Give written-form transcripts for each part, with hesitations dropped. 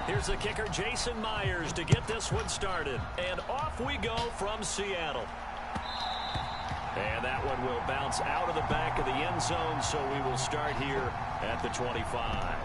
Here's the kicker, Jason Myers, to get this one started. And off we go from Seattle. And that one will bounce out of the back of the end zone, so we will start here at the 25.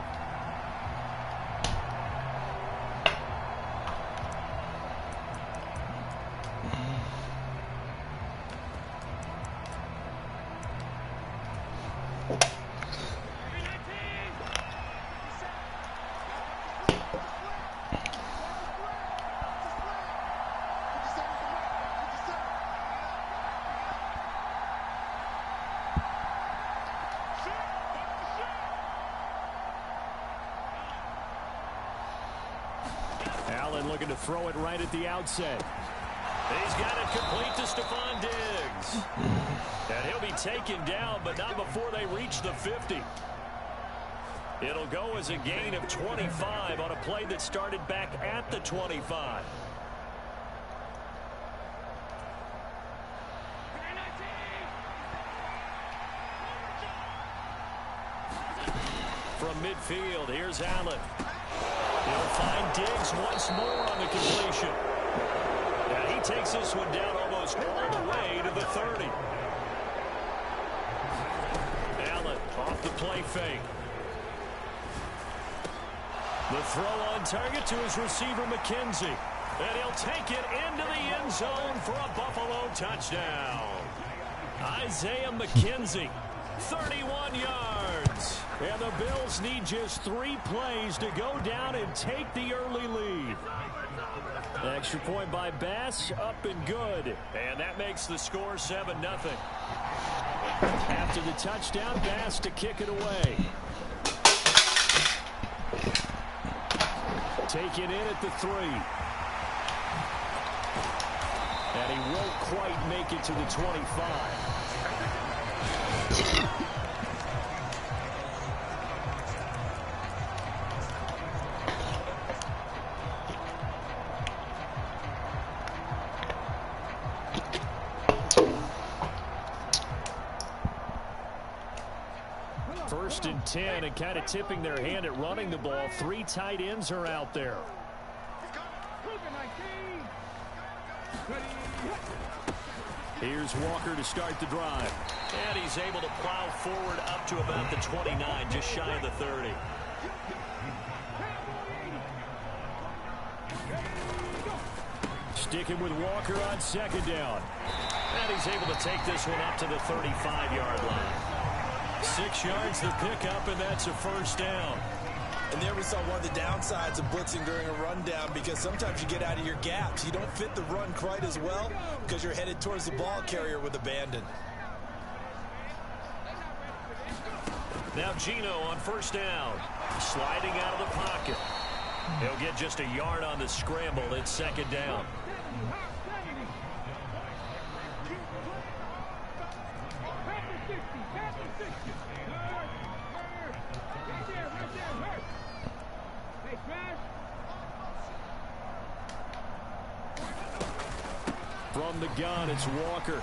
Looking to throw it right at the outset. He's got it complete to Stephon Diggs. And he'll be taken down, but not before they reach the 50. It'll go as a gain of 25 on a play that started back at the 25. From midfield, here's Allen. He'll find Diggs once more on the completion. And he takes this one down almost all the way to the 30. Allen off the play fake. The throw on target to his receiver, McKenzie. And he'll take it into the end zone for a Buffalo touchdown. Isaiah McKenzie, 31 yards. And the Bills need just 3 plays to go down and take the early lead. Extra point by Bass, up and good. And that makes the score 7-0. After the touchdown, Bass to kick it away. Take it in at the 3. And he won't quite make it to the 25. First and 10, and kind of tipping their hand at running the ball. 3 tight ends are out there. Here's Walker to start the drive. And he's able to plow forward up to about the 29, just shy of the 30. Sticking with Walker on second down. And he's able to take this one up to the 35-yard line. 6 yards the pickup, and that's a first down. And there we saw one of the downsides of blitzing during a rundown, because sometimes you get out of your gaps. You don't fit the run quite as well because you're headed towards the ball carrier with abandon. Now Gino on first down. Sliding out of the pocket. He'll get just a yard on the scramble. It's second down. From the gun, it's Walker.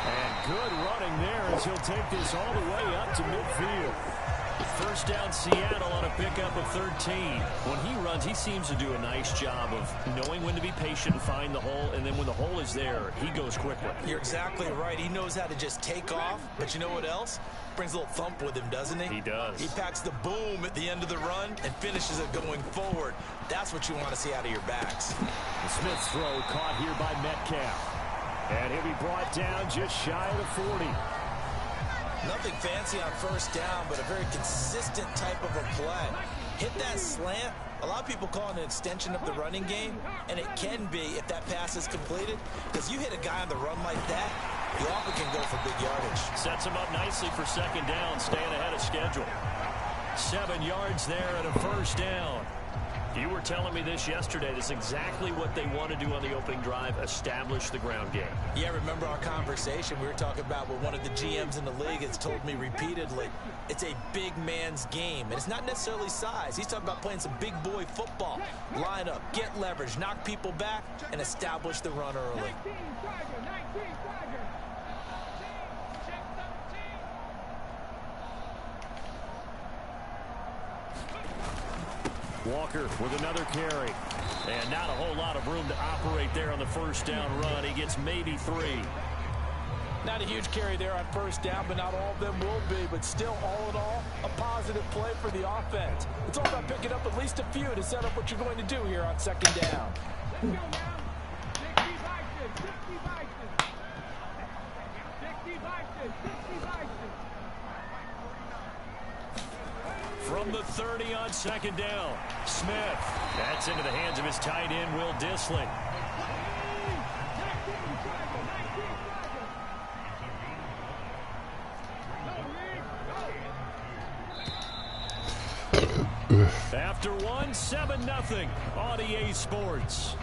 And good running there as he'll take this all the way up to midfield. First down Seattle on a pickup of 13. When he runs, he seems to do a nice job of knowing when to be patient and find the hole, and then when the hole is there, he goes quickly. You're exactly right. He knows how to just take off, but you know what else? Brings a little thump with him, doesn't he? He does. He packs the boom at the end of the run and finishes it going forward. That's what you want to see out of your backs. The Smith's throw caught here by Metcalf. And he'll be brought down just shy of the 40. Nothing fancy on first down, but a very consistent type of a play. Hit that slant. A lot of people call it an extension of the running game, and it can be if that pass is completed, because you hit a guy on the run like that, you often can go for big yardage. Sets him up nicely for second down, staying ahead of schedule. 7 yards there and a first down. You were telling me this yesterday. This is exactly what they want to do on the opening drive, establish the ground game. Yeah, remember our conversation we were talking about with one of the GMs in the league has told me repeatedly, it's a big man's game. And it's not necessarily size. He's talking about playing some big boy football. Line up, get leverage, knock people back, and establish the run early. Walker with another carry. And not a whole lot of room to operate there on the first down run. He gets maybe 3. Not a huge carry there on first down, but not all of them will be. But still, all in all, a positive play for the offense. It's all about picking up at least a few to set up what you're going to do here on second down. From the 30 on second down, Smith. That's into the hands of his tight end, Will Dissly. After one, 7-0 on EA Sports.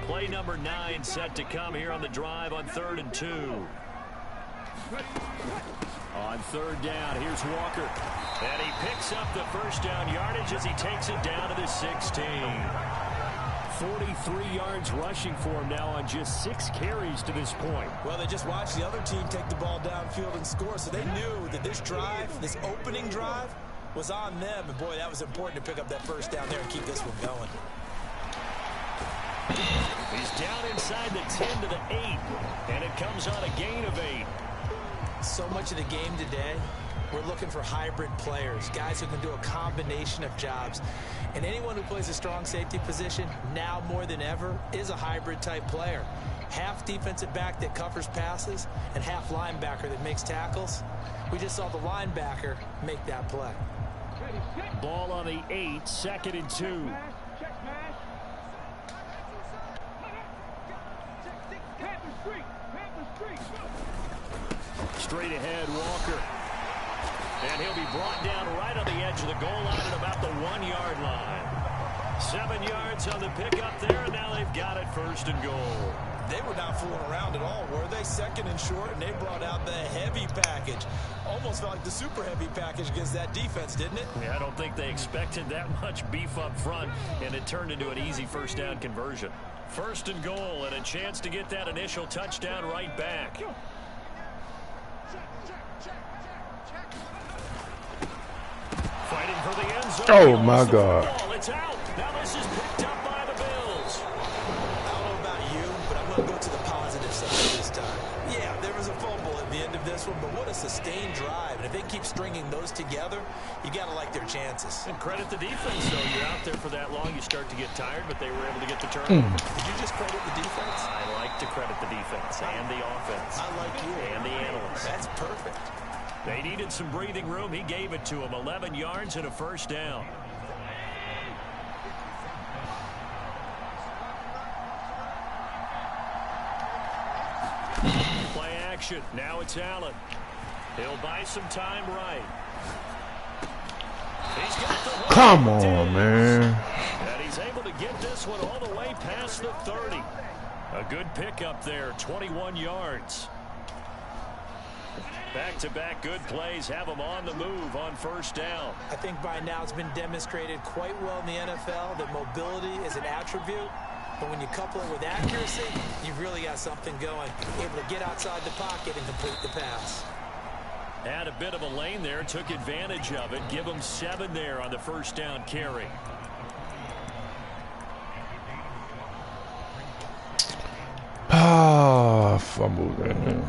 Play number 9 set to come here on the drive on 3rd and 2. On 3rd down, here's Walker. And he picks up the first down yardage as he takes it down to the 16. 43 yards rushing for him now on just 6 carries to this point. Well, they just watched the other team take the ball downfield and score, so they knew that this drive, this opening drive, was on them. And, boy, that was important to pick up that first down there and keep this one going. He's down inside the 10 to the 8, and it comes on a gain of 8. So much of the game today, we're looking for hybrid players, guys who can do a combination of jobs. And anyone who plays a strong safety position, now more than ever, is a hybrid-type player. Half defensive back that covers passes and half linebacker that makes tackles. We just saw the linebacker make that play. Ball on the 8, 2nd and 2. Straight ahead, Walker. And he'll be brought down right on the edge of the goal line at about the 1-yard line. 7 yards on the pickup there, and now they've got it 1st and goal. They were not fooling around at all, were they? 2nd and short, and they brought out the heavy package. Almost felt like the super heavy package against that defense, didn't it? Yeah, I don't think they expected that much beef up front, and it turned into an easy first down conversion. 1st and goal, and a chance to get that initial touchdown right back. Fighting for the end zone. Oh, my God. It's out. Now this is picked up by the Bills. I don't know about you, but I'm going to go to the positive side this time. Yeah, there was a fumble at the end of this one, but what a sustained drive. And if they keep stringing those together, you got to like their chances. And credit the defense, though. You're out there for that long, you start to get tired, but they were able to get the turnover. Did you just credit the defense? I like to credit the defense and the offense. I like you. And the analysts. That's perfect. They needed some breathing room. He gave it to them. 11 yards and a first down. Play action. Now it's Allen. He'll buy some time right. He's got the Come on, man. And he's able to get this one all the way past the 30. A good pickup there. 21 yards. Back-to-back good plays have them on the move on first down. I think by now it's been demonstrated quite well in the NFL that mobility is an attribute. But when you couple it with accuracy, you've really got something going. Able to get outside the pocket and complete the pass. Had a bit of a lane there, took advantage of it. Give them 7 there on the first down carry. Ah, fumbled, man.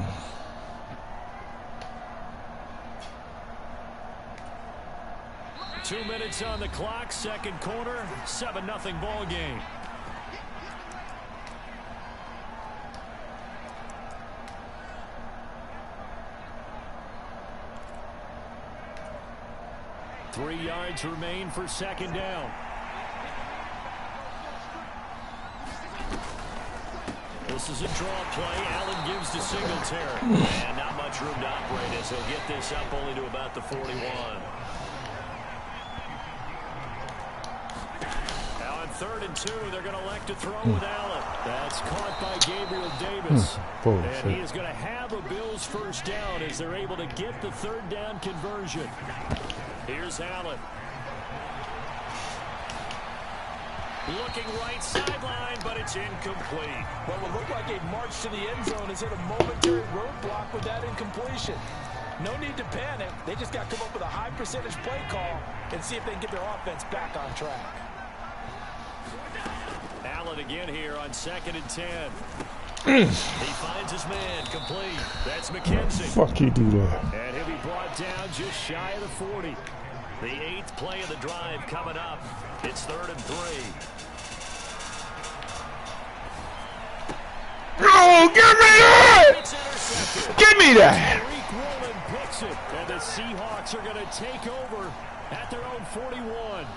Two minutes on the clock, second quarter, 7-0 ball game. Three yards remain for second down. This is a draw play. Allen gives to Singletary. And not much room to operate as he'll get this up only to about the 41. Now on 3rd and 2, they're going to elect to throw with Allen. That's caught by Gabriel Davis. And he is going to have a Bills first down as they're able to get the 3rd down conversion. Here's Allen. Looking right sideline, but it's incomplete. What would look like a march to the end zone has hit a momentary roadblock with that incompletion. No need to panic. They just got to come up with a high percentage play call and see if they can get their offense back on track. Allen again here on 2nd and 10. He finds his man, complete. That's McKenzie. Fuck you do that. And he'll be brought down just shy of the 40. The 8th play of the drive coming up. It's 3rd and 3. Oh, give me that! It's intercepted. Give me that! Tariq Woolen picks it, and the Seahawks are going to take over at their own 41.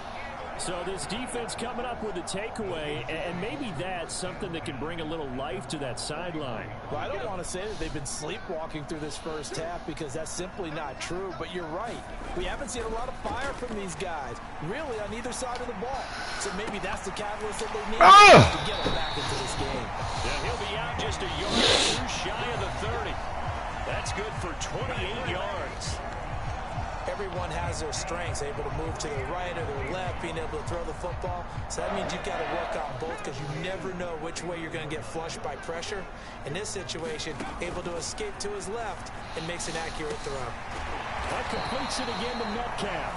So this defense coming up with a takeaway, and maybe that's something that can bring a little life to that sideline. Well, I don't want to say that they've been sleepwalking through this first half because that's simply not true, but you're right. We haven't seen a lot of fire from these guys, really, on either side of the ball. So maybe that's the catalyst that they need to get them back into this game. Yeah, he'll be out just a yard or two shy of the 30. That's good for 28 yards. Everyone has their strengths, able to move to their right or their left, being able to throw the football. So that means you've got to work on both because you never know which way you're going to get flushed by pressure. In this situation, able to escape to his left and makes an accurate throw. That completes it again to Metcalf.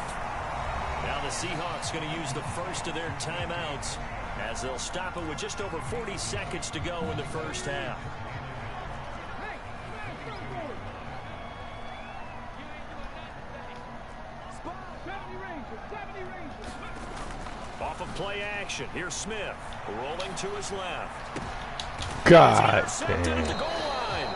Now the Seahawks going to use the first of their timeouts as they'll stop it with just over 40 seconds to go in the first half. Off of play action, here's Smith, rolling to his left. God At the damn. goal line.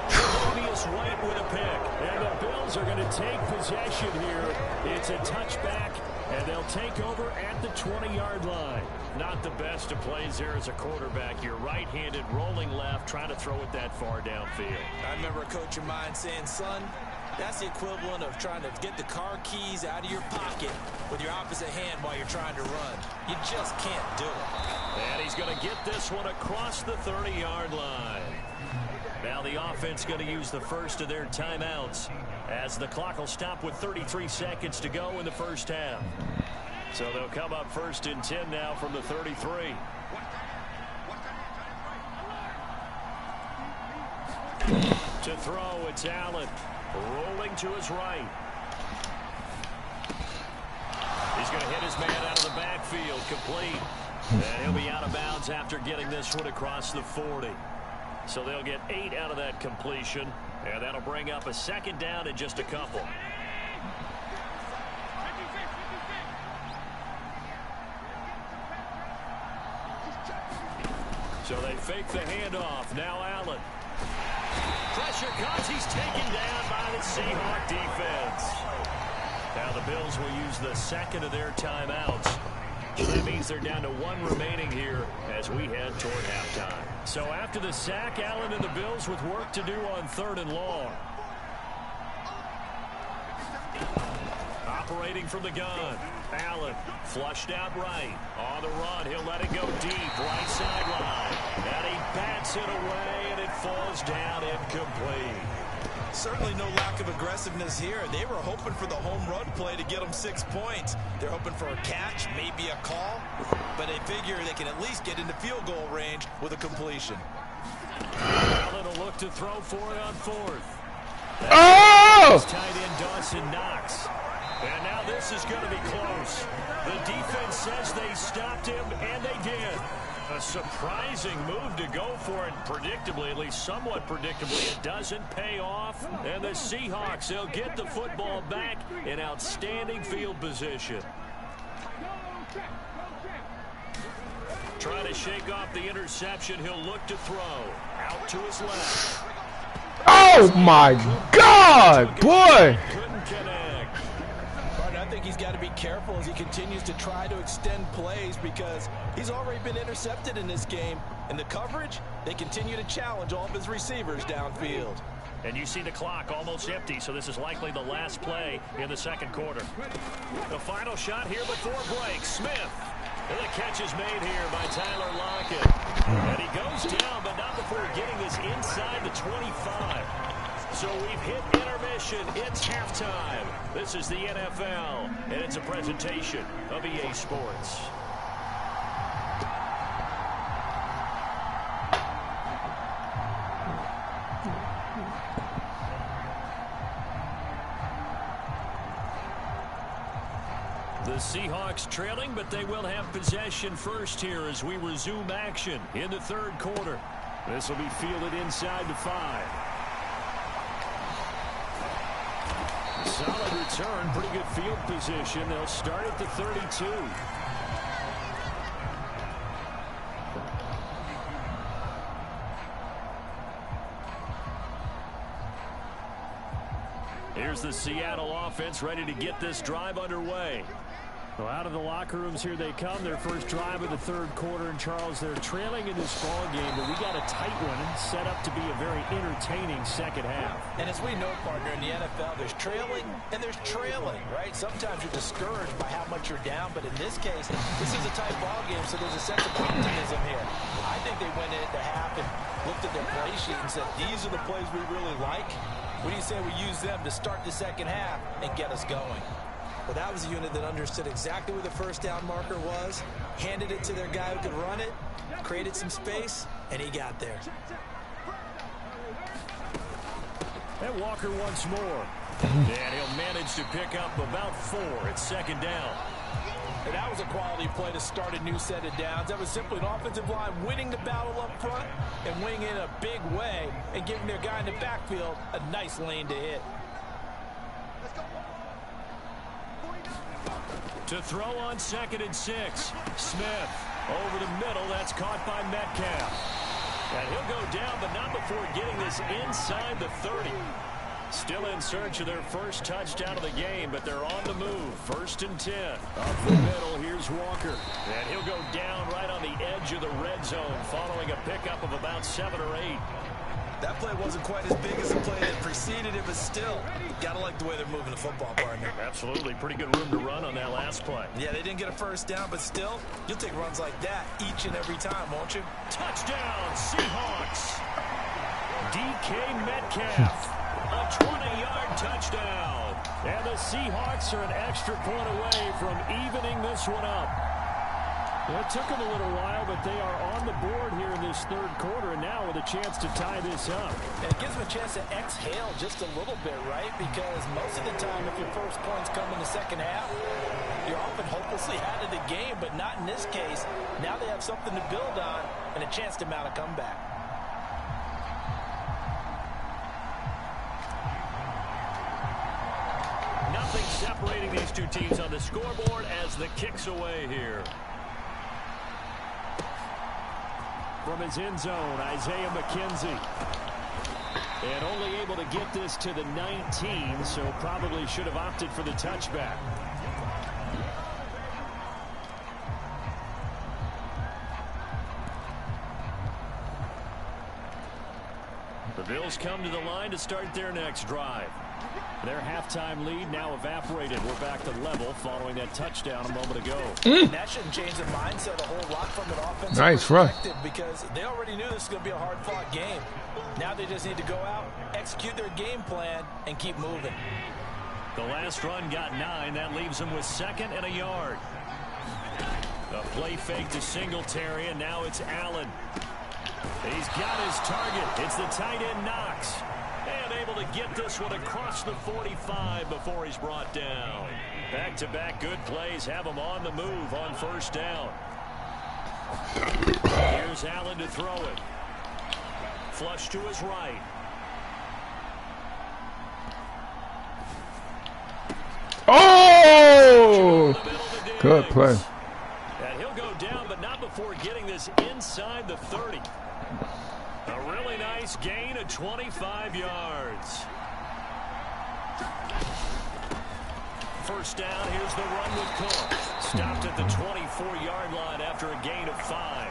Davius White with a pick. And the Bills are going to take possession here. It's a touchback, and they'll take over at the 20-yard line. Not the best of plays there as a quarterback. You're right-handed, rolling left, trying to throw it that far downfield. I remember a coach of mine saying, son, that's the equivalent of trying to get the car keys out of your pocket with your opposite hand while you're trying to run. You just can't do it. And he's going to get this one across the 30-yard line. Now the offense going to use the first of their timeouts as the clock will stop with 33 seconds to go in the first half. So they'll come up 1st and 10 now from the 33. To throw, it's Allen. Rolling to his right. He's going to hit his man out of the backfield, complete. And he'll be out of bounds after getting this one across the 40. So they'll get 8 out of that completion, and that'll bring up a 2nd down in just a couple. So they fake the handoff. Now Allen. Pressure comes. He's taken down by the Seahawk defense. Now the Bills will use the 2nd of their timeouts. So that means they're down to 1 remaining here as we head toward halftime. So after the sack, Allen and the Bills with work to do on 3rd and long. Operating from the gun. Allen flushed out right. On the run, he'll let it go deep. Right sideline. And he bats it away, and it falls down incomplete. Certainly no lack of aggressiveness here. They were hoping for the home run play to get them 6 points. They're hoping for a catch, maybe a call, but they figure they can at least get into field goal range with a completion. Allen will look to throw for it on 4th. Oh! Tight end Dawson Knox. And now this is going to be close. The defense says they stopped him, and they did. A surprising move to go for it. Predictably, at least somewhat predictably, it doesn't pay off. And the Seahawks, they'll get the football back in outstanding field position. Trying to shake off the interception. He'll look to throw. Out to his left. Oh my God, boy! Couldn't connect. I think he's got to be careful as he continues to try to extend plays because he's already been intercepted in this game. And the coverage, they continue to challenge all of his receivers downfield. And you see the clock almost empty, so this is likely the last play in the 2nd quarter. The final shot here before break. Smith. And the catch is made here by Tyler Lockett. And he goes down, but not before getting this inside the 25. So we've hit intermission. It's halftime. This is the NFL, and it's a presentation of EA Sports. The Seahawks trailing, but they will have possession first here as we resume action in the third quarter. This will be fielded inside the 5. Solid return, pretty good field position. They'll start at the 32. Here's the Seattle offense ready to get this drive underway. Well, out of the locker rooms here they come. Their first drive of the third quarter. And Charles, they're trailing in this ball game, but we got a tight one and set up to be a very entertaining second half. And as we know, partner, in the NFL, there's trailing and there's trailing, right? Sometimes you're discouraged by how much you're down, but in this case, this is a tight ball game, so there's a sense of optimism here. I think they went into half and looked at their play sheet and said, these are the plays we really like. What do you say we use them to start the second half and get us going? Well, that was a unit that understood exactly where the first down marker was, handed it to their guy who could run it, created some space, and he got there. And Walker once more. And he'll manage to pick up about 4 at second down. And that was a quality play to start a new set of downs. That was simply an offensive line winning the battle up front and winning in a big way and giving their guy in the backfield a nice lane to hit. To throw on 2nd and 6. Smith over the middle. That's caught by Metcalf. And he'll go down, but not before getting this inside the 30. Still in search of their first touchdown of the game, but they're on the move. 1st and 10. Up the middle, here's Walker. And he'll go down right on the edge of the red zone, following a pickup of about 7 or 8. That play wasn't quite as big as the play that preceded it, but still, gotta like the way they're moving the football, partner. Absolutely. Pretty good room to run on that last play. Yeah, they didn't get a first down, but still, you'll take runs like that each and every time, won't you? Touchdown, Seahawks. DK Metcalf. A 20-yard touchdown. And the Seahawks are an extra point away from evening this one up. It took them a little while, but they are on the board here in this third quarter, and now with a chance to tie this up. And it gives them a chance to exhale just a little bit, right? Because most of the time, if your first points come in the second half, you're often hopelessly out of the game, but not in this case. Now they have something to build on and a chance to mount a comeback. Nothing separating these two teams on the scoreboard as the kick's away here. From his end zone, Isaiah McKenzie. And only able to get this to the 19, so probably should have opted for the touchback. The Bills come to the line to start their next drive. Their halftime lead now evaporated. We're back to level following that touchdown a moment ago. That shouldn't change the mindset a whole lot from an offensive perspective because they already knew this was going to be a hard-fought game. Now they just need to go out, execute their game plan, and keep moving. The last run got 9. That leaves them with 2nd and a yard. A play fake to Singletary, and now it's Allen. He's got his target. It's the tight end Knox. And able to get this one across the 45 before he's brought down. Back-to-back good plays have him on the move on first down. Here's Allen to throw it. Flush to his right. Oh! Good play. And he'll go down, but not before getting this inside the 30. A really nice gain of 25 yards. First down, here's the run with Cook. Stopped at the 24-yard line after a gain of 5.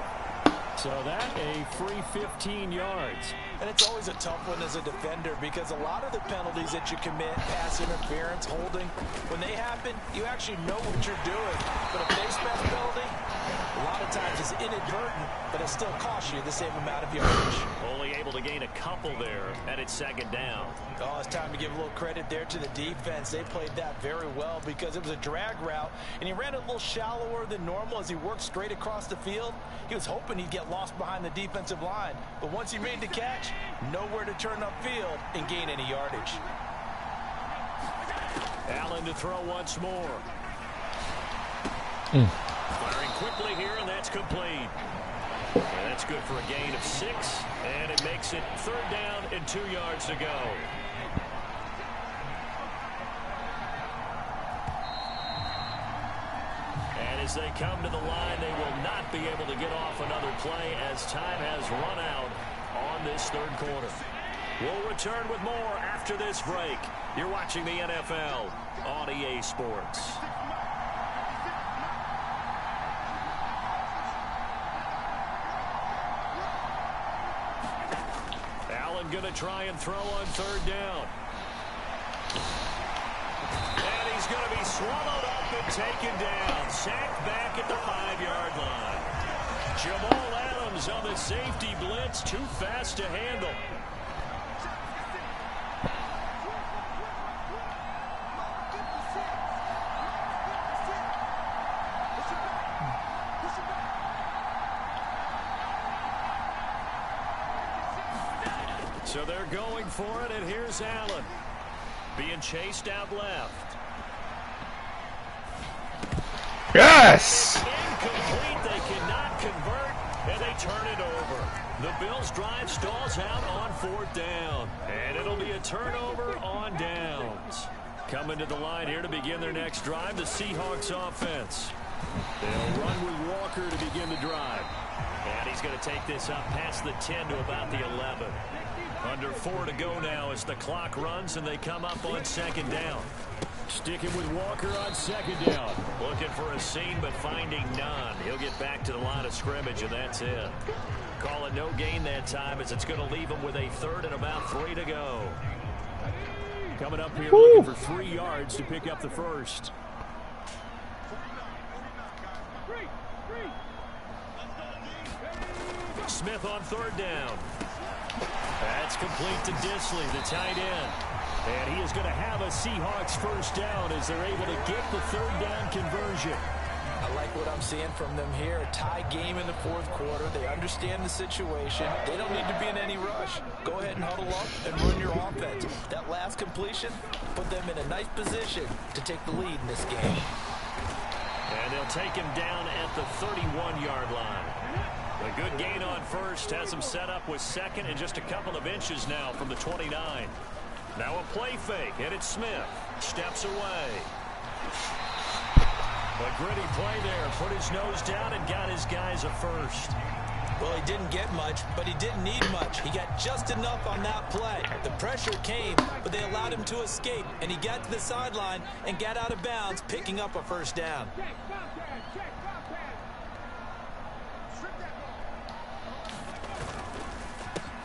So that a free 15 yards. And it's always a tough one as a defender because a lot of the penalties that you commit, pass interference, holding, when they happen, you actually know what you're doing. But a face mask penalty, a lot of times it's inadvertent, but it still costs you the same amount of yardage. Only able to gain a couple there, and it's 2nd down. Oh, it's time to give a little credit there to the defense. They played that very well because it was a drag route, and he ran a little shallower than normal as he worked straight across the field. He was hoping he'd get lost behind the defensive line, but once he made the catch, nowhere to turn upfield and gain any yardage. Allen to throw once more. Firing quickly here, and that's complete. And that's good for a gain of 6, and it makes it 3rd down and 2 yards to go. And as they come to the line, they will not be able to get off another play as time has run out on this 3rd quarter. We'll return with more after this break. You're watching the NFL on EA Sports. Allen going to try and throw on 3rd down. And he's going to be swallowed up and taken down. Sacked back at the 5-yard line. Jamal Adams on the safety blitz. Too fast to handle. So they're going for it, and here's Allen. Being chased out left. Yes! Incomplete. They cannot convert, and they turn it over. The Bills' drive stalls out on 4th down, and it'll be a turnover on downs. Coming to the line here to begin their next drive, the Seahawks offense. They'll run with Walker to begin the drive. And he's going to take this up past the 10 to about the 11. Under 4 to go now as the clock runs and they come up on 2nd down. Sticking with Walker on 2nd down. Looking for a seam but finding none. He'll get back to the line of scrimmage and that's it. Calling no gain that time as it's going to leave him with a 3rd and about 3 to go. Coming up here looking for 3 yards to pick up the first. Smith on 3rd down. That's complete to Disley, the tight end. And he is going to have a Seahawks 1st down as they're able to get the 3rd down conversion. I like what I'm seeing from them here. A tie game in the 4th quarter. They understand the situation. They don't need to be in any rush. Go ahead and huddle up and run your offense. That last completion put them in a nice position to take the lead in this game. And they'll take him down at the 31-yard line. A good gain on 1st has him set up with 2nd and just a couple of inches now from the 29. Now a play fake, and it's Smith. Steps away. A gritty play there. Put his nose down and got his guys a 1st. Well, he didn't get much, but he didn't need much. He got just enough on that play. The pressure came, but they allowed him to escape, and he got to the sideline and got out of bounds, picking up a 1st down.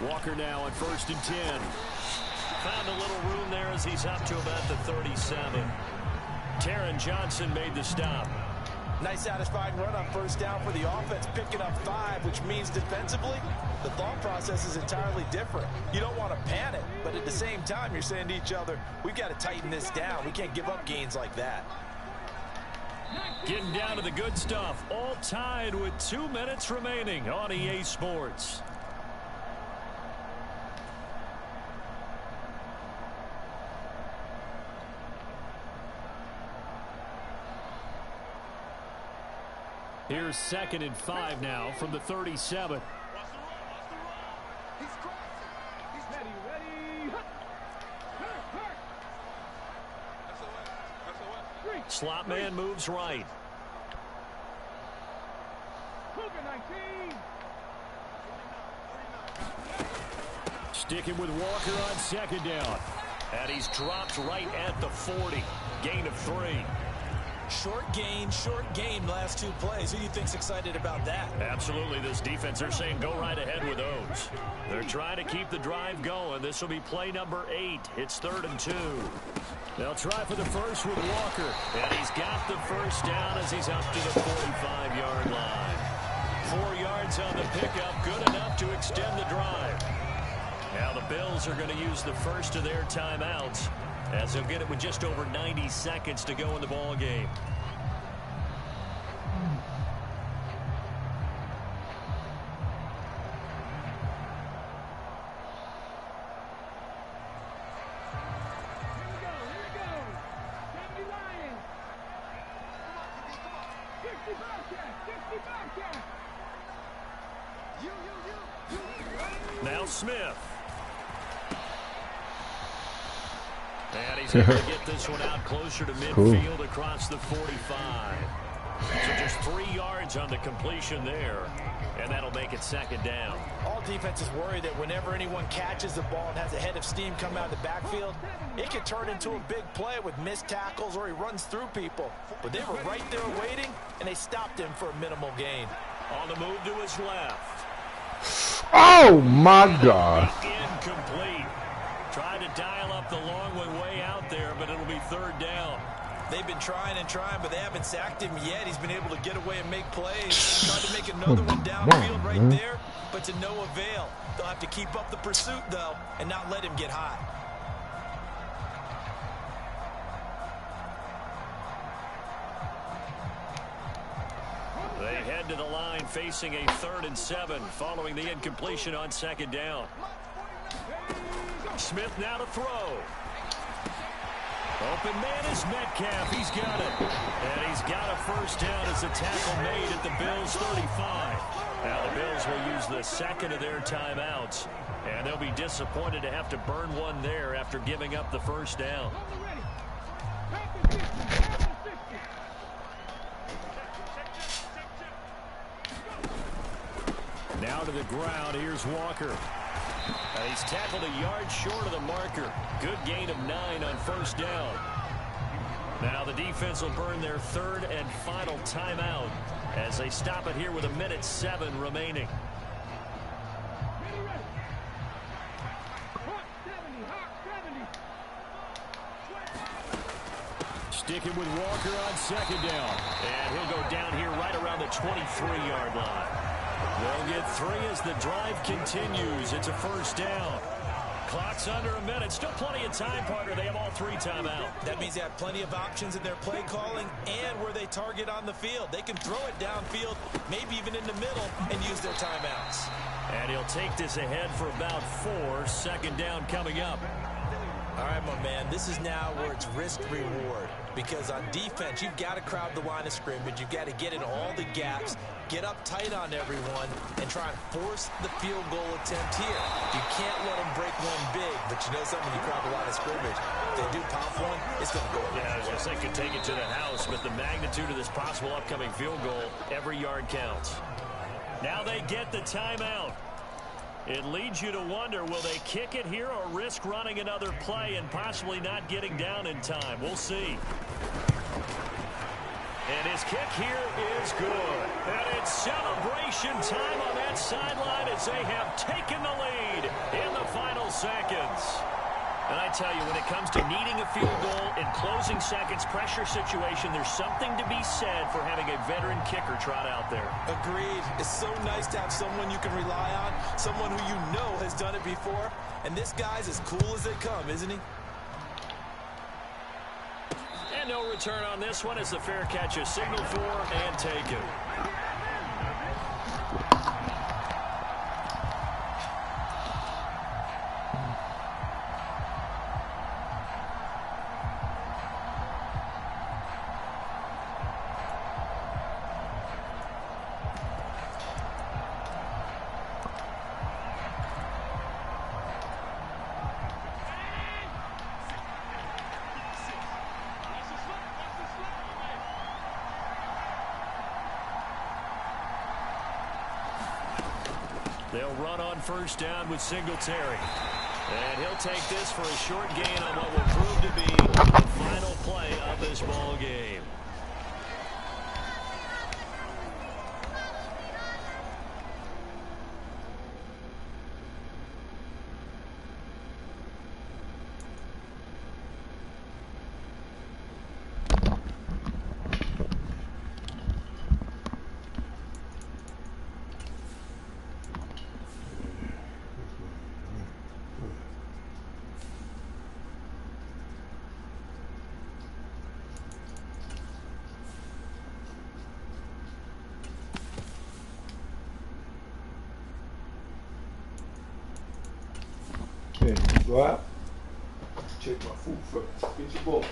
Walker now on 1st and 10. Found a little room there as he's up to about the 37. Taron Johnson made the stop. Nice satisfying run on 1st down for the offense, picking up 5, which means defensively, the thought process is entirely different. You don't want to panic, but at the same time, you're saying to each other, we've got to tighten this down. We can't give up gains like that. Getting down to the good stuff, all tied with 2 minutes remaining on EA Sports. Here's 2nd and 5 now from the 37. Slot man moves right. Sticking with Walker on 2nd down. And he's dropped right at the 40. Gain of 3. Short gain last 2 plays. Who do you think's excited about that? Absolutely. This defense, they're saying go right ahead with those. They're trying to keep the drive going. This will be play number 8. It's 3rd and 2. They'll try for the first with Walker. And he's got the 1st down as he's up to the 45-yard line. 4 yards on the pickup. Good enough to extend the drive. Now the Bills are going to use the first of their timeouts, as they'll get it with just over 90 seconds to go in the ball game. Now Smith. And he's able to get this one out closer to midfield across the 45. So just 3 yards on the completion there, and that'll make it second down. All defenses worry that whenever anyone catches the ball and has a head of steam coming out of the backfield, it could turn into a big play with missed tackles or he runs through people. But they were right there waiting, and they stopped him for a minimal gain. On the move to his left. Oh, my God. Incomplete. Tried to dial up the long way out there, but it'll be third down. They've been trying and trying, but they haven't sacked him yet. He's been able to get away and make plays. Tried to make another one downfield right there, but to no avail. They'll have to keep up the pursuit, though, and not let him get hot. They head to the line facing a 3rd and 7 following the incompletion on second down. Smith now to throw. Open man is Metcalf. He's got it. And he's got a first down as a tackle made at the Bills' 35. Now the Bills will use the second of their timeouts. And they'll be disappointed to have to burn one there after giving up the first down. Now to the ground. Here's Walker. And he's tackled a yard short of the marker. Good gain of 9 on first down. Now the defense will burn their 3rd and final timeout as they stop it here with 1:07 remaining. Sticking with Walker on second down. And he'll go down here right around the 23-yard line. They'll get 3 as the drive continues. It's a first down. Clock's under a minute. Still plenty of time, partner. They have all 3 timeout. That means they have plenty of options in their play calling and where they target on the field. They can throw it downfield, maybe even in the middle, and use their timeouts. And he'll take this ahead for about 4. Second down coming up. All right, my man, this is now where it's risk-reward. Because on defense, you've got to crowd the line of scrimmage. You've got to get in all the gaps, get up tight on everyone, and try and force the field goal attempt here. You can't let them break one big, but you know something, when you crowd the line of scrimmage, if they do pop one, it's going to go away. Yeah, I was going to say, could take it to the house, but the magnitude of this possible upcoming field goal, every yard counts. Now they get the timeout. It leads you to wonder, will they kick it here or risk running another play and possibly not getting down in time? We'll see. And his kick here is good. And it's celebration time on that sideline as they have taken the lead in the final seconds. And I tell you, when it comes to needing a field goal in closing seconds, pressure situation, there's something to be said for having a veteran kicker trot out there. Agreed. It's so nice to have someone you can rely on, someone who you know has done it before. And this guy's as cool as they come, isn't he? And no return on this one as the fair catch is signaled for and taken. They'll run on first down with Singletary. And he'll take this for a short gain on what will prove to be the final play of this ball game. Go out. Check my food first. Get your bowl.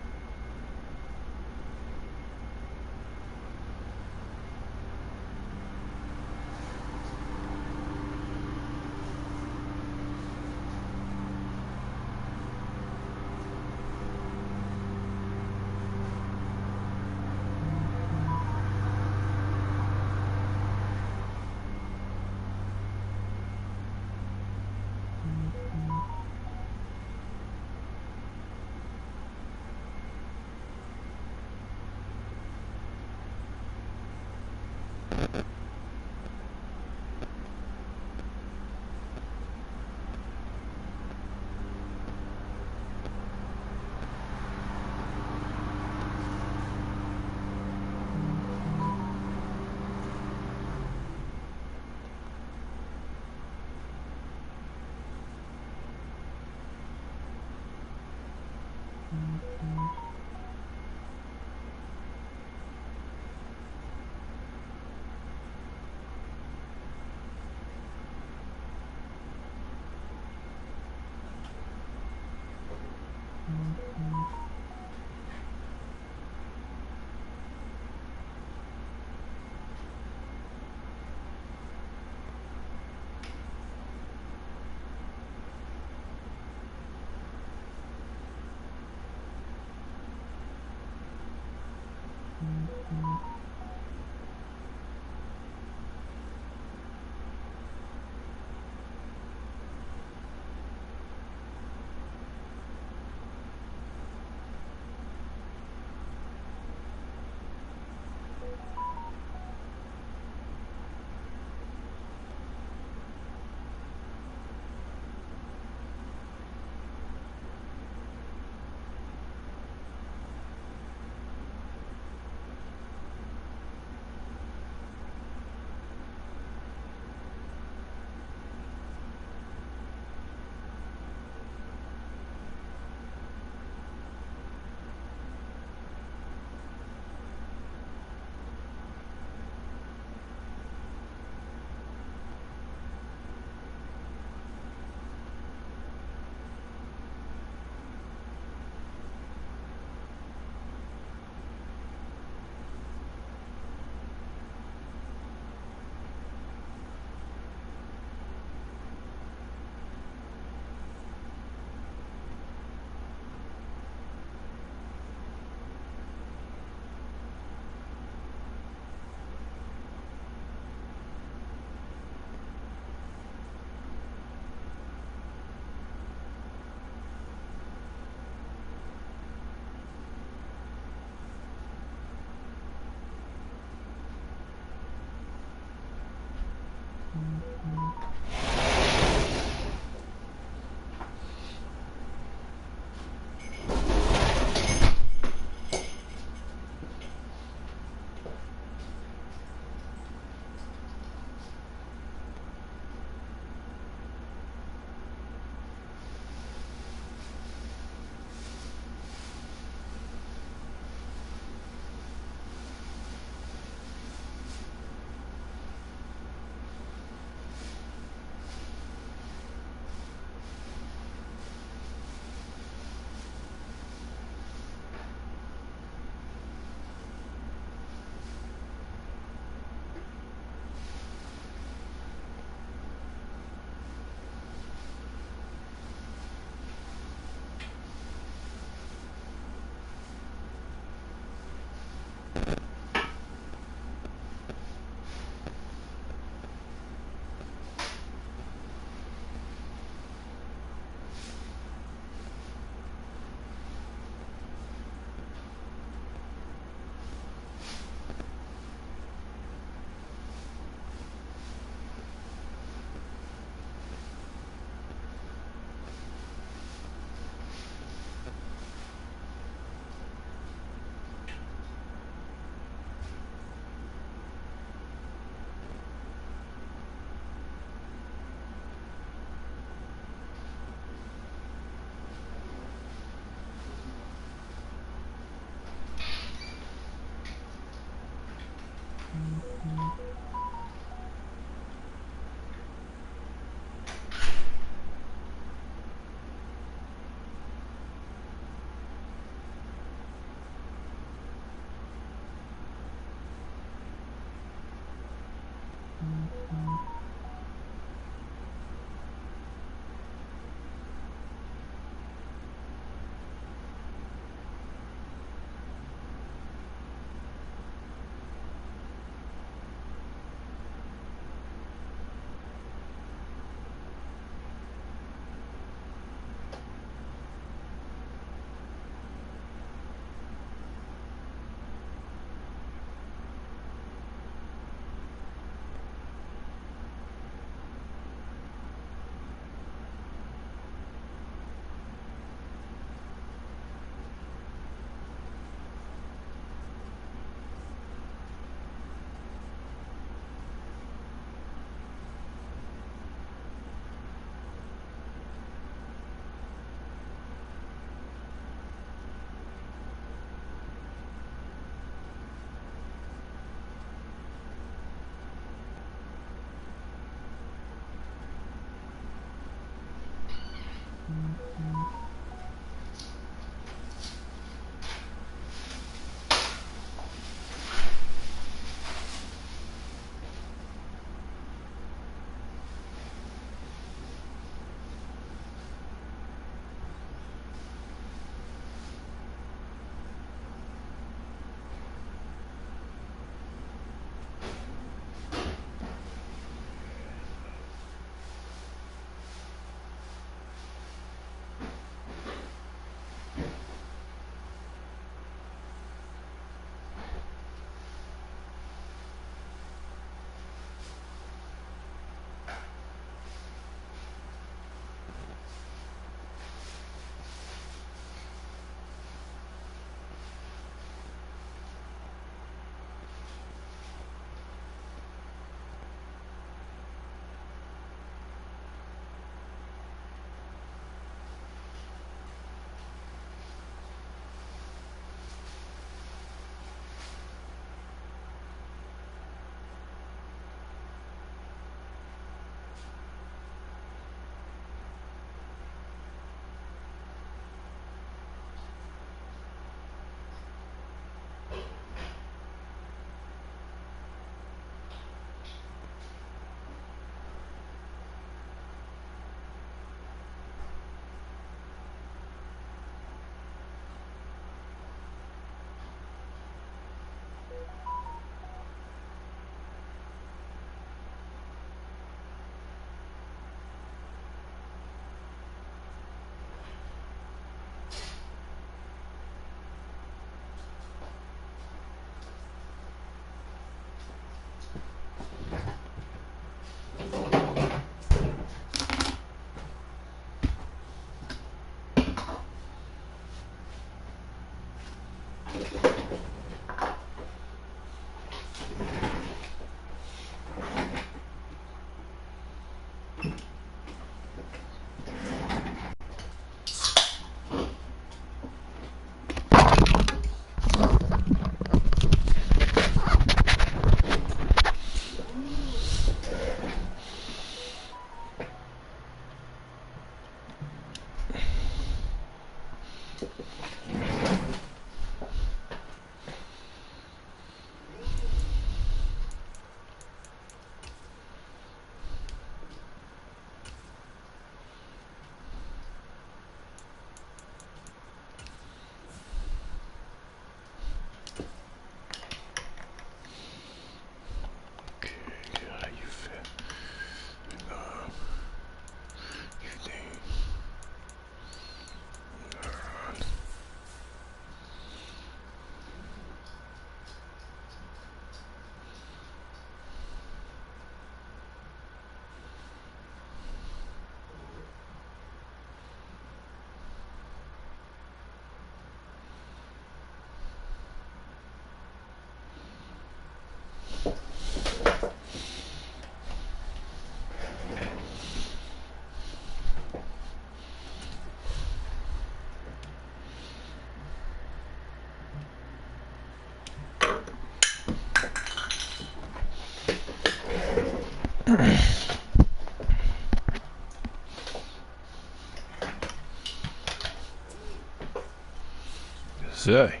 Say.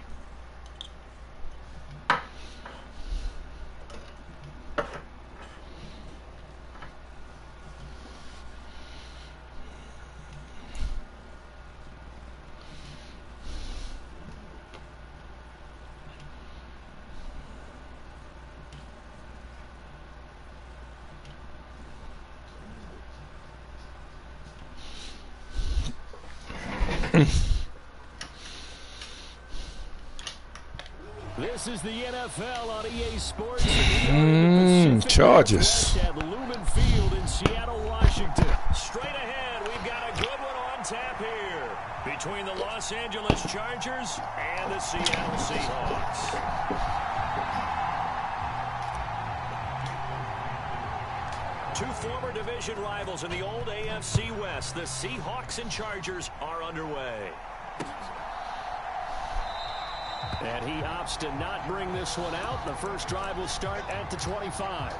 This is the NFL on EA Sports. Charges. At Lumen Field in Seattle, Washington. Straight ahead, we've got a good one on tap here between the Los Angeles Chargers and the Seattle Seahawks. Two former division rivals in the old AFC West. The Seahawks and Chargers are underway. And he opts to not bring this one out. The first drive will start at the 25.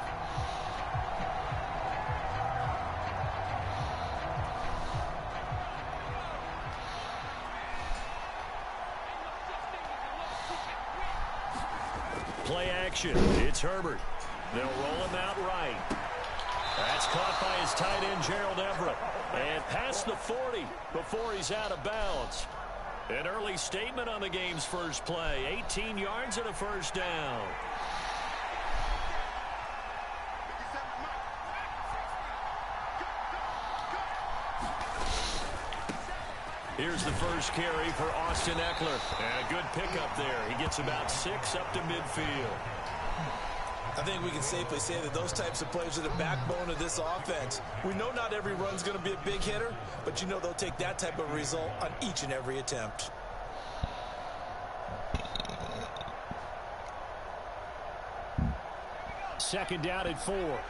Play action. It's Herbert. They'll roll him out right. That's caught by his tight end, Gerald Everett. And past the 40 before he's out of bounds. An early statement on the game's first play. 18 yards and a first down. Here's the first carry for Austin Eckler. And a good pickup there. He gets about 6 up to midfield. I think we can safely say that those types of plays are the backbone of this offense. We know not every run's going to be a big hitter, but you know they'll take that type of result on each and every attempt. Second down at 4.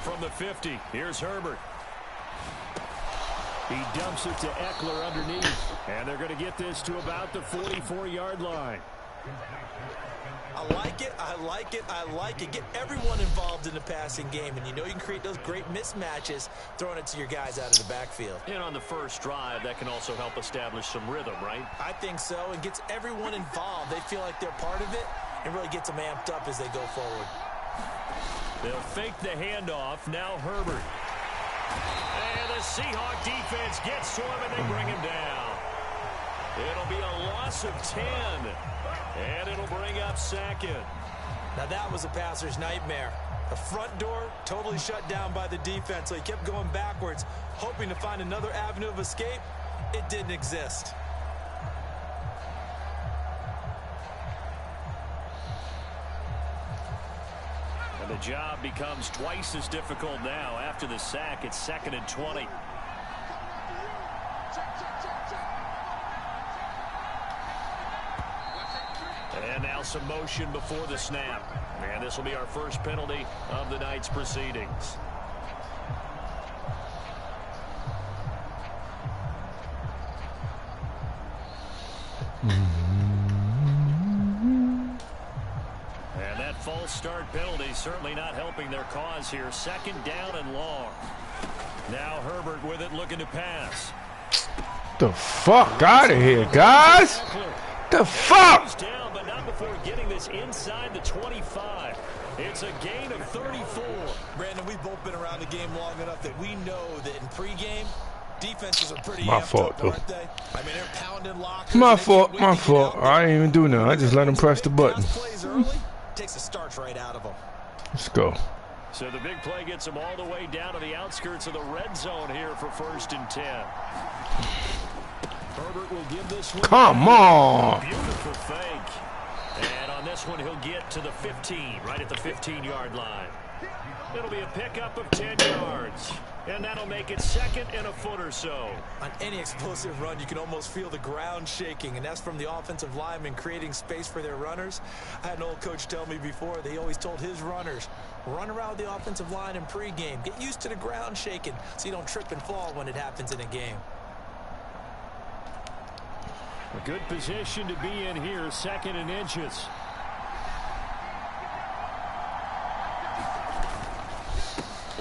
From the 50, here's Herbert. He dumps it to Eckler underneath. And they're going to get this to about the 44-yard line. I like it, I like it, I like it. Get everyone involved in the passing game. And you know you can create those great mismatches throwing it to your guys out of the backfield. And on the first drive, that can also help establish some rhythm, right? I think so. And gets everyone involved. They feel like they're part of it and really gets them amped up as they go forward. They'll fake the handoff. Now Herbert. And the Seahawk defense gets to him, and they bring him down. It'll be a loss of 10. And it'll bring up second. Now that was a passer's nightmare. The front door totally shut down by the defense, so he kept going backwards, hoping to find another avenue of escape. It didn't exist. And the job becomes twice as difficult now after the sack. It's 2nd and 20. And now some motion before the snap. And this will be our first penalty of the night's proceedings. And that false start penalty certainly not helping their cause here. 2nd down and long. Now Herbert with it, looking to pass. The fuck out of here, guys! The fuck! Down, but not before getting this inside the 25. It's a gain of 34. Brandon, we've both been around the game long enough that we know that in pregame, defenses are pretty My amped fault, up, though. aren't they? I mean, they're pounding lockers. My and they fault, can't wait my to get fault. out there. I didn't even do nothing. I just let him press the button. Pass plays early, takes the starch right out of them. Let's go. So the big play gets them all the way down to the outskirts of the red zone here for 1st and 10. Herbert will give this one. Come on! Beautiful fake. And on this one, he'll get to the 15, right at the 15-yard line. It'll be a pickup of 10 yards. And that'll make it 2nd and a foot or so. On any explosive run, you can almost feel the ground shaking, and that's from the offensive linemen creating space for their runners. I had an old coach tell me before, they always told his runners, run around the offensive line in pregame. Get used to the ground shaking so you don't trip and fall when it happens in a game. A good position to be in here, 2nd and inches.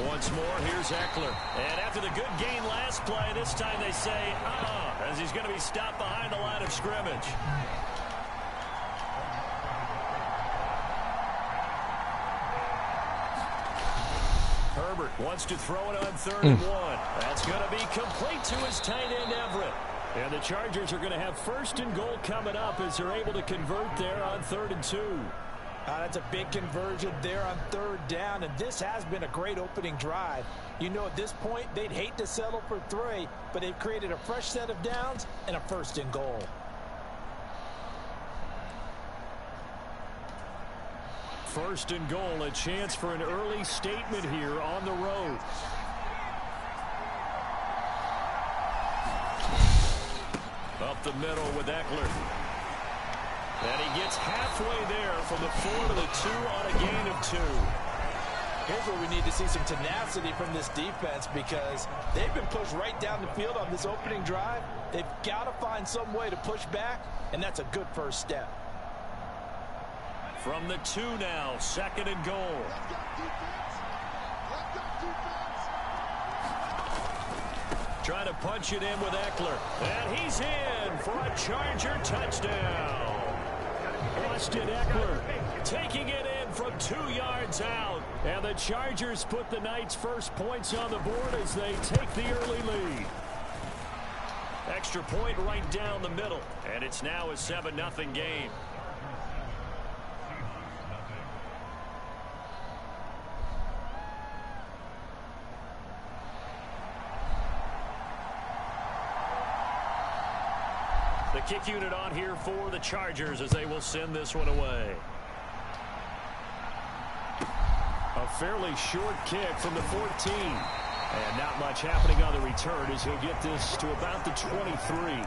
Once more, here's Eckler. And after the good gain last play, this time they say, as he's going to be stopped behind the line of scrimmage. Herbert wants to throw it on 3rd and 1. That's going to be complete to his tight end, Everett. And the Chargers are going to have 1st and goal coming up as they're able to convert there on 3rd and 2. That's a big conversion there on 3rd down, and this has been a great opening drive. You know, at this point, they'd hate to settle for 3, but they've created a fresh set of downs and a 1st and goal. First and goal, a chance for an early statement here on the road. Up the middle with Eckler. And he gets halfway there from the 4 to the 2 on a gain of 2. Here's where we need to see some tenacity from this defense because they've been pushed right down the field on this opening drive. They've got to find some way to push back, and that's a good first step. From the 2 now, 2nd and goal. Trying to punch it in with Eckler. And he's in for a Charger touchdown. Austin Eckler taking it in from 2 yards out. And the Chargers put the night's first points on the board as they take the early lead. Extra point right down the middle. And it's now a 7-0 game. The kick unit on here for the Chargers as they will send this one away. A fairly short kick from the 14. And not much happening on the return as he'll get this to about the 23.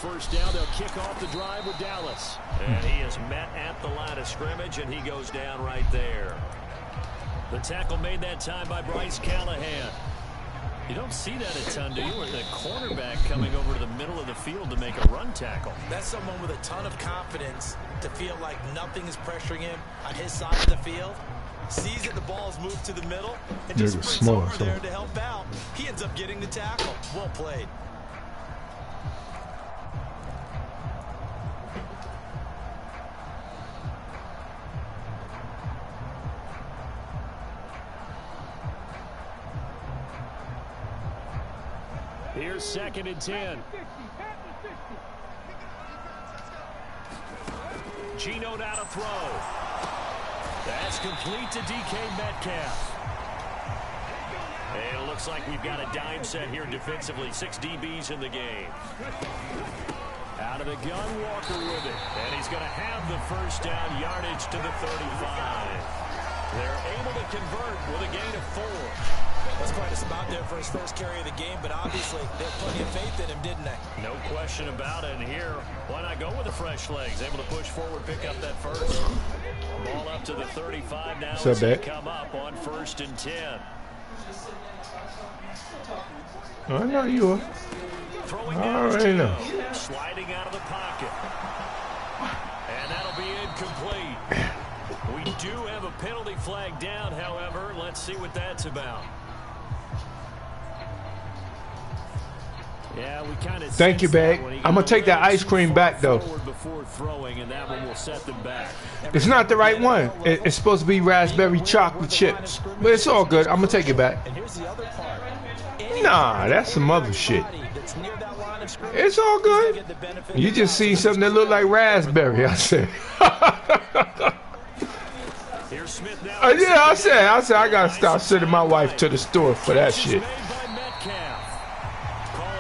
First down, they'll kick off the drive with Dallas. And he is met at the line of scrimmage, and he goes down right there. The tackle made that time by Bryce Callahan. You don't see that a ton, do you? With the cornerback coming over to the middle of the field to make a run tackle. That's someone with a ton of confidence to feel like nothing is pressuring him on his side of the field. Sees that the ball is moved to the middle and just sprints over there to help out. He ends up getting the tackle. Well played. Here's 2nd and 10. Geno down to throw. That's complete to DK Metcalf. And it looks like we've got a dime set here defensively. 6 DBs in the game. Out of the gun, Walker with it. And he's going to have the first down, yardage to the 35. They're able to convert with a gain of 4. That's quite a spot there for his first carry of the game, but obviously they had plenty of faith in him, didn't they? No question about it. And here, why not go with the fresh legs? Able to push forward, pick up that first. Ball up to the 35 now. As they come up on 1st and 10. I know you are. Throwing I down already know. Sliding out of the pocket. And that'll be incomplete. We do have a penalty flag down, however. Let's see what that's about. Yeah, we kind of. Thank you, Bag. I'm gonna take that ice cream back, though. Before throwing, and that one will set them back. It's not the right one. It's supposed to be raspberry chocolate chips, but it's all good. I'm gonna take it back. And here's the other part. Nah, that's some other shit. It's all good. You just see something that look like raspberry. I said. Yeah, I said I gotta stop sending my wife to the store for that shit. Call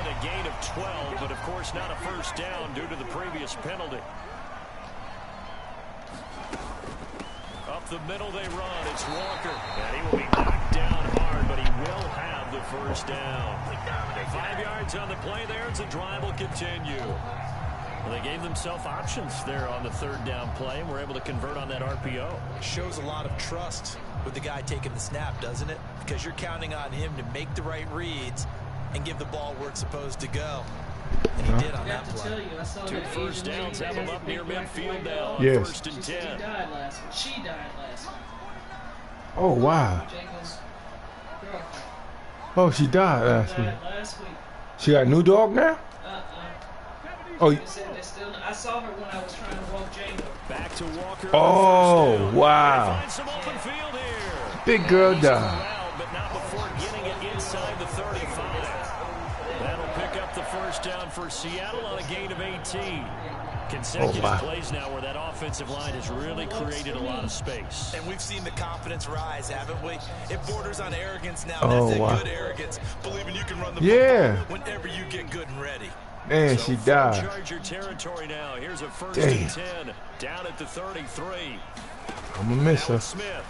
it a gain of 12, but of course not a first down due to the previous penalty. Up the middle they run. It's Walker. And he will be knocked down hard, but he will have the first down. 5 yards on the play there as the drive will continue. Well, they gave themselves options there on the 3rd down play, and were able to convert on that RPO. Shows a lot of trust with the guy taking the snap, doesn't it? Because you're counting on him to make the right reads and give the ball where it's supposed to go. And he did on that play. 2 first downs have him up near midfield now on 1st and 10. She died last week. Oh, wow. Oh, she died last week. She got a new dog now? Oh, I saw her when I was trying to walk Django. Back to Walker. Oh, wow. Find some open field here. Big girl died. But not before getting it inside the 35. That'll pick up the first down for Seattle on a gain of 18. Consecutive plays now where that offensive line has really created a lot of space. And we've seen the confidence rise, haven't we? It borders on arrogance now. That's a good arrogance. Believing you can run the football whenever you get good and ready. Man, she died. Charger territory now. Here's a 1st and 10 down at the 33. I'm gonna miss her. Smith.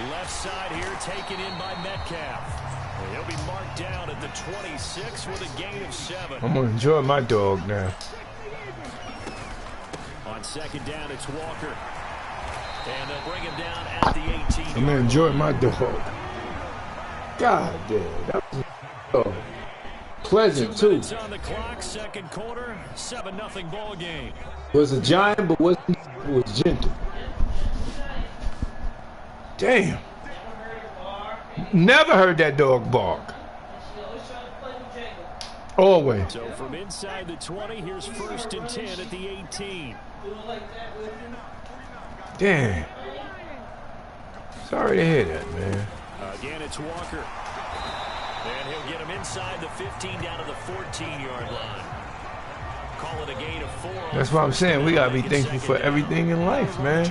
Left side here taken in by Metcalf. And he'll be marked down at the 26 with a gain of 7. I'm going to enjoy my dog now. On second down, it's Walker. And they'll bring him down at the 18. I'm going to enjoy my dog. God damn. That was pleasant, too. 2 minutes on the clock, second quarter, 7-0 ball game. Was a giant, but was gentle. Damn. Never heard that dog bark. Always. So from inside the 20, here's 1st and 10 at the 18. Damn. Sorry to hear that, man. Again, it's Walker. And he'll get him inside the 15 down to the 14-yard line. Call it a gain of 4. That's what I'm saying. We got to be thankful for everything in life, man.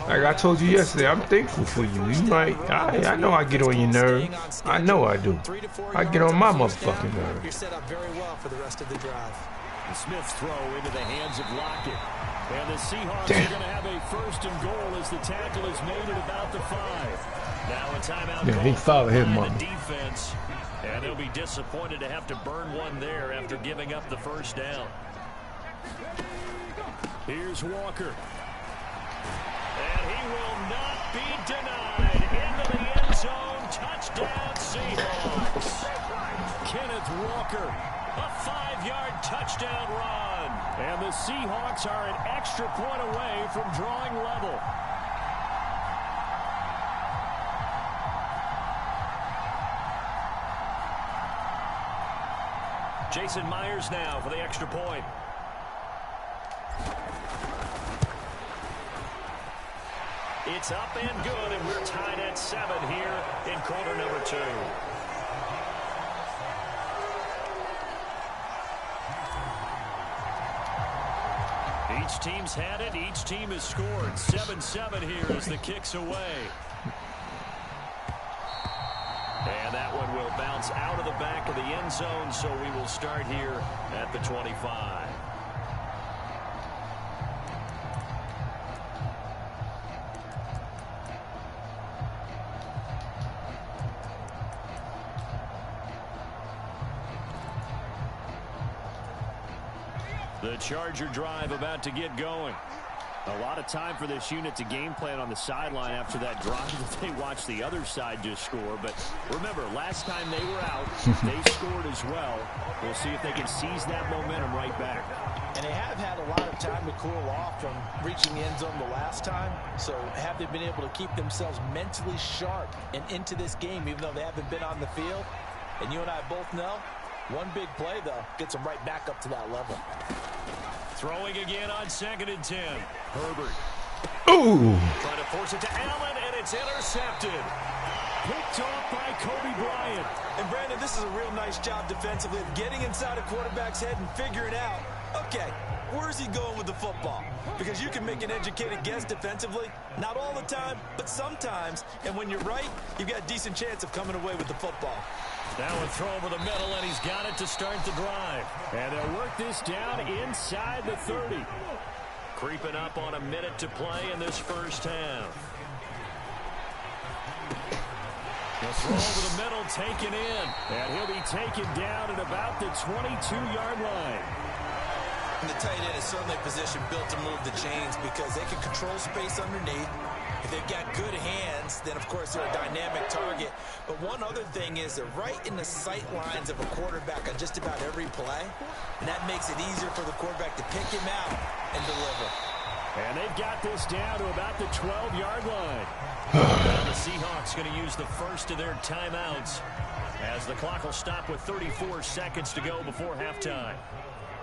Like I told you yesterday, I'm thankful for you. You might, I know I get on your nerves. I know I do. I get on my motherfucking nerves. You're set up very well for the rest of the drive. The Smith's throw into the hands of Lockett. And the Seahawks are going to have a 1st and goal as the tackle is made at about the 5. Now a timeout. Yeah, he followed him, the defense. And they'll be disappointed to have to burn one there after giving up the 1st down. Here's Walker. And he will not be denied. Into the end zone. Touchdown, Seahawks. Kenneth Walker. A 5-yard touchdown run. And the Seahawks are an extra point away from drawing level. Jason Myers now for the extra point. It's up and good, and we're tied at 7 here in quarter number 2. Each team's had it. Each team has scored. 7-7 here as the kick's away. And that one will bounce out of the back of the end zone, so we will start here at the 25. The Charger drive about to get going. A lot of time for this unit to game plan on the sideline after that drive that they watched the other side just score. But remember, last time they were out, they scored as well. We'll see if they can seize that momentum right back. And they have had a lot of time to cool off from reaching the end zone the last time. So have they been able to keep themselves mentally sharp and into this game, even though they haven't been on the field? And you and I both know, one big play, though, gets them right back up to that level. Throwing again on 2nd and 10. Herbert. Ooh. Trying to force it to Allen, and it's intercepted. Picked off by Kobe Bryant. And Brandon, this is a real nice job defensively of getting inside a quarterback's head and figuring out, okay, where's he going with the football? Because you can make an educated guess defensively. Not all the time, but sometimes. And when you're right, you've got a decent chance of coming away with the football. Now a throw over the middle, and he's got it to start the drive. And they'll work this down inside the 30. Creeping up on a minute to play in this first half. The throw over the middle taken in. And he'll be taken down at about the 22-yard line. And the tight end is certainly a position built to move the chains because they can control space underneath. If they've got good hands, then, of course, they're a dynamic target. But one other thing is they're right in the sight lines of a quarterback on just about every play. And that makes it easier for the quarterback to pick him out and deliver. And they've got this down to about the 12-yard line. Now the Seahawks going to use the first of their timeouts as the clock will stop with 34 seconds to go before halftime.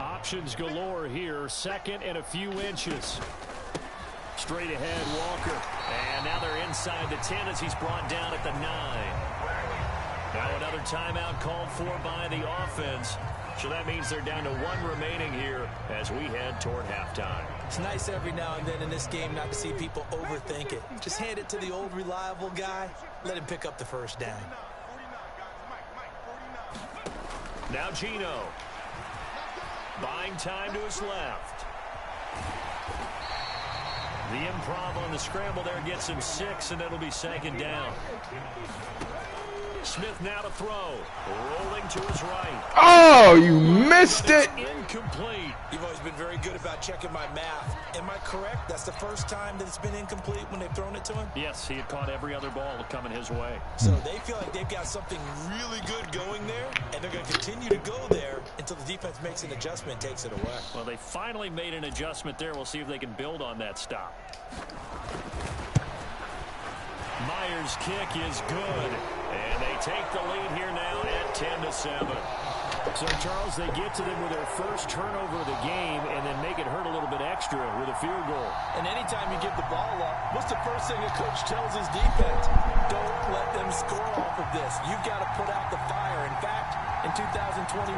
Options galore here. 2nd and a few inches. Straight ahead, Walker. And now they're inside the 10 as he's brought down at the 9. Now another timeout called for by the offense. So that means they're down to 1 remaining here as we head toward halftime. It's nice every now and then in this game not to see people overthink it. Just hand it to the old reliable guy. Let him pick up the first down. Now Gino. Buying time to his left. The improv on the scramble there gets him 6, and it'll be 2nd down. Smith now to throw. Rolling to his right. Oh, you missed it. Incomplete. You've always been very good about checking my math. Am I correct? That's the first time that it's been incomplete when they've thrown it to him? Yes, he had caught every other ball coming his way. So they feel like they've got something really good going there, and they're going to continue to go there until the defense makes an adjustment and takes it away. Well, they finally made an adjustment there. We'll see if they can build on that stop. Myers' kick is good. And they take the lead here now at 10-7. So, Charles, they get to them with their first turnover of the game and then make it hurt a little bit extra with a field goal. And anytime you give the ball up, what's the first thing a coach tells his defense? Don't let them score off of this. You've got to put out the fire. In fact, in 2021,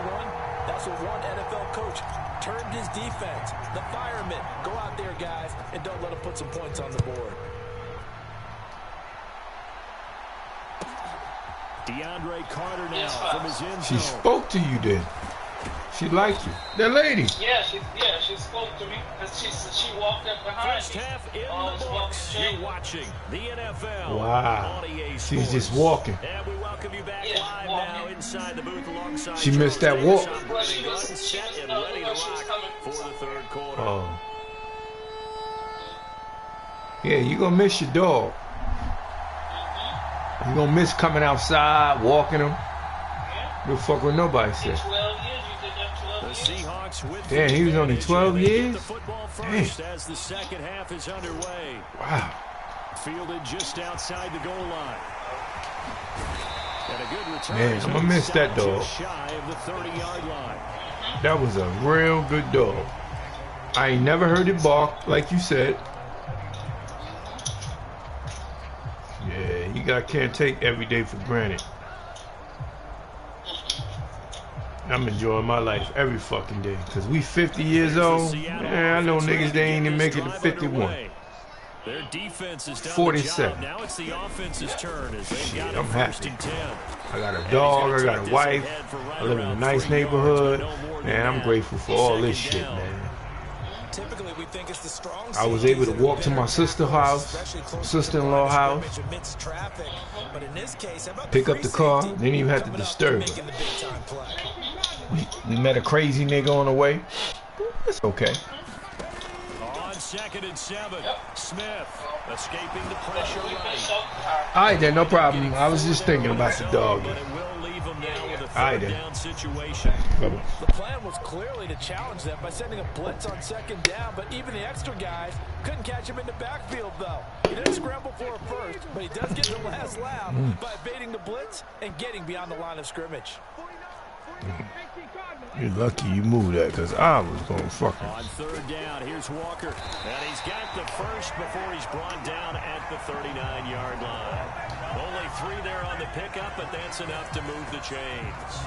that's what one NFL coach termed his defense. The firemen. Go out there, guys, and don't let them put some points on the board. DeAndre Carter now from his end zone. She spoke to you then. She liked you. That lady. Yeah, she spoke to me. She walked up behind First me. half in the books. You're watching the NFL. Wow. On EA Sports. She's just walking. And we welcome you back live now inside the booth alongside. She missed that walk. Well, she was set and no, ready to no, she was rock coming. for the 3rd quarter. Oh. Yeah, you're going to miss your dog. You're going to miss coming outside, walking him. You'll fuck with nobody said. 12 years, you did that 12 The years. Seahawks with Damn, he was only 12 years? The football first as the second half is underway. Wow. Fielded just outside the goal line. And a good return. Man, I'm gonna miss that dog. Just shy of the 30-yard line. That was a real good dog. I ain't never heard it bark, like you said. Yeah, can't take every day for granted. I'm enjoying my life every fucking day. Because we 50 years old. Man, I know niggas, they ain't even make it to 51. Their defense is 47. Now it's the offense's turn as they've got I'm happy. 1st and 10. I got a dog, I got a wife, I live in a nice neighborhood. Man, I'm grateful for all this shit, man. Typically, we think it's the strong I was able to walk to my sister's house, sister-in-law house, pick up the car, didn't even have to disturb her. We met a crazy nigga on the way. It's okay. On 2nd and 7, Smith escaping the pressure right. All right, then, no problem. I was just thinking about the dog. But it will leave him now with a All right, third then. down situation. The plan was clearly to challenge them by sending a blitz on 2nd down, but even the extra guys couldn't catch him in the backfield, though. He didn't scramble for a first, but he does get the last laugh by evading the blitz and getting beyond the line of scrimmage. You're lucky you moved that, because I was going to fucking... On 3rd down, here's Walker. And he's got the first before he's brought down at the 39-yard line. Only 3 there on the pickup, but that's enough to move the chains.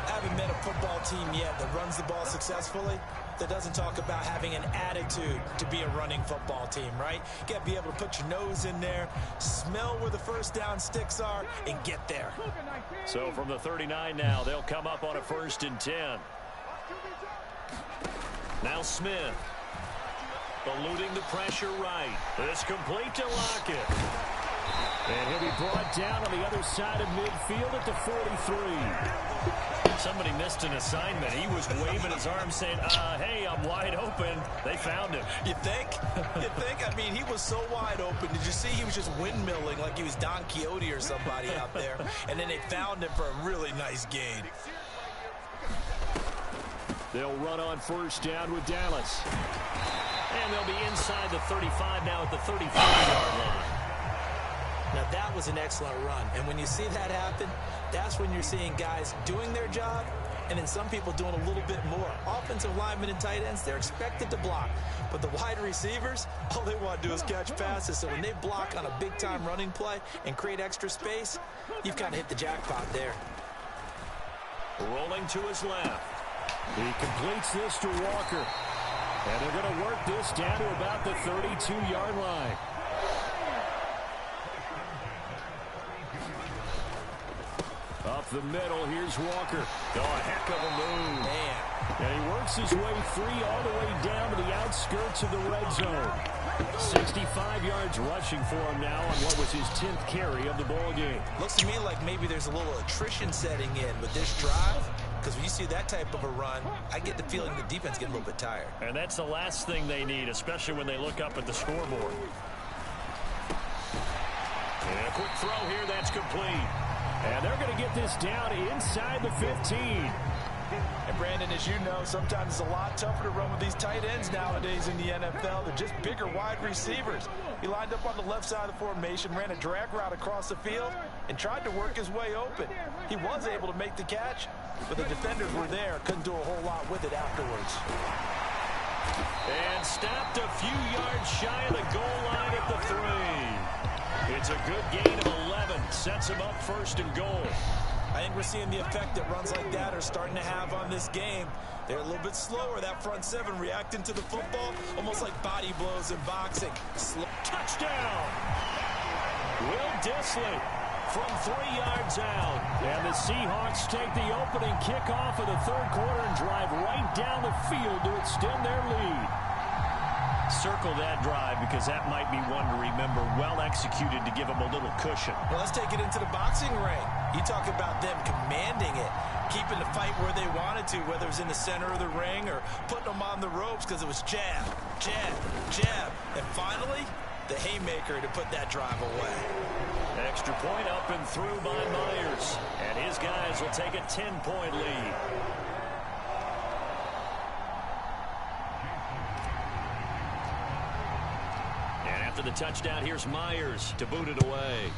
I haven't met a football team yet that runs the ball successfully that doesn't talk about having an attitude to be a running football team, right? You got to be able to put your nose in there, smell where the first down sticks are, and get there. So from the 39 now, they'll come up on a 1st and 10. Now Smith. Eluding the pressure right. It's complete to Lockett. And he'll be brought down on the other side of midfield at the 43. Somebody missed an assignment. He was waving his arm saying, hey, I'm wide open. They found him. You think? You think? I mean, he was so wide open. Did you see he was just windmilling like he was Don Quixote or somebody out there? And then they found him for a really nice gain. They'll run on 1st down with Dallas. And they'll be inside the 35 now at the 35-yard line. Now, that was an excellent run. And when you see that happen, that's when you're seeing guys doing their job and then some people doing a little bit more. Offensive linemen and tight ends, they're expected to block. But the wide receivers, all they want to do is catch passes. So when they block on a big-time running play and create extra space, you've kind of hit the jackpot there. Rolling to his left. He completes this to Walker. And they're going to work this down to about the 32-yard line. up the middle. Here's Walker. Oh, a heck of a move. Man. And he works his way free all the way down to the outskirts of the red zone. 65 yards rushing for him now on what was his 10th carry of the ball game. Looks to me like maybe there's a little attrition setting in with this drive, because when you see that type of a run, I get the feeling the defense gets a little bit tired. And that's the last thing they need, especially when they look up at the scoreboard. And a quick throw here, that's complete. And they're going to get this down inside the 15. And Brandon, as you know, sometimes it's a lot tougher to run with these tight ends nowadays in the NFL. They're just bigger wide receivers. He lined up on the left side of the formation, ran a drag route across the field, and tried to work his way open. He was able to make the catch, but the defenders were there. Couldn't do a whole lot with it afterwards. And stopped a few yards shy of the goal line at the 3. It's a good gain of 11. Sets him up 1st and goal. I think we're seeing the effect that runs like that are starting to have on this game. They're a little bit slower, that front 7 reacting to the football, almost like body blows in boxing. Touchdown! Will Dissly from 3 yards out. And the Seahawks take the opening kickoff of the 3rd quarter and drive right down the field to extend their lead. Circle that drive because that might be one to remember. Well executed to give them a little cushion. Well, let's take it into the boxing ring. You talk about them commanding it, keeping the fight where they wanted to, whether it was in the center of the ring or putting them on the ropes because it was jab, jab, jab. And finally, the haymaker to put that drive away. Extra point up and through by Myers. And his guys will take a 10-point lead. After the touchdown, here's Myers to boot it away.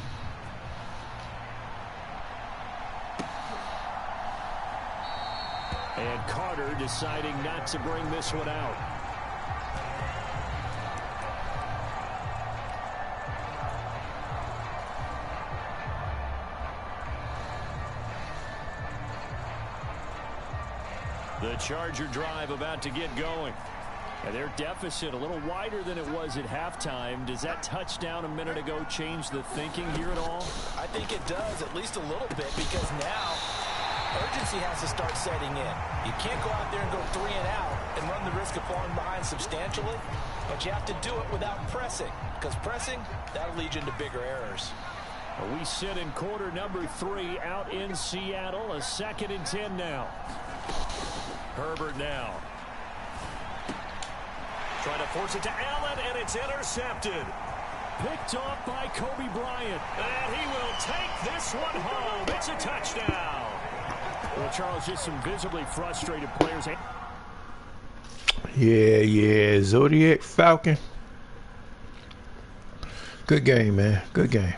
And Carter deciding not to bring this one out. The Charger drive about to get going. And their deficit a little wider than it was at halftime. Does that touchdown a minute ago change the thinking here at all? I think it does, at least a little bit, because now urgency has to start setting in. You can't go out there and go 3 and out and run the risk of falling behind substantially, but you have to do it without pressing, because pressing, that'll lead you into bigger errors. We sit in quarter number 3 out in Seattle. A 2nd and 10 now. Herbert now. Trying to force it to Allen, and it's intercepted. Picked off by Kobe Bryant. And he will take this one home. It's a touchdown. Well, Charles, just some visibly frustrated players. Yeah. Zodiac Falcon. Good game, man. Good game.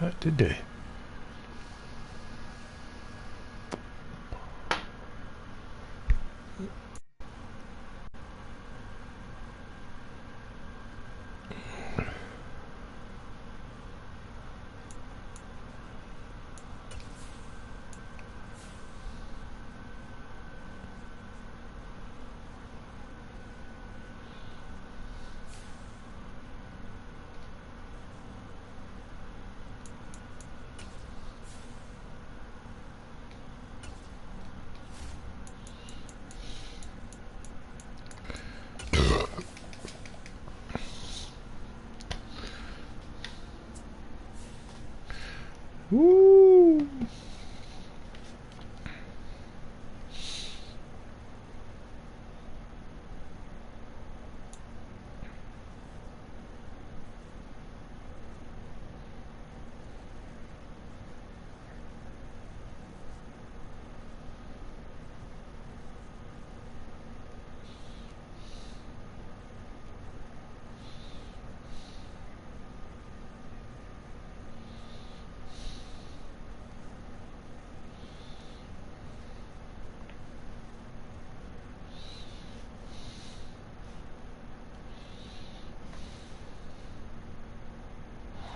Not today. Woo!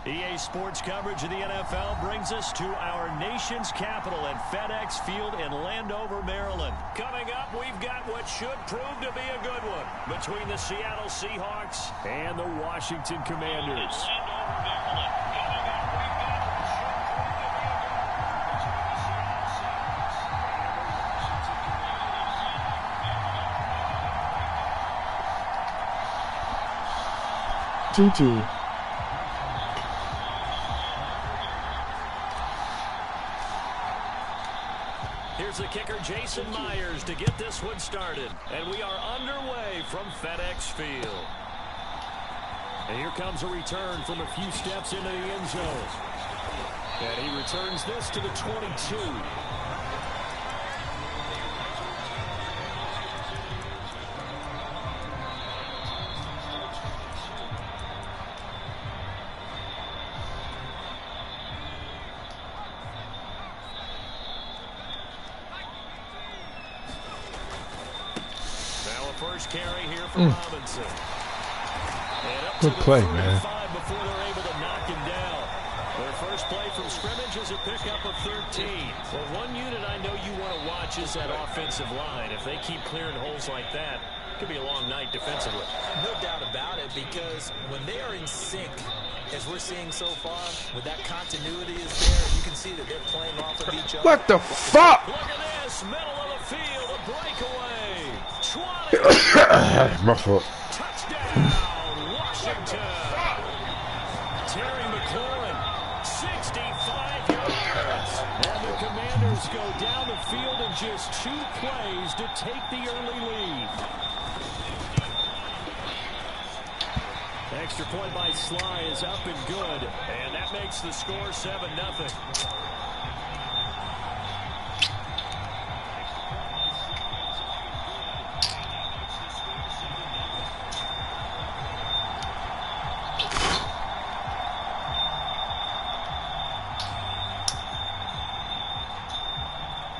EA Sports coverage of the NFL brings us to our nation's capital at FedEx Field in Landover, Maryland. Coming up, we've got what should prove to be a good one between the Seattle Seahawks and the Washington Commanders. GG. Here's the kicker, Jason Myers, to get this one started. And we are underway from FedEx Field. And here comes a return from a few steps into the end zone. And he returns this to the 22. First carry here for Robinson. Good play, man. Before they're able to knock him down. Their first play from scrimmage is a pickup of 13. Well, one unit I know you want to watch is that offensive line. If they keep clearing holes like that, it could be a long night defensively. No doubt about it, because when they are in sync, as we're seeing so far, with that continuity is there, you can see that they're playing off of each other. What the fuck? Look at this, middle of the field, a breakaway. My fault. Touchdown, Washington. Terry McLaurin, 65 yards. And the Commanders go down the field in just 2 plays to take the early lead. Extra point by Sly is up and good. And that makes the score 7-0.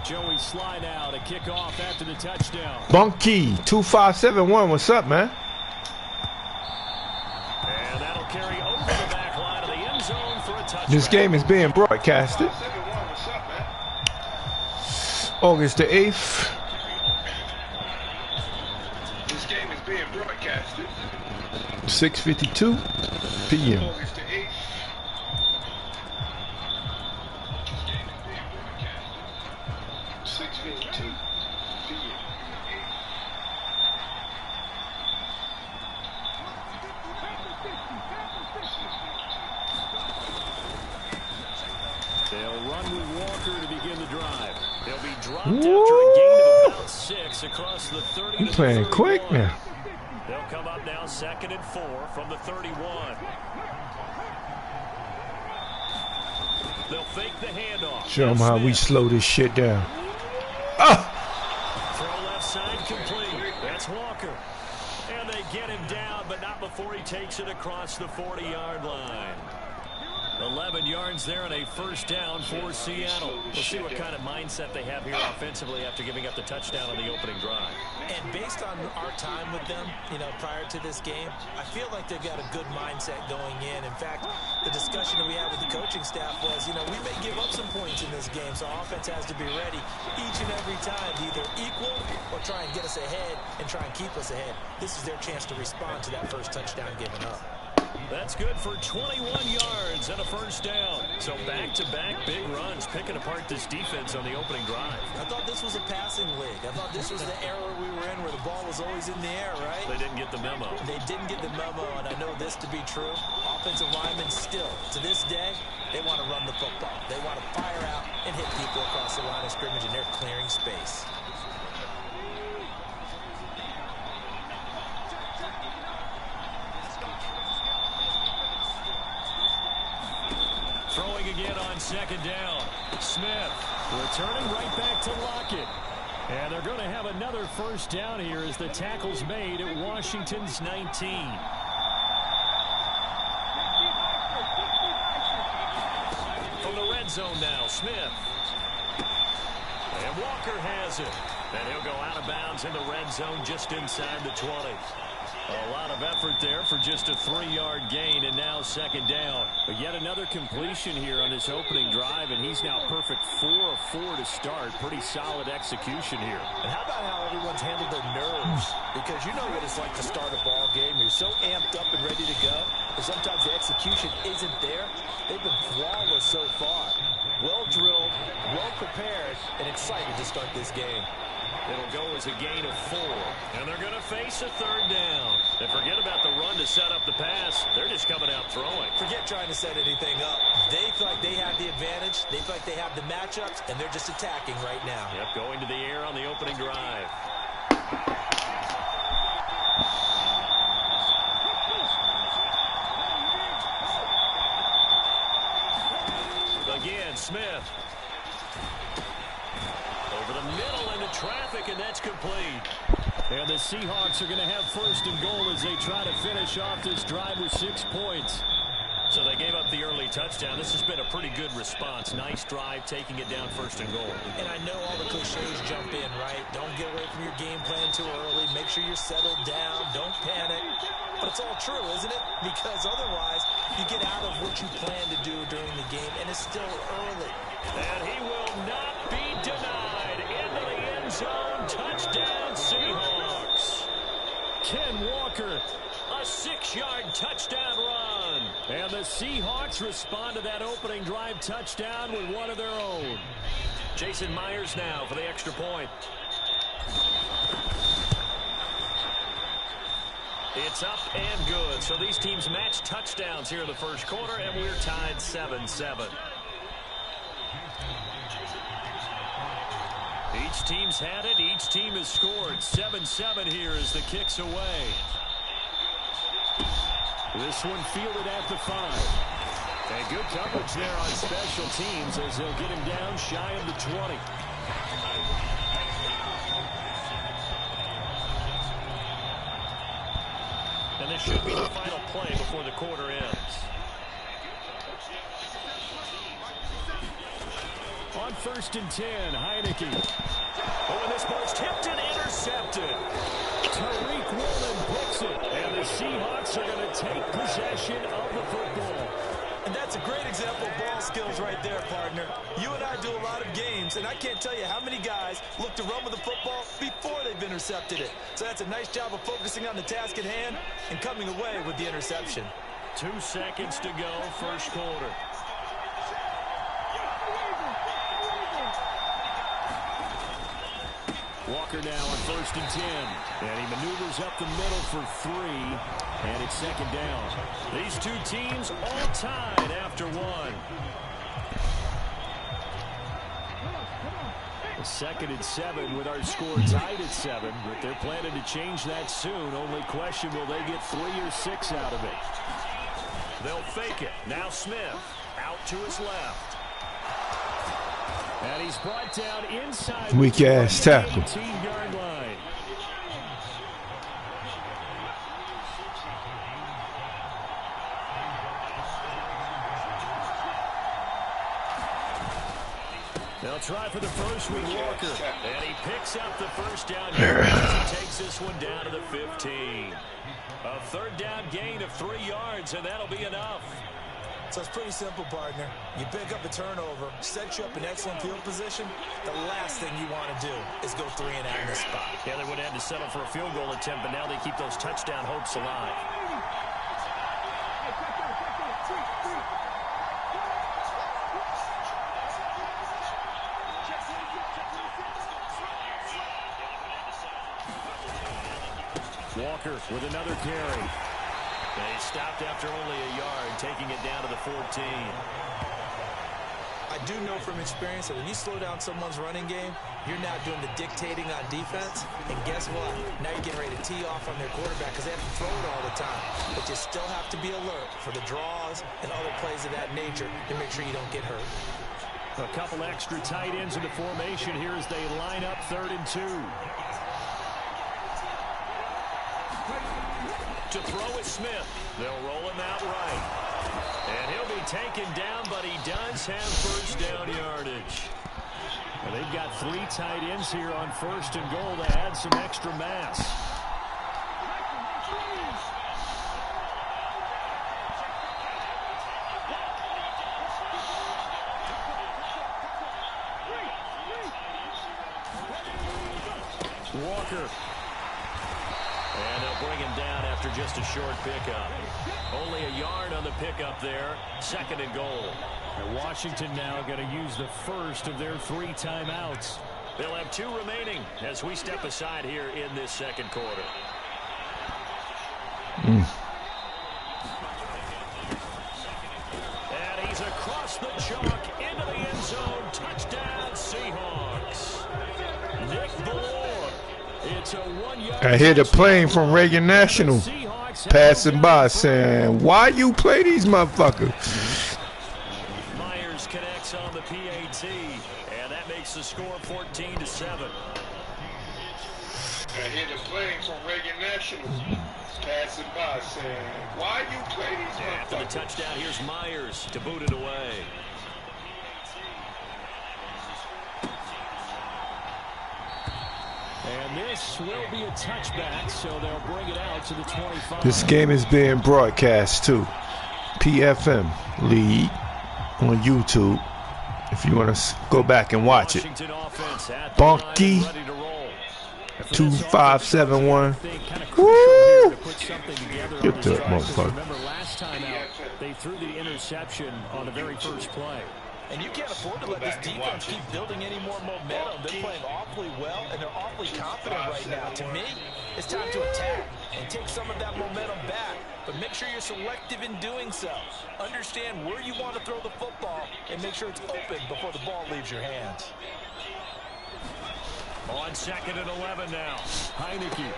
Joey Sly now to kick off after the touchdown. Bunky 2571. What's up, man? And that'll carry over the back line of the end zone for a touchdown. This game is being broadcasted August the 8th. This game is being broadcasted 6:52 p.m. August the 8th. They'll run with Walker to begin the drive. They'll be dropped after a gain of about 6 across the 30. He's playing quick now. They'll come up now 2nd and 4 from the 31. They'll fake the handoff. Show them how we slow this shit down. Ah! Throw left side complete. That's Walker. And they get him down, but not before he takes it across the 40-yard line. 11 yards there and a first down for Seattle. We'll see what kind of mindset they have here offensively after giving up the touchdown on the opening drive. And based on our time with them, prior to this game, I feel like they've got a good mindset going in. In fact, the discussion that we had with the coaching staff was, we may give up some points in this game, so offense has to be ready each and every time to either equal or try and get us ahead and try and keep us ahead. This is their chance to respond to that first touchdown given up. That's good for 21 yards and a first down. So back-to-back big runs, picking apart this defense on the opening drive. I thought this was a passing league. I thought this was the era we were in where the ball was always in the air, right? They didn't get the memo. They didn't get the memo, and I know this to be true. Offensive linemen still, to this day, they want to run the football. They want to fire out and hit people across the line of scrimmage, and they're clearing space. Throwing again on 2nd down. Smith returning right back to Lockett. And they're going to have another first down here as the tackle's made at Washington's 19. From the red zone now, Smith. And Walker has it. And he'll go out of bounds in the red zone just inside the 20. A lot of effort there for just a 3-yard gain, and now 2nd down. But yet another completion here on this opening drive, and he's now perfect 4 of 4 to start. Pretty solid execution here. And how about how everyone's handled their nerves? Because you know what it's like to start a ball game. You're so amped up and ready to go, but sometimes the execution isn't there. They've been flawless so far. Well drilled, well prepared, and excited to start this game. It'll go as a gain of 4. And they're going to face a third down. And forget about the run to set up the pass. They're just coming out throwing. Forget trying to set anything up. They feel like they have the advantage. They feel like they have the matchups, and they're just attacking right now. Yep, going to the air on the opening drive. Again, Smith. Over the middle into traffic, and that's complete. And the Seahawks are going to have first and goal as they try to finish off this drive with 6 points. So they gave up the early touchdown. This has been a pretty good response. Nice drive, taking it down first and goal. And I know all the cliches jump in, right? Don't get away from your game plan too early. Make sure you're settled down. Don't panic. But it's all true, isn't it? Because otherwise, you get out of what you plan to do during the game, and it's still early. And he will not be denied. Into the end zone. Touchdown, Seahawks. Ken Walker. A 6-yard touchdown run. And the Seahawks respond to that opening drive touchdown with one of their own. Jason Myers now for the extra point. It's up and good. So these teams match touchdowns here in the first quarter, and we're tied 7-7. Each team's had it. Each team has scored. 7-7 here as the kick's away. This one fielded at the 5. And good coverage there on special teams as they'll get him down shy of the 20. And this should be the final play before the quarter ends. On first and 10, Heineke. Oh, and this ball's tipped and intercepted. Tariq Woolen picks it. And the Seahawks are going to take possession of the football. And that's a great example of ball skills right there, partner. You and I do a lot of games, and I can't tell you how many guys look to run with the football before they've intercepted it. So that's a nice job of focusing on the task at hand and coming away with the interception. 2 seconds to go, first quarter. Walker now on first and 10. And he maneuvers up the middle for 3. And it's second down. These two teams all tied after 1. Second and 7 with our score tied at 7. But they're planning to change that soon. Only question, will they get 3 or 6 out of it? They'll fake it. Now Smith out to his left. And he's brought down inside. Weak ass tackle. 18-yard line. They'll try for the first with Walker. And he picks up the first down here as he takes this one down to the 15. A third down gain of 3 yards, and that'll be enough. So it's pretty simple, partner. You pick up a turnover, set you up in excellent field position. The last thing you want to do is go 3 and out in this spot. Yeah, they would have had to settle for a field goal attempt, but now they keep those touchdown hopes alive. Walker with another carry. They stopped after only a yard, taking it down to the 14. I do know from experience that when you slow down someone's running game, you're now doing the dictating on defense. And guess what? Now you're getting ready to tee off on their quarterback because they have to throw it all the time. But you still have to be alert for the draws and other plays of that nature to make sure you don't get hurt. A couple extra tight ends in the formation here as they line up 3rd and 2. To throw is Smith. They'll roll him out right. And he'll be taken down, but he does have first down yardage. Well, they've got 3 tight ends here on first and goal to add some extra mass. Walker. And they'll bring him down after just a short pickup. Only a yard on the pickup there. 2nd and goal. And Washington now going to use the first of their 3 timeouts. They'll have 2 remaining as we step aside here in this second quarter. And he's across the chalk into the end zone. Touchdown, Seahawks. Nick Valor. It's a 1-yard. I hear the plane from Reagan National passing by saying, "Why you play these motherfuckers?" Myers connects on the PAT, and that makes the score 14-7. I hear the plane from Reagan National passing by saying, "Why you play these motherfuckers?" After the touchdown, here's Myers to boot it away. And this will be a touchback, so they'll bring it out to the 25. This game is being broadcast to PFM League on YouTube. If you want to go back and watch it. Bonky 2571. Woo! Get that motherfucker. Remember last time out, they threw the interception on the very first play. And you can't afford to let this defense keep building any more momentum. They're playing awfully well, and they're awfully confident right now. To me, it's time to attack and take some of that momentum back. But make sure you're selective in doing so. Understand where you want to throw the football and make sure it's open before the ball leaves your hands. On 2nd and 11 now. Heineke.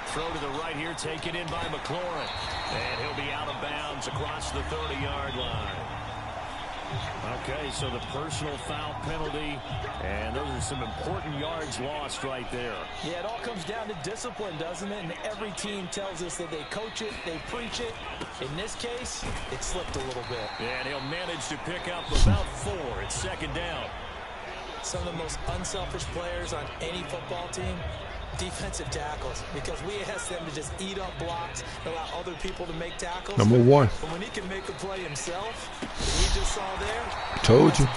Throw to the right here, taken in by McLaurin. And he'll be out of bounds across the 30-yard line. Okay, so the personal foul penalty, and those are some important yards lost right there. Yeah, it all comes down to discipline, doesn't it? And every team tells us that they coach it, they preach it. In this case, it slipped a little bit. And he'll manage to pick up about 4. It's 2nd down. Some of the most unselfish players on any football team, defensive tackles, because we ask them to just eat up blocks, allow other people to make tackles. Number 1. But when he can make a play himself, we just saw there. Told you.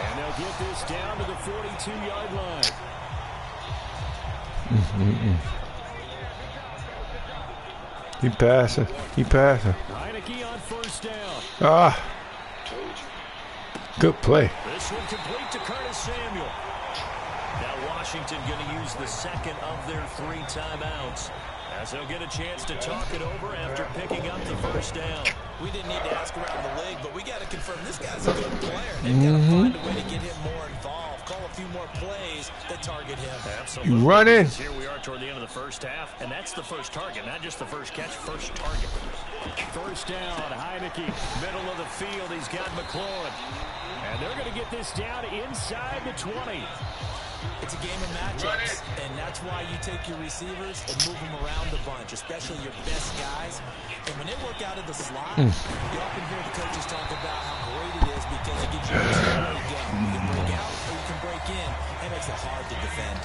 And they'll get this down to the 42-yard line. He passing. He passing. Heineke on 1st down. Ah. Good play. This one complete to Curtis Samuel. Now Washington going to use the 2nd of their 3 timeouts as they'll get a chance to talk it over after picking up the 1st down. We didn't need to ask around the league, but we got to confirm this guy's a good player. They've got to find a way to get him more involved, call a few more plays that target him. Absolutely. You running? Here we are toward the end of the first half, and that's the first target, not just the first catch, first target. 1st down, Heineke. Middle of the field, he's got McLaurin. And they're going to get this down inside the 20. It's a game of matchups, and that's why you take your receivers and move them around a bunch, especially your best guys. And when they work out of the slot, you often hear the coaches talk about how great it is because it gives you a way to go. You can break out or you can break in. That makes it hard to defend.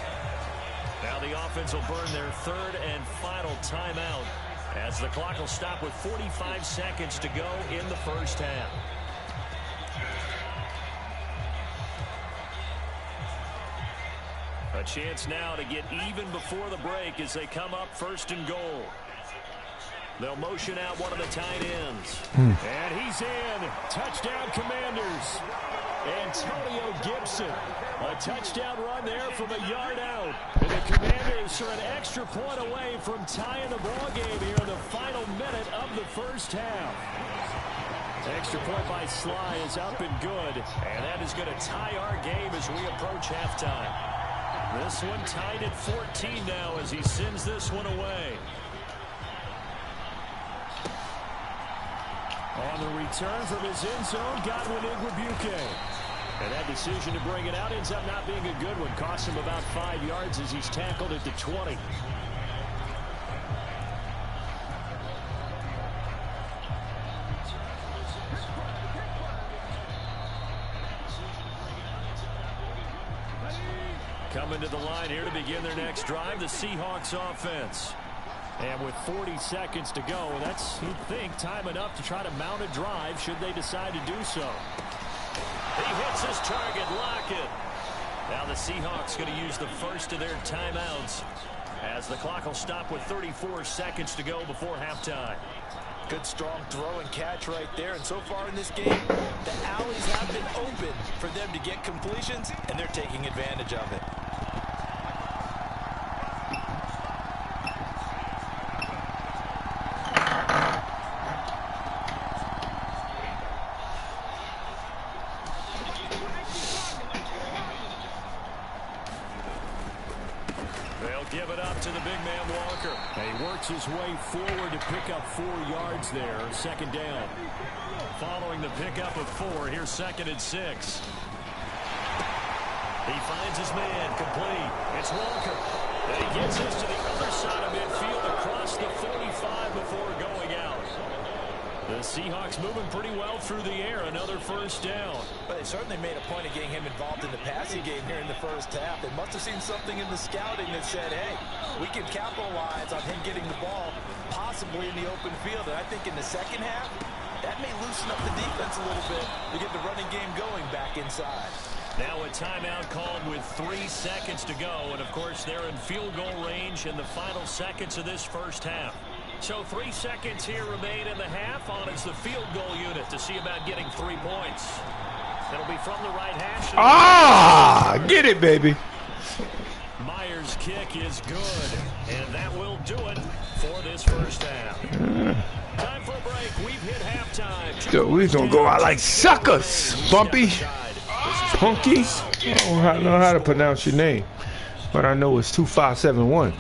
Now the offense will burn their 3rd and final timeout as the clock will stop with 45 seconds to go in the first half. A chance now to get even before the break as they come up 1st and goal. They'll motion out one of the tight ends. And he's in. Touchdown, Commanders. Antonio Gibson. A touchdown run there from a yard out. And the Commanders are an extra point away from tying the ball game here in the final minute of the first half. Extra point by Sly is up and good. And that is going to tie our game as we approach halftime. This one tied at 14 now as he sends this one away. On the return from his end zone, Godwin Igwebuike. And that decision to bring it out ends up not being a good one. Costs him about 5 yards as he's tackled at the 20. Coming to the line here to begin their next drive, the Seahawks offense. And with 40 seconds to go, that's, you'd think, time enough to try to mount a drive should they decide to do so. He hits his target, Lockett. Now the Seahawks going to use the first of their timeouts as the clock will stop with 34 seconds to go before halftime. Good strong throw and catch right there. And so far in this game, the alleys have been open for them to get completions, and they're taking advantage of it. Give it up to the big man Walker. And he works his way forward to pick up 4 yards there. Second down. Following the pickup of 4, here's 2nd and 6. He finds his man complete. It's Walker. And he gets us to the other side of midfield across the 45 before going out. The Seahawks moving pretty well through the air. Another first down. But they certainly made a point of getting him involved in the passing game here in the first half. They must have seen something in the scouting that said, hey, we can capitalize on him getting the ball possibly in the open field. And I think in the second half, that may loosen up the defense a little bit to get the running game going back inside. Now a timeout called with 3 seconds to go. And, of course, they're in field goal range in the final seconds of this first half. So 3 seconds here remain in the half. On it's the field goal unit to see about getting 3 points. It'll be from the right hash. Ah, get it, baby. Myers' kick is good. And that will do it for this first half. Time for a break. We've hit halftime. Yo, we're going to go out like suckers, Bumpy. Punky. I don't know how to pronounce your name, but I know it's 2571.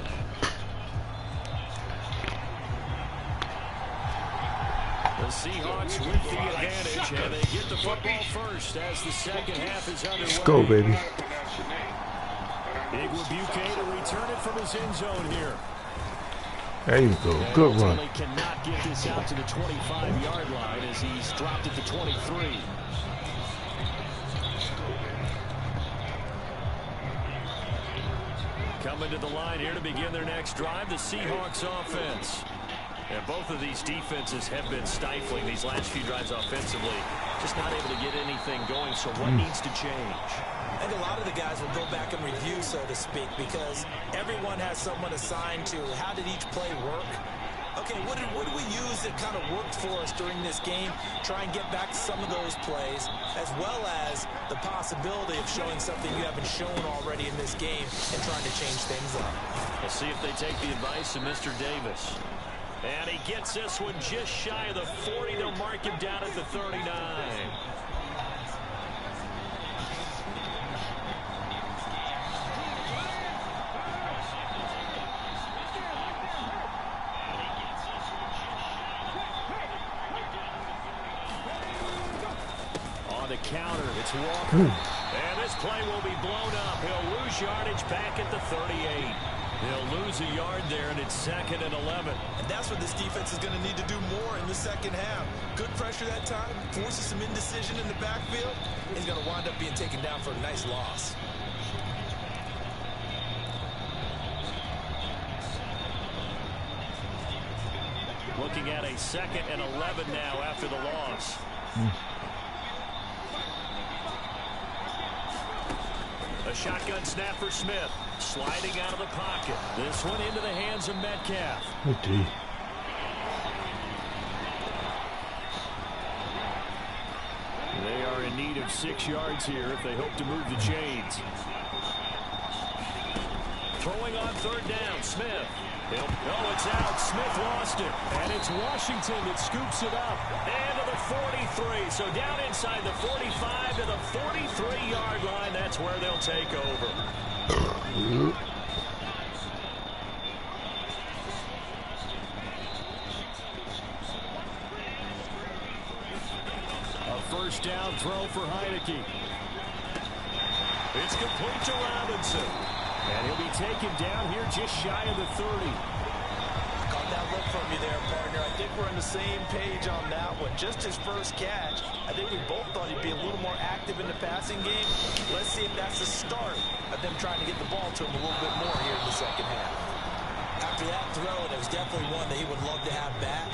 Seahawks with the advantage, and they get the football first as the second half is underway. Let's go, baby. Igwebuike to return it from his end zone here. There you go. Good run. Cannot get this out to the 25-yard line as he's dropped at the 23. Coming to the line here to begin their next drive, the Seahawks offense. And both of these defenses have been stifling these last few drives offensively. Just not able to get anything going, so what needs to change? I think a lot of the guys will go back and review, so to speak, because everyone has someone assigned to how did each play work. Okay, what did we use that kind of worked for us during this game? Try and get back to some of those plays, as well as the possibility of showing something you haven't shown already in this game and trying to change things up. We'll see if they take the advice of Mr. Davis. And he gets this one just shy of the 40. They'll mark him down at the 39. On the counter, it's Walker. And this play will be blown up. He'll lose yardage back at the 38. They'll lose a yard there, and it's 2nd and 11. And that's what this defense is going to need to do more in the second half. Good pressure that time, forces some indecision in the backfield. He's going to wind up being taken down for a nice loss. Looking at a 2nd and 11 now after the loss. A shotgun snap for Smith. Sliding out of the pocket. This one into the hands of Metcalf. Okay. They are in need of 6 yards here if they hope to move the chains. Throwing on 3rd down, Smith. Oh, it's out. Smith lost it. And it's Washington that scoops it up. And to the 43. So down inside the 45 to the 43-yard line. That's where they'll take over. A first down throw for Heineke. It's complete to Robinson. And he'll be taken down here just shy of the 30. Caught that look from you there, partner. I think we're on the same page on that one. Just his first catch. I think we both thought he'd be a little more active in the passing game. Let's see if that's the start of them trying to get the ball to him a little bit more here in the second half. After that throw, and it was definitely one that he would love to have back.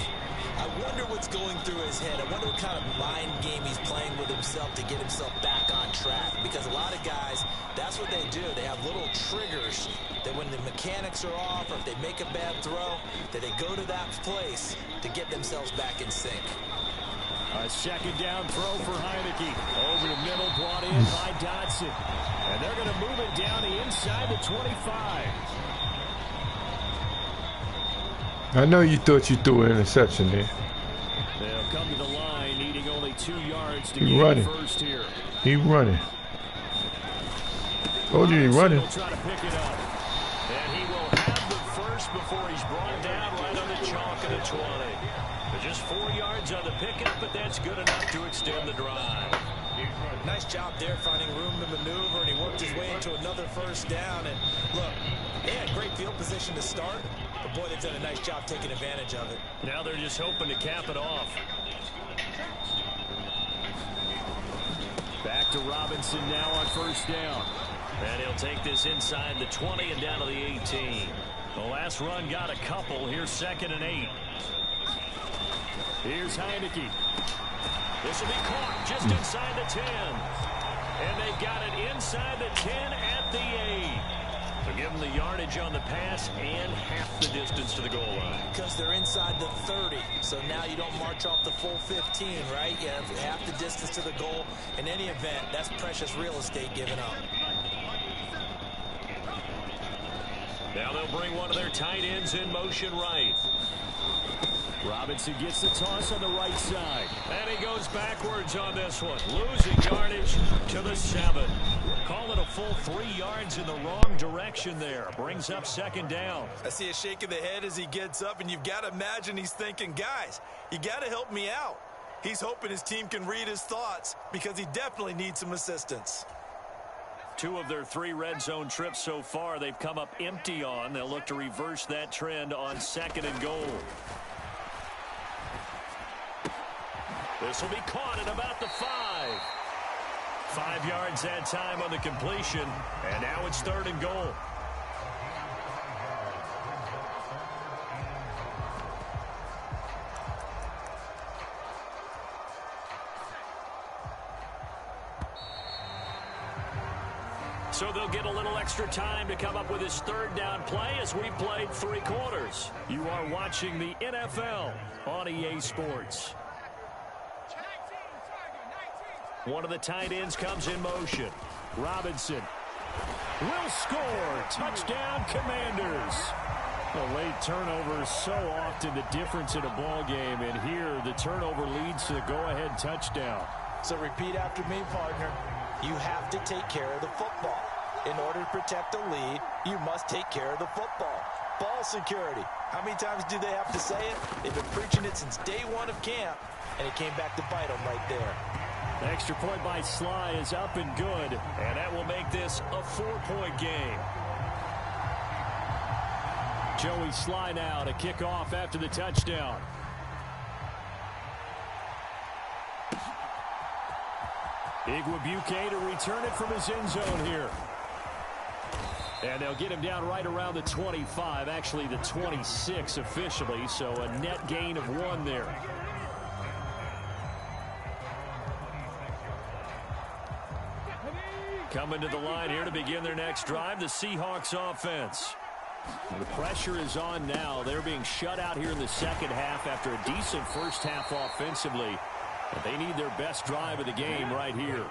I wonder what's going through his head. I wonder what kind of mind game he's playing with himself to get himself back on track. Because a lot of guys, that's what they do. They have little triggers that when the mechanics are off or if they make a bad throw, that they go to that place to get themselves back in sync. A second down throw for Heineke. Over the middle, brought in by Dotson. And they're going to move it down the inside the 25. I know you thought you threw an interception there. They'll come to the line, needing only 2 yards to He get running. first here. He running. Told you he running. Will try to pick it up. And he will have the first before he's brought down right on the chalk of the 20. Just 4 yards on the pickup, but that's good enough to extend the drive. Nice job there finding room to maneuver, and he worked his way into another first down. And look, they had great field position to start, but boy, they've done a nice job taking advantage of it. Now they're just hoping to cap it off. Back to Robinson now on first down. And he'll take this inside the 20 and down to the 18. The last run got a couple. Here's 2nd and 8. Here's Heineke. This will be caught just inside the 10. And they got it inside the 10 at the 8. So give them the yardage on the pass and half the distance to the goal line. Because they're inside the 30, so now you don't march off the full 15, right? You have half the distance to the goal. In any event, that's precious real estate given up. Now they'll bring one of their tight ends in motion right. Robinson gets the toss on the right side. And he goes backwards on this one. Losing yardage to the 7. Call it a full 3 yards in the wrong direction there. Brings up 2nd down. I see a shake of the head as he gets up, and you've got to imagine he's thinking, guys, you got to help me out. He's hoping his team can read his thoughts because he definitely needs some assistance. 2 of their 3 red zone trips so far they've come up empty on. They'll look to reverse that trend on 2nd and goal. This will be caught at about the 5. 5 yards that time on the completion, and now it's 3rd and goal. So they'll get a little extra time to come up with his 3rd down play as we played 3 quarters. You are watching the NFL on EA Sports. One of the tight ends comes in motion. Robinson will score. Touchdown, Commanders. A late turnover is so often the difference in a ball game, and here the turnover leads to the go-ahead touchdown. So repeat after me, partner. You have to take care of the football. In order to protect the lead, you must take care of the football. Ball security. How many times do they have to say it? They've been preaching it since day 1 of camp, and it came back to bite them right there. Extra point by Sly is up and good. And that will make this a 4-point game. Joey Sly now to kick off after the touchdown. Igwebuike to return it from his end zone here. And they'll get him down right around the 25, actually the 26 officially, so a net gain of 1 there. Coming to the line here to begin their next drive, the Seahawks offense. The pressure is on now. They're being shut out here in the second half after a decent first half offensively. But they need their best drive of the game right here.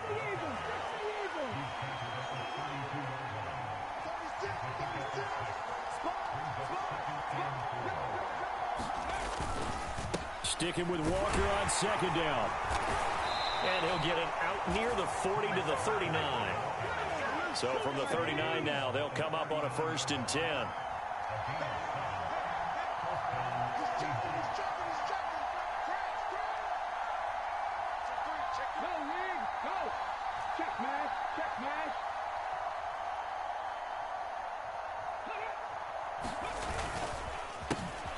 Sticking with Walker on 2nd down. And he'll get it out near the 40 to the 39. So from the 39 now, they'll come up on a 1st and 10.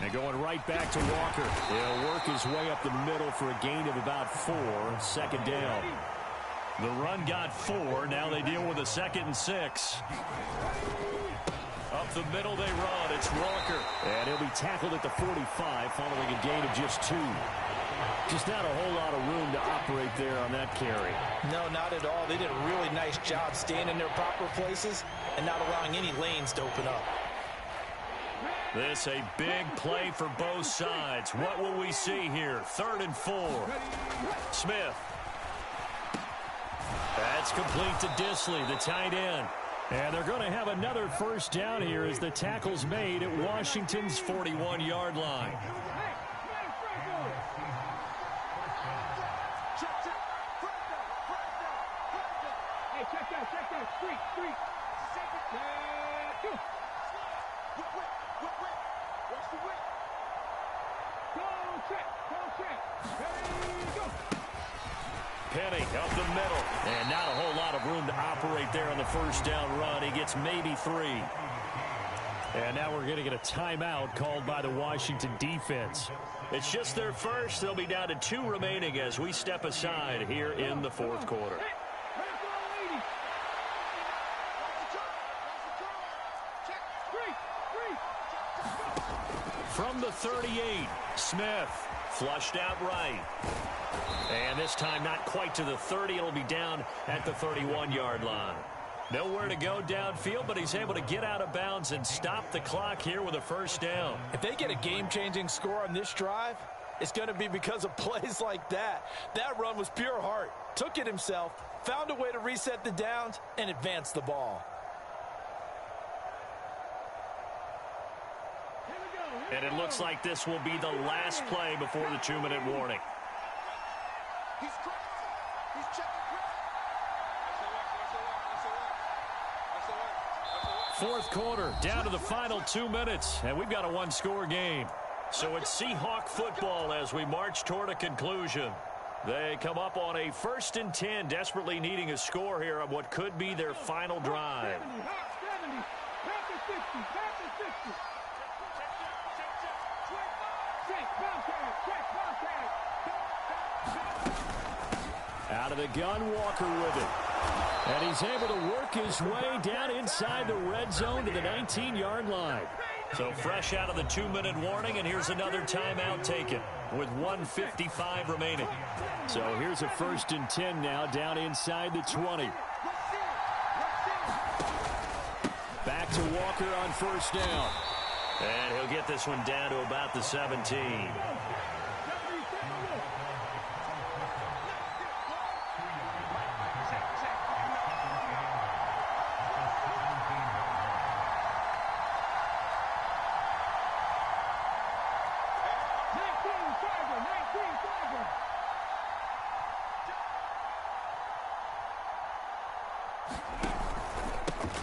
And going right back to Walker. He'll work his way up the middle for a gain of about 4. 2nd down. The run got 4. Now they deal with a 2nd and 6. Up the middle they run. It's Walker. And he'll be tackled at the 45 following a gain of just 2. Just not a whole lot of room to operate there on that carry. No, not at all. They did a really nice job staying in their proper places and not allowing any lanes to open up. This a big play for both sides. What will we see here? 3rd and 4. Smith. That's complete to Disley, the tight end. And they're going to have another first down here as the tackle's made at Washington's 41-yard line. Penny up the middle. And not a whole lot of room to operate there on the first down run. He gets maybe 3. And now we're going to get a timeout called by the Washington defense. It's just their first. They'll be down to 2 remaining as we step aside here in the 4th quarter. From the 38, Smith flushed out right. And this time not quite to the 30. It'll be down at the 31-yard line. Nowhere to go downfield, but he's able to get out of bounds and stop the clock here with a first down. If they get a game-changing score on this drive, it's going to be because of plays like that. That run was pure heart. Took it himself, found a way to reset the downs, and advance the ball. And it looks like this will be the last play before the 2-minute warning. Fourth quarter, down to the final 2 minutes, and we've got a 1-score game. So it's Seahawk football as we march toward a conclusion. They come up on a 1st and 10, desperately needing a score here on what could be their final drive. Out of the gun, Walker with it. And he's able to work his way down inside the red zone to the 19-yard line. So fresh out of the 2-minute warning, and here's another timeout taken with 1:55 remaining. So here's a 1st and 10 now down inside the 20. Back to Walker on first down. And he'll get this one down to about the 17.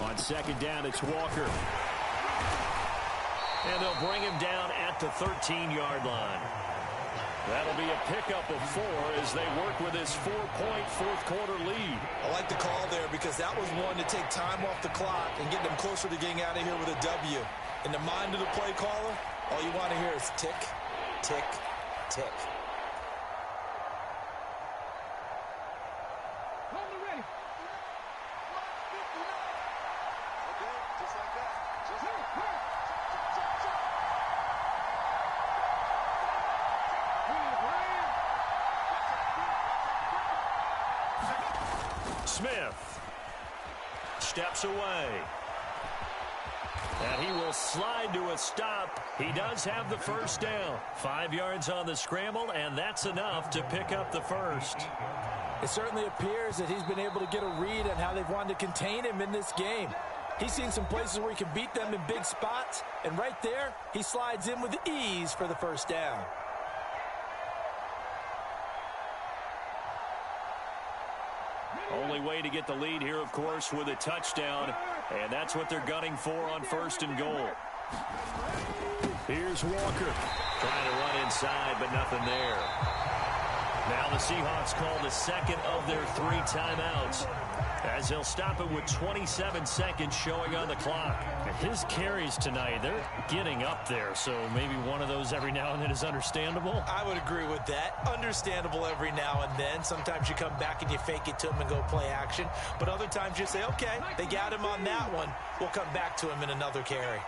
On second down, it's Walker. And they'll bring him down at the 13-yard line. That'll be a pickup of 4 as they work with this 4-point fourth-quarter lead. I like the call there because that was one to take time off the clock and get them closer to getting out of here with a W. In the mind of the play caller, all you want to hear is tick, tick, tick. Smith steps away. And he will slide to a stop. He does have the first down. 5 yards on the scramble, and that's enough to pick up the first. It certainly appears that he's been able to get a read on how they've wanted to contain him in this game. He's seen some places where he can beat them in big spots, and right there, he slides in with ease for the first down. Only way to get the lead here, of course, with a touchdown, and that's what they're gunning for on 1st and goal. Here's Walker. Trying to run inside, but nothing there. Now the Seahawks call the second of their 3 timeouts as they'll stop it with 27 seconds showing on the clock. His carries tonight, they're getting up there, so maybe one of those every now and then is understandable. I would agree with that. Understandable every now and then. Sometimes you come back and you fake it to him and go play action. But other times you say, okay, they got him on that one. We'll come back to him in another carry.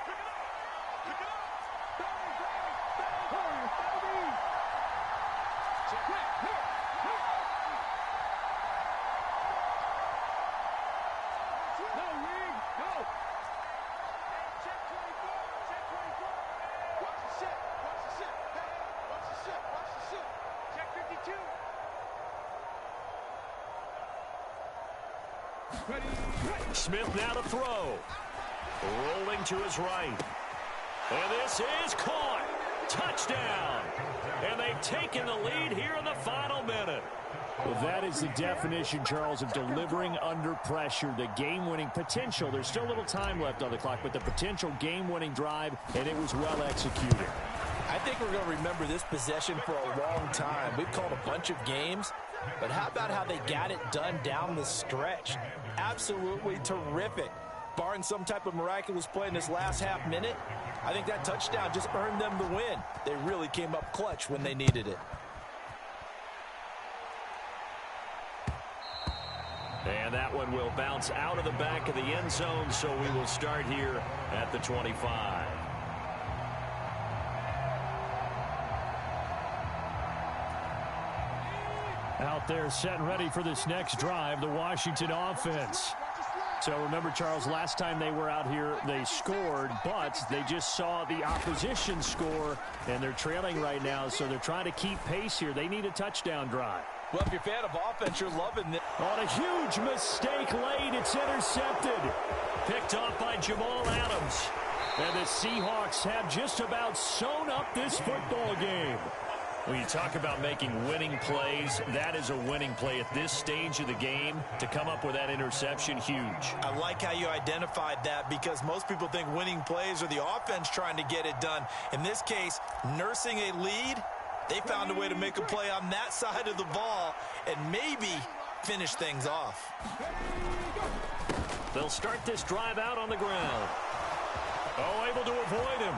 Smith now to throw. Rolling to his right. And this is caught. Touchdown. And they've taken the lead here in the final minute. Well, that is the definition, Charles, of delivering under pressure. The game-winning potential. There's still a little time left on the clock, but the potential game-winning drive, and it was well executed. I think we're going to remember this possession for a long time. We've called a bunch of games, but how about how they got it done down the stretch? Absolutely terrific. Barring some type of miraculous play in this last half minute, I think that touchdown just earned them the win. They really came up clutch when they needed it. And that one will bounce out of the back of the end zone, so we will start here at the 25. Out there set and ready for this next drive, the Washington offense. So remember, Charles, last time they were out here, they scored, but they just saw the opposition score, and they're trailing right now, so they're trying to keep pace here. They need a touchdown drive. Well, if you're a fan of offense, you're loving it. On a huge mistake late, it's intercepted. Picked off by Jamal Adams. And the Seahawks have just about sewn up this football game. When you talk about making winning plays, that is a winning play at this stage of the game. To come up with that interception, huge. I like how you identified that, because most people think winning plays are the offense trying to get it done. In this case, nursing a lead, they found a way to make a play on that side of the ball and maybe finish things off. They'll start this drive out on the ground. Oh, able to avoid him.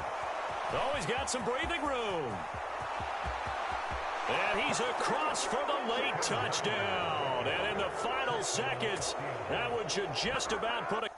Oh, he's got some breathing room. And he's across for the late touchdown. And in the final seconds, that one should just about put a...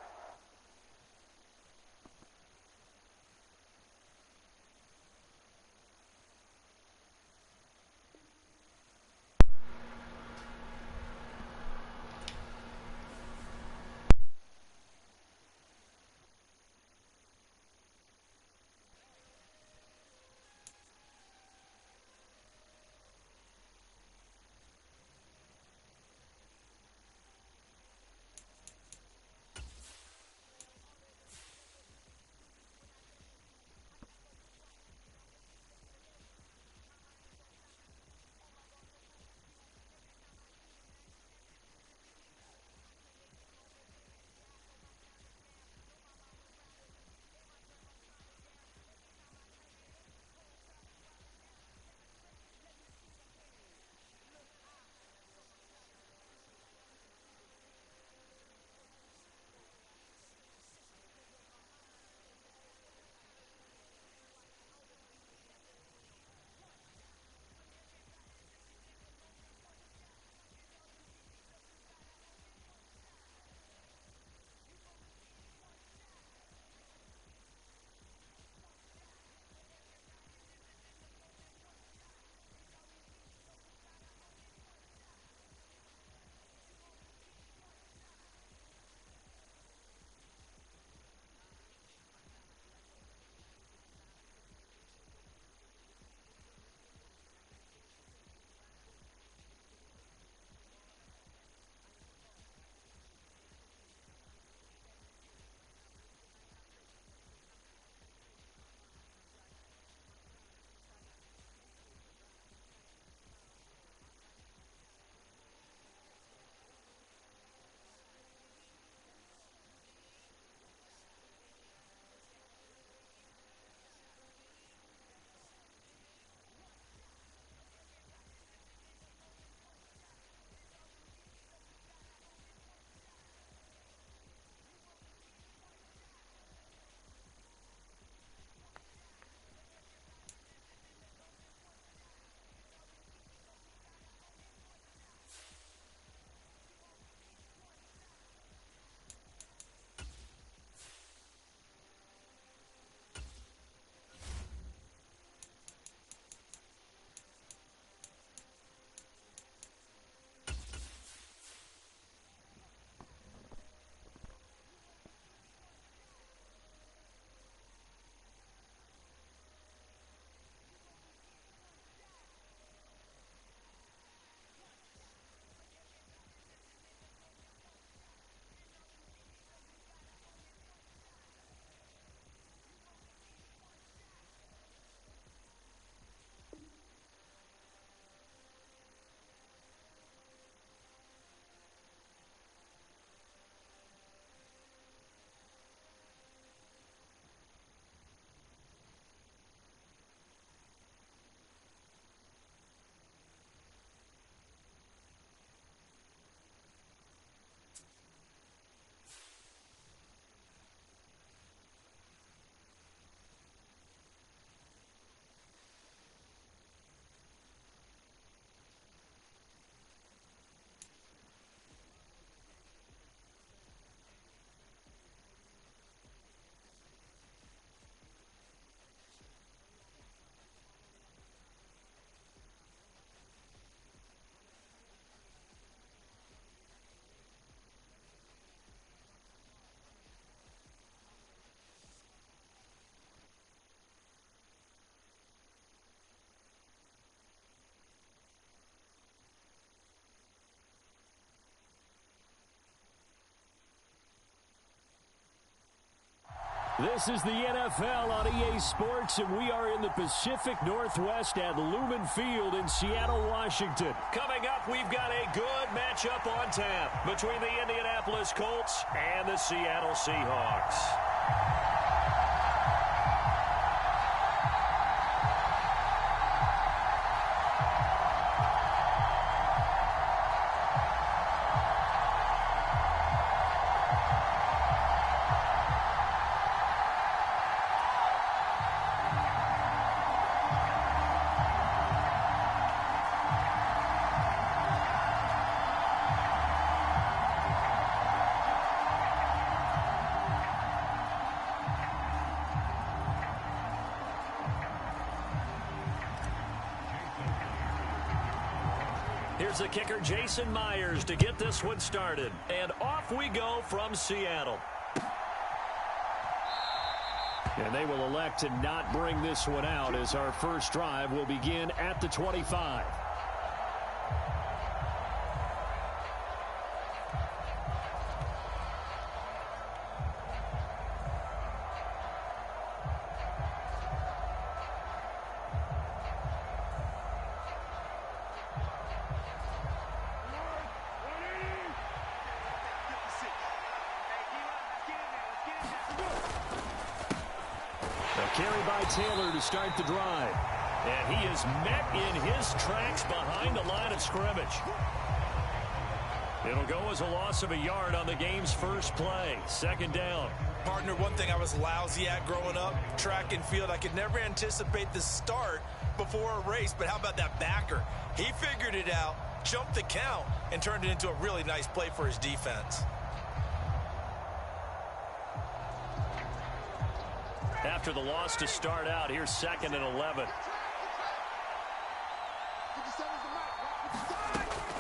This is the NFL on EA Sports, and we are in the Pacific Northwest at Lumen Field in Seattle, Washington. Coming up, we've got a good matchup on tap between the Indianapolis Colts and the Seattle Seahawks. Here's the kicker, Jason Myers, to get this one started. And off we go from Seattle. And they will elect to not bring this one out as our first drive will begin at the 25. Carry by Taylor to start the drive. And he is met in his tracks behind the line of scrimmage. It'll go as a loss of a yard on the game's first play. Second down. Partner, one thing I was lousy at growing up, track and field, I could never anticipate the start before a race, but how about that backer? He figured it out, jumped the count, and turned it into a really nice play for his defense. After the loss to start out, here's 2nd and 11.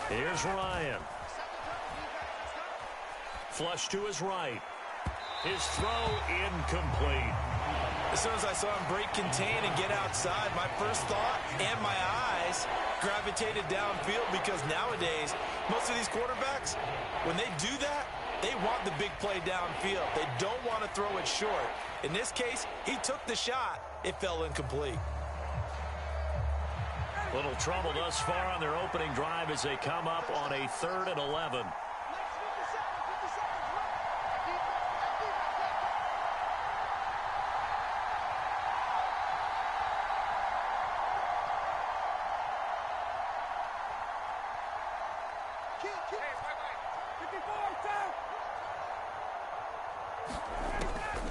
Here's Ryan. Flush to his right. His throw incomplete. As soon as I saw him break contain and get outside, my first thought and my eyes gravitated downfield, because nowadays, most of these quarterbacks, when they do that, they want the big play downfield. They don't want to throw it short. In this case, he took the shot. It fell incomplete. Little trouble thus far on their opening drive as they come up on a 3rd and 11.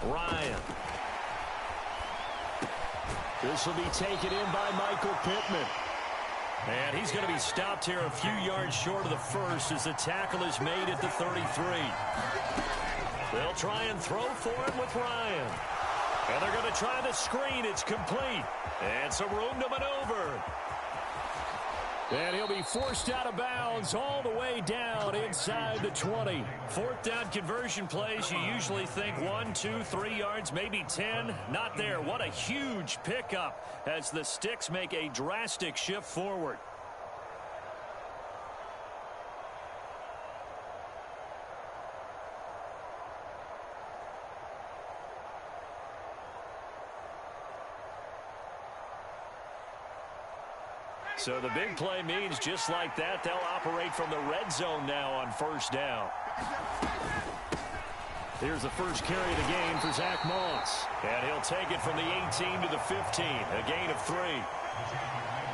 Ryan. This will be taken in by Michael Pittman. And he's going to be stopped here a few yards short of the first as the tackle is made at the 33. They'll try and throw for it with Ryan. And they're going to try the screen. It's complete. And some room to maneuver. And he'll be forced out of bounds all the way down inside the 20. 4th down conversion plays, you usually think 1, 2, 3 yards, maybe 10. Not there. What a huge pickup as the Sticks make a drastic shift forward. So the big play means just like that, they'll operate from the red zone now on 1st down. Here's the first carry of the game for Zach Moss. And he'll take it from the 18 to the 15, a gain of 3.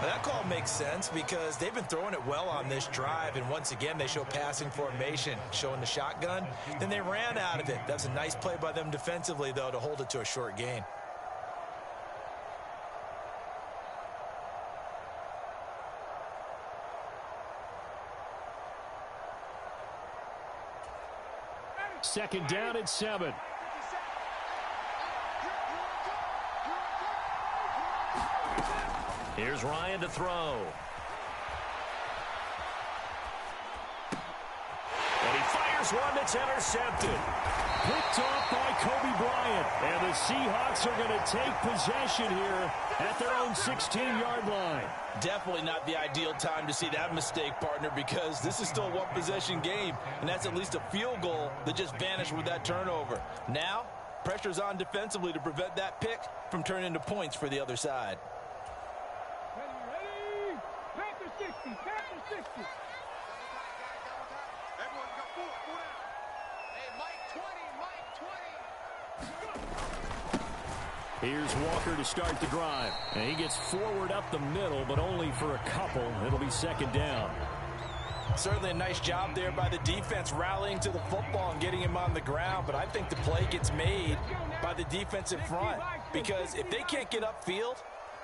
That call makes sense because they've been throwing it well on this drive, and once again they show passing formation, showing the shotgun. Then they ran out of it. That's a nice play by them defensively, though, to hold it to a short gain. Second down at 7. Here's Ryan to throw. And he fires one that's intercepted. Picked off by Kobe Bryant. And the Seahawks are going to take possession here at their own 16-yard line. Definitely not the ideal time to see that mistake, partner, because this is still a one-possession game, and that's at least a field goal that just vanished with that turnover. Now, pressure's on defensively to prevent that pick from turning into points for the other side. Ready? Panther 60, Panther 60. Everyone go forward. Hey, Mike 20, Mike 20. Here's Walker to start the drive. And he gets forward up the middle, but only for a couple. It'll be second down. Certainly a nice job there by the defense rallying to the football and getting him on the ground, but I think the play gets made by the defensive front because if they can't get upfield,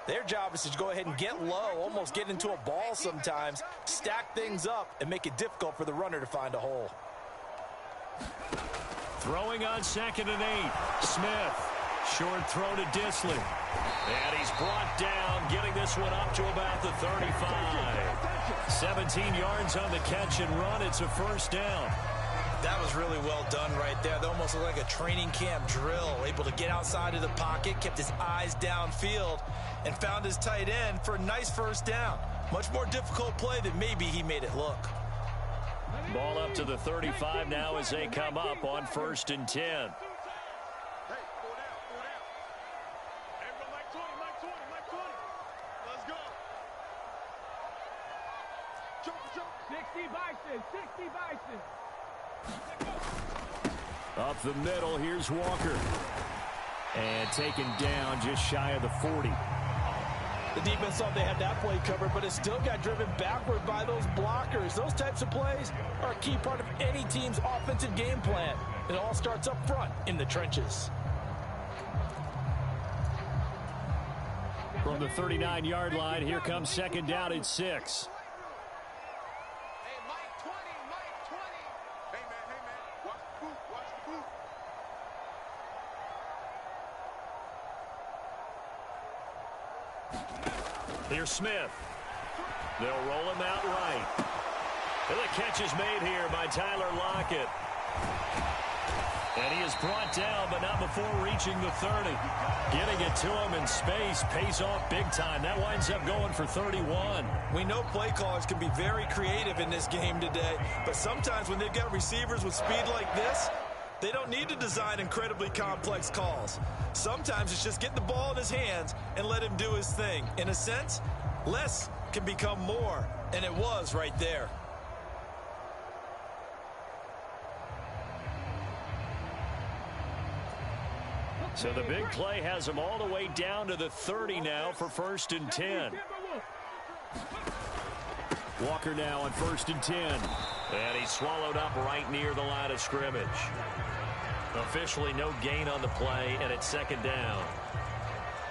their job is to go ahead and get low, almost get into a ball sometimes, stack things up, and make it difficult for the runner to find a hole. Throwing on 2nd and 8. Smith. Short throw to Disley. And he's brought down, getting this one up to about the 35. 17 yards on the catch and run. It's a first down. That was really well done right there. They almost looked like a training camp drill. Able to get outside of the pocket, kept his eyes downfield, and found his tight end for a nice first down. Much more difficult play than maybe he made it look. Ball up to the 35 now as they come up on 1st and 10. Up the middle, here's Walker. And taken down just shy of the 40. The defense thought they had that play covered, but it still got driven backward by those blockers. Those types of plays are a key part of any team's offensive game plan. It all starts up front in the trenches. From the 39-yard line, here comes second down at 6. Here's Smith. They'll roll him out right. And the catch is made here by Tyler Lockett. And he is brought down, but not before reaching the 30. Getting it to him in space pays off big time. That winds up going for 31. We know play callers can be very creative in this game today, but sometimes when they've got receivers with speed like this, they don't need to design incredibly complex calls. Sometimes it's just get the ball in his hands and let him do his thing. In a sense, less can become more, and it was right there. So the big play has him all the way down to the 30 now for 1st and 10. Walker now on 1st and 10. And he's swallowed up right near the line of scrimmage. Officially no gain on the play, and it's second down.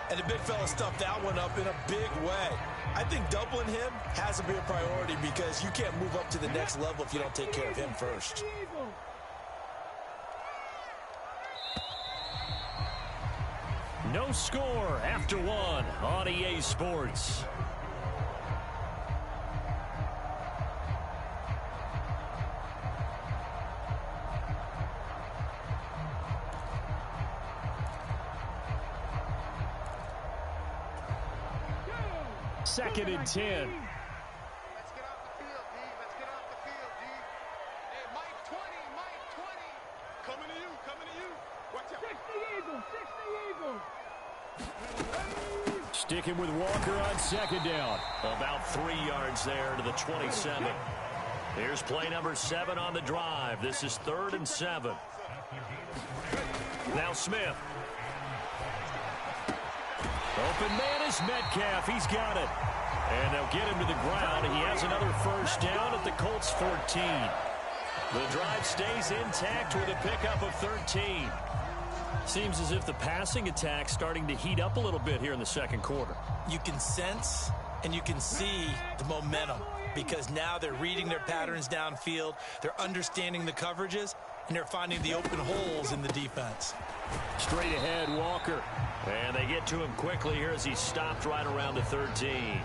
And the big fella stuffed that one up in a big way. I think doubling him has to be a priority because you can't move up to the next level if you don't take care of him first. No score after 1 on EA Sports. Second and 10. Let's get off the field, D. Let's get off the field, D. Hey, Mike 20, Mike 20. Coming to you, coming to you. Watch out. 60 Eagles, 60 Eagles. Sticking with Walker on second down. About 3 yards there to the 27. Here's play number 7 on the drive. This is 3rd and 7. Now Smith. Open man is Metcalf. He's got it. And they'll get him to the ground. He has another first down at the Colts 14. The drive stays intact with a pickup of 13. Seems as if the passing attack's starting to heat up a little bit here in the second quarter. You can sense and you can see the momentum because now they're reading their patterns downfield, they're understanding the coverages, and they're finding the open holes in the defense. Straight ahead, Walker. And they get to him quickly here as he stopped right around the 13.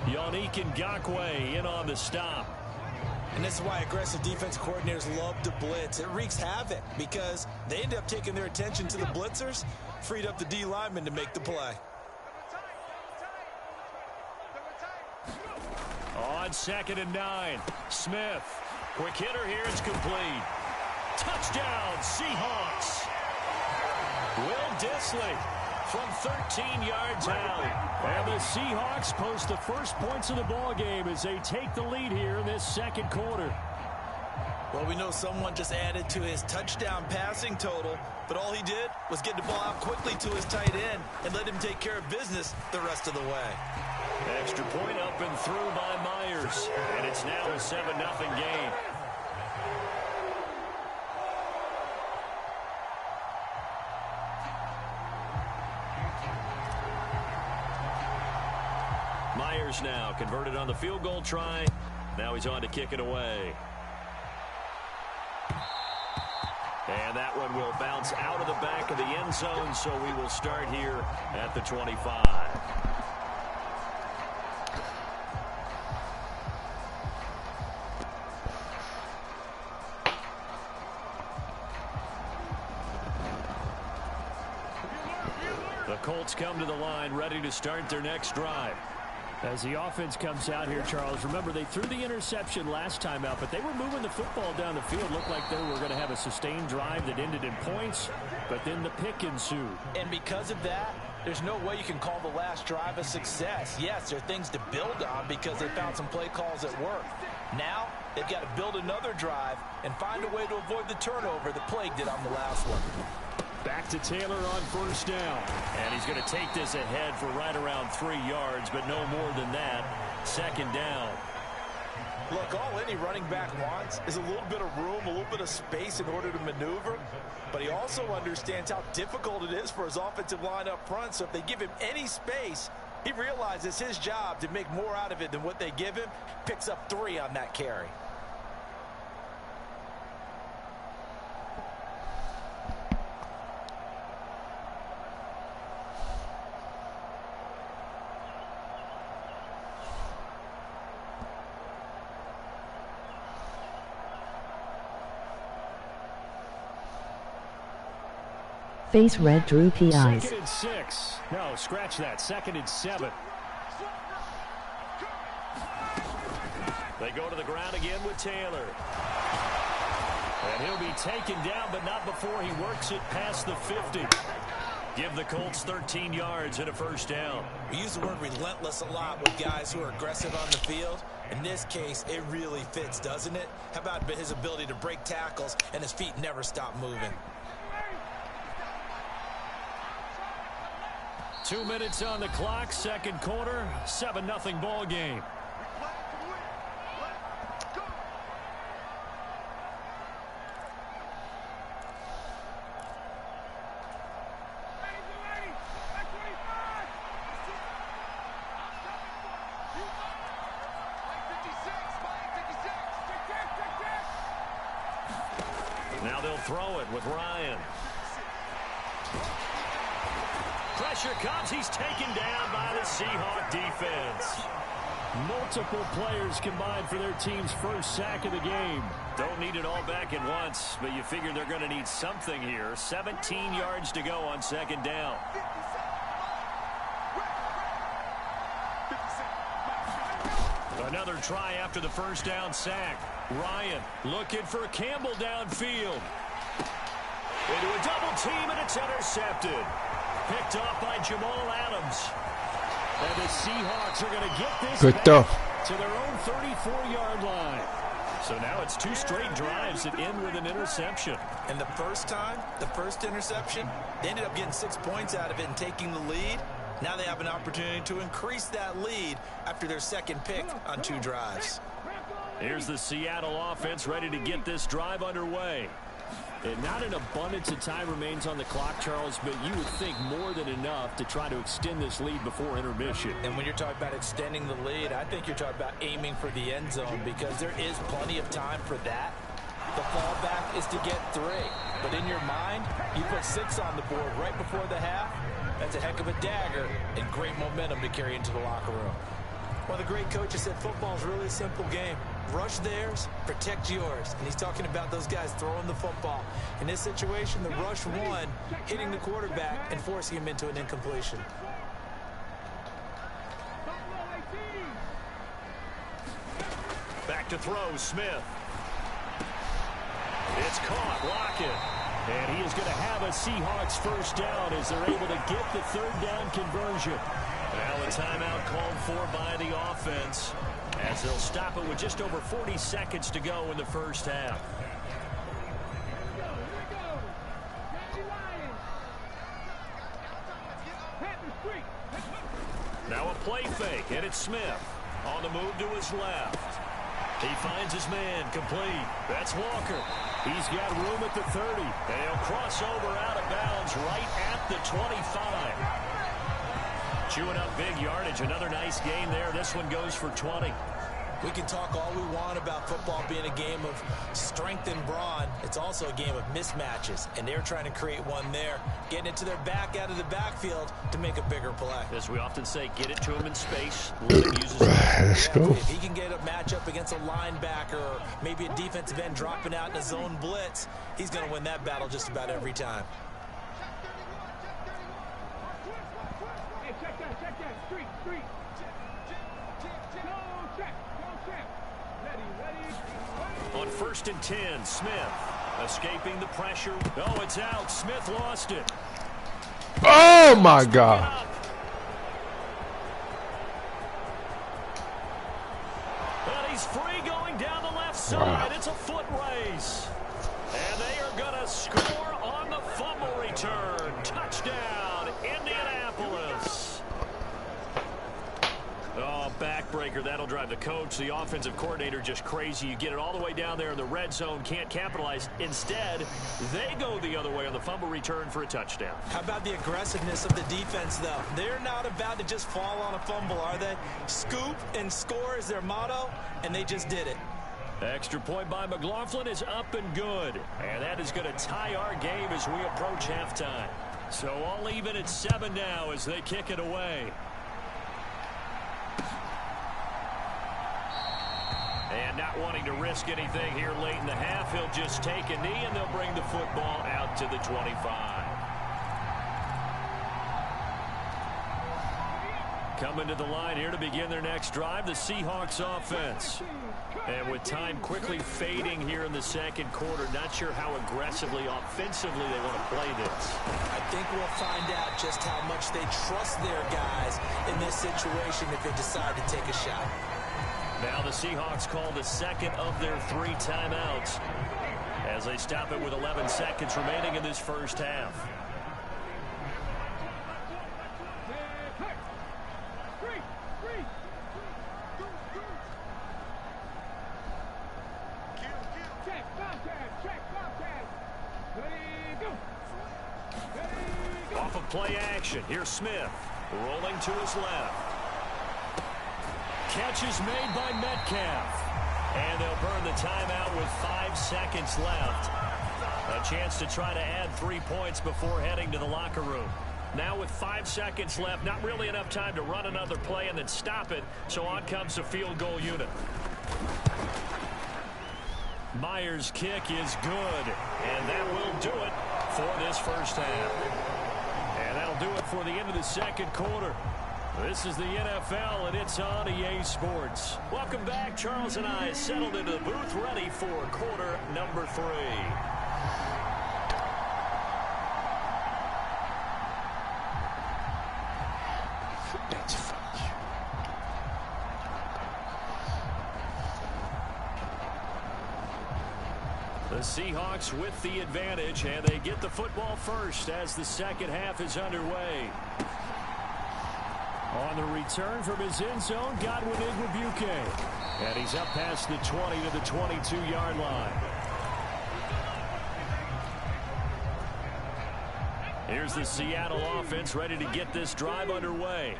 Yannick Ngakoue in on the stop. And this is why aggressive defense coordinators love to blitz. It wreaks havoc because they end up taking their attention to the blitzers, freed up the D lineman to make the play. On 2nd and 9, Smith. Quick hitter here, it's complete. Touchdown, Seahawks. Will Dissly from 13 yards out. And the Seahawks post the first points of the ball game as they take the lead here in this second quarter. Well, we know someone just added to his touchdown passing total, but all he did was get the ball out quickly to his tight end and let him take care of business the rest of the way. Extra point up and through by Myers. And it's now a 7-0 game. Myers now converted on the field goal try. Now he's on to kick it away. And that one will bounce out of the back of the end zone, so we will start here at the 25. The Colts come to the line, ready to start their next drive. As the offense comes out here, Charles, remember they threw the interception last time out, but they were moving the football down the field. Looked like they were going to have a sustained drive that ended in points, but then the pick ensued. And because of that, there's no way you can call the last drive a success. Yes, there are things to build on because they found some play calls that work. Now, they've got to build another drive and find a way to avoid the turnover that plagued it on the last one. Back to Taylor on first down. And he's going to take this ahead for right around 3 yards, but no more than that. Second down. Look, all any running back wants is a little bit of room, a little bit of space in order to maneuver. But he also understands how difficult it is for his offensive line up front. So if they give him any space, he realizes his job to make more out of it than what they give him. Picks up 3 on that carry. Face red, droopy eyes. 2nd and 6. No, scratch that. 2nd and 7. They go to the ground again with Taylor. And he'll be taken down, but not before he works it past the 50. Give the Colts 13 yards and a first down. We use the word relentless a lot with guys who are aggressive on the field. In this case, it really fits, doesn't it? How about his ability to break tackles and his feet never stop moving? 2 minutes on the clock, second quarter, 7-0 ball game. Now they'll throw it with Ryan. Pressure comes. He's taken down by the Seahawk defense. Multiple players combined for their team's first sack of the game. Don't need it all back at once, but you figure they're going to need something here. 17 yards to go on second down. Another try after the first down sack. Ryan looking for Campbell downfield. Into a double team, and it's intercepted. Picked off by Jamal Adams. And the Seahawks are going to get this Good back stuff. to their own 34-yard line. So now it's 2 straight drives that end with an interception. And the first time, the first interception, they ended up getting 6 points out of it and taking the lead. Now they have an opportunity to increase that lead after their second pick on 2 drives. Here's the Seattle offense ready to get this drive underway. And not an abundance of time remains on the clock, Charles, but you would think more than enough to try to extend this lead before intermission. And when you're talking about extending the lead, I think you're talking about aiming for the end zone because there is plenty of time for that. The fallback is to get 3. But in your mind, you put 6 on the board right before the half. That's a heck of a dagger and great momentum to carry into the locker room. Well, the great coach said football is really a simple game. Rush theirs, protect yours. And he's talking about those guys throwing the football. In this situation, the rush one, hitting the quarterback and forcing him into an incompletion. Back to throw, Smith. It's caught, Lockett. And he is going to have a Seahawks first down as they're able to get the third down conversion. Now a timeout called for by the offense as they'll stop it with just over 40 seconds to go in the first half. Now a play fake, and it's Smith on the move to his left. He finds his man complete. That's Walker. He's got room at the 30. And he'll cross over out of bounds right at the 25. Chewing up big yardage. Another nice gain there. This one goes for 20. We can talk all we want about football being a game of strength and brawn. It's also a game of mismatches, and they're trying to create one there, getting it to their back out of the backfield to make a bigger play. As we often say, get it to him in space. Let him use his Let's go. If he can get a matchup against a linebacker or maybe a defensive end dropping out in a zone blitz, he's going to win that battle just about every time. On 1st and 10, Smith escaping the pressure. Oh, it's out. Smith lost it. Oh, my God. And he's free going down the left side. It's a foot race. And they are going to score on the fumble return. Touchdown, Indianapolis. Oh, backbreaker. That'll drive the coach, the offensive coordinator, just crazy. You get it all the way down there in the red zone, can't capitalize. Instead, they go the other way on the fumble return for a touchdown. How about the aggressiveness of the defense, though? They're not about to just fall on a fumble, are they? Scoop and score is their motto, and they just did it. Extra point by McLaughlin is up and good. And that is going to tie our game as we approach halftime. So all even at 7 now as they kick it away. And not wanting to risk anything here late in the half, he'll just take a knee and they'll bring the football out to the 25. Coming to the line here to begin their next drive, the Seahawks offense. And with time quickly fading here in the second quarter, not sure how aggressively, offensively they want to play this. I think we'll find out just how much they trust their guys in this situation if they decide to take a shot. Now the Seahawks call the second of their 3 timeouts as they stop it with 11 seconds remaining in this first half. Off of play action, here's Smith rolling to his left. Catch is made by Metcalf. And they'll burn the timeout with 5 seconds left. A chance to try to add 3 points before heading to the locker room. Now with 5 seconds left, not really enough time to run another play and then stop it. So on comes the field goal unit. Myers' kick is good. And that will do it for this first half. And that'll do it for the end of the second quarter. This is the NFL, and it's on EA Sports. Welcome back. Charles and I settled into the booth, ready for quarter number 3. The Seahawks with the advantage, and they get the football first as the second half is underway. On the return from his end zone, Godwin Igwebuike. And he's up past the 20 to the 22-yard line. Here's the Seattle offense ready to get this drive underway.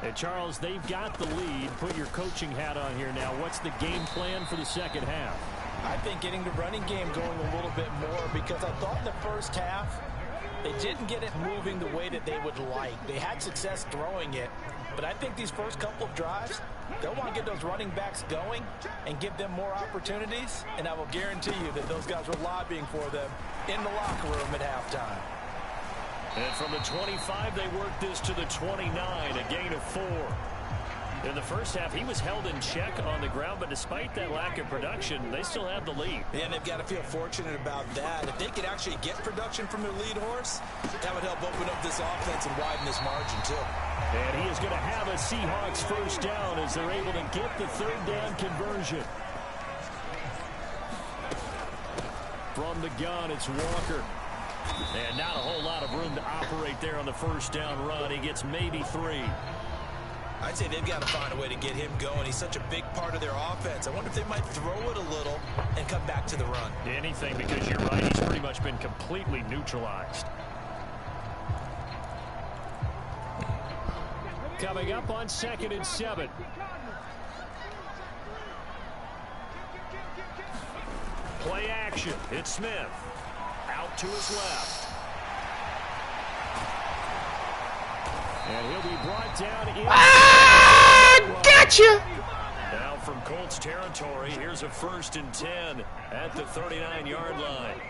And Charles, they've got the lead. Put your coaching hat on here now. What's the game plan for the second half? I think getting the running game going a little bit more, because I thought in the first half they didn't get it moving the way that they would like. They had success throwing it, but I think these first couple of drives, they'll want to get those running backs going and give them more opportunities, and I will guarantee you that those guys were lobbying for them in the locker room at halftime. And from the 25, they work this to the 29, a gain of 4. In the first half, he was held in check on the ground, but despite that lack of production, they still have the lead. Yeah, and they've got to feel fortunate about that. If they could actually get production from their lead horse, that would help open up this offense and widen this margin, too. And he is going to have a Seahawks first down as they're able to get the third down conversion. From the gun, it's Walker. And not a whole lot of room to operate there on the first down run. He gets maybe 3. I'd say they've got to find a way to get him going. He's such a big part of their offense. I wonder if they might throw it a little and come back to the run. Anything, because you're right. He's pretty much been completely neutralized. Coming up on 2nd and 7. Play action. It's Smith. Out to his left. And he'll be brought down in. Gotcha! Now from Colts territory, here's a 1st and 10 at the 39-yard line.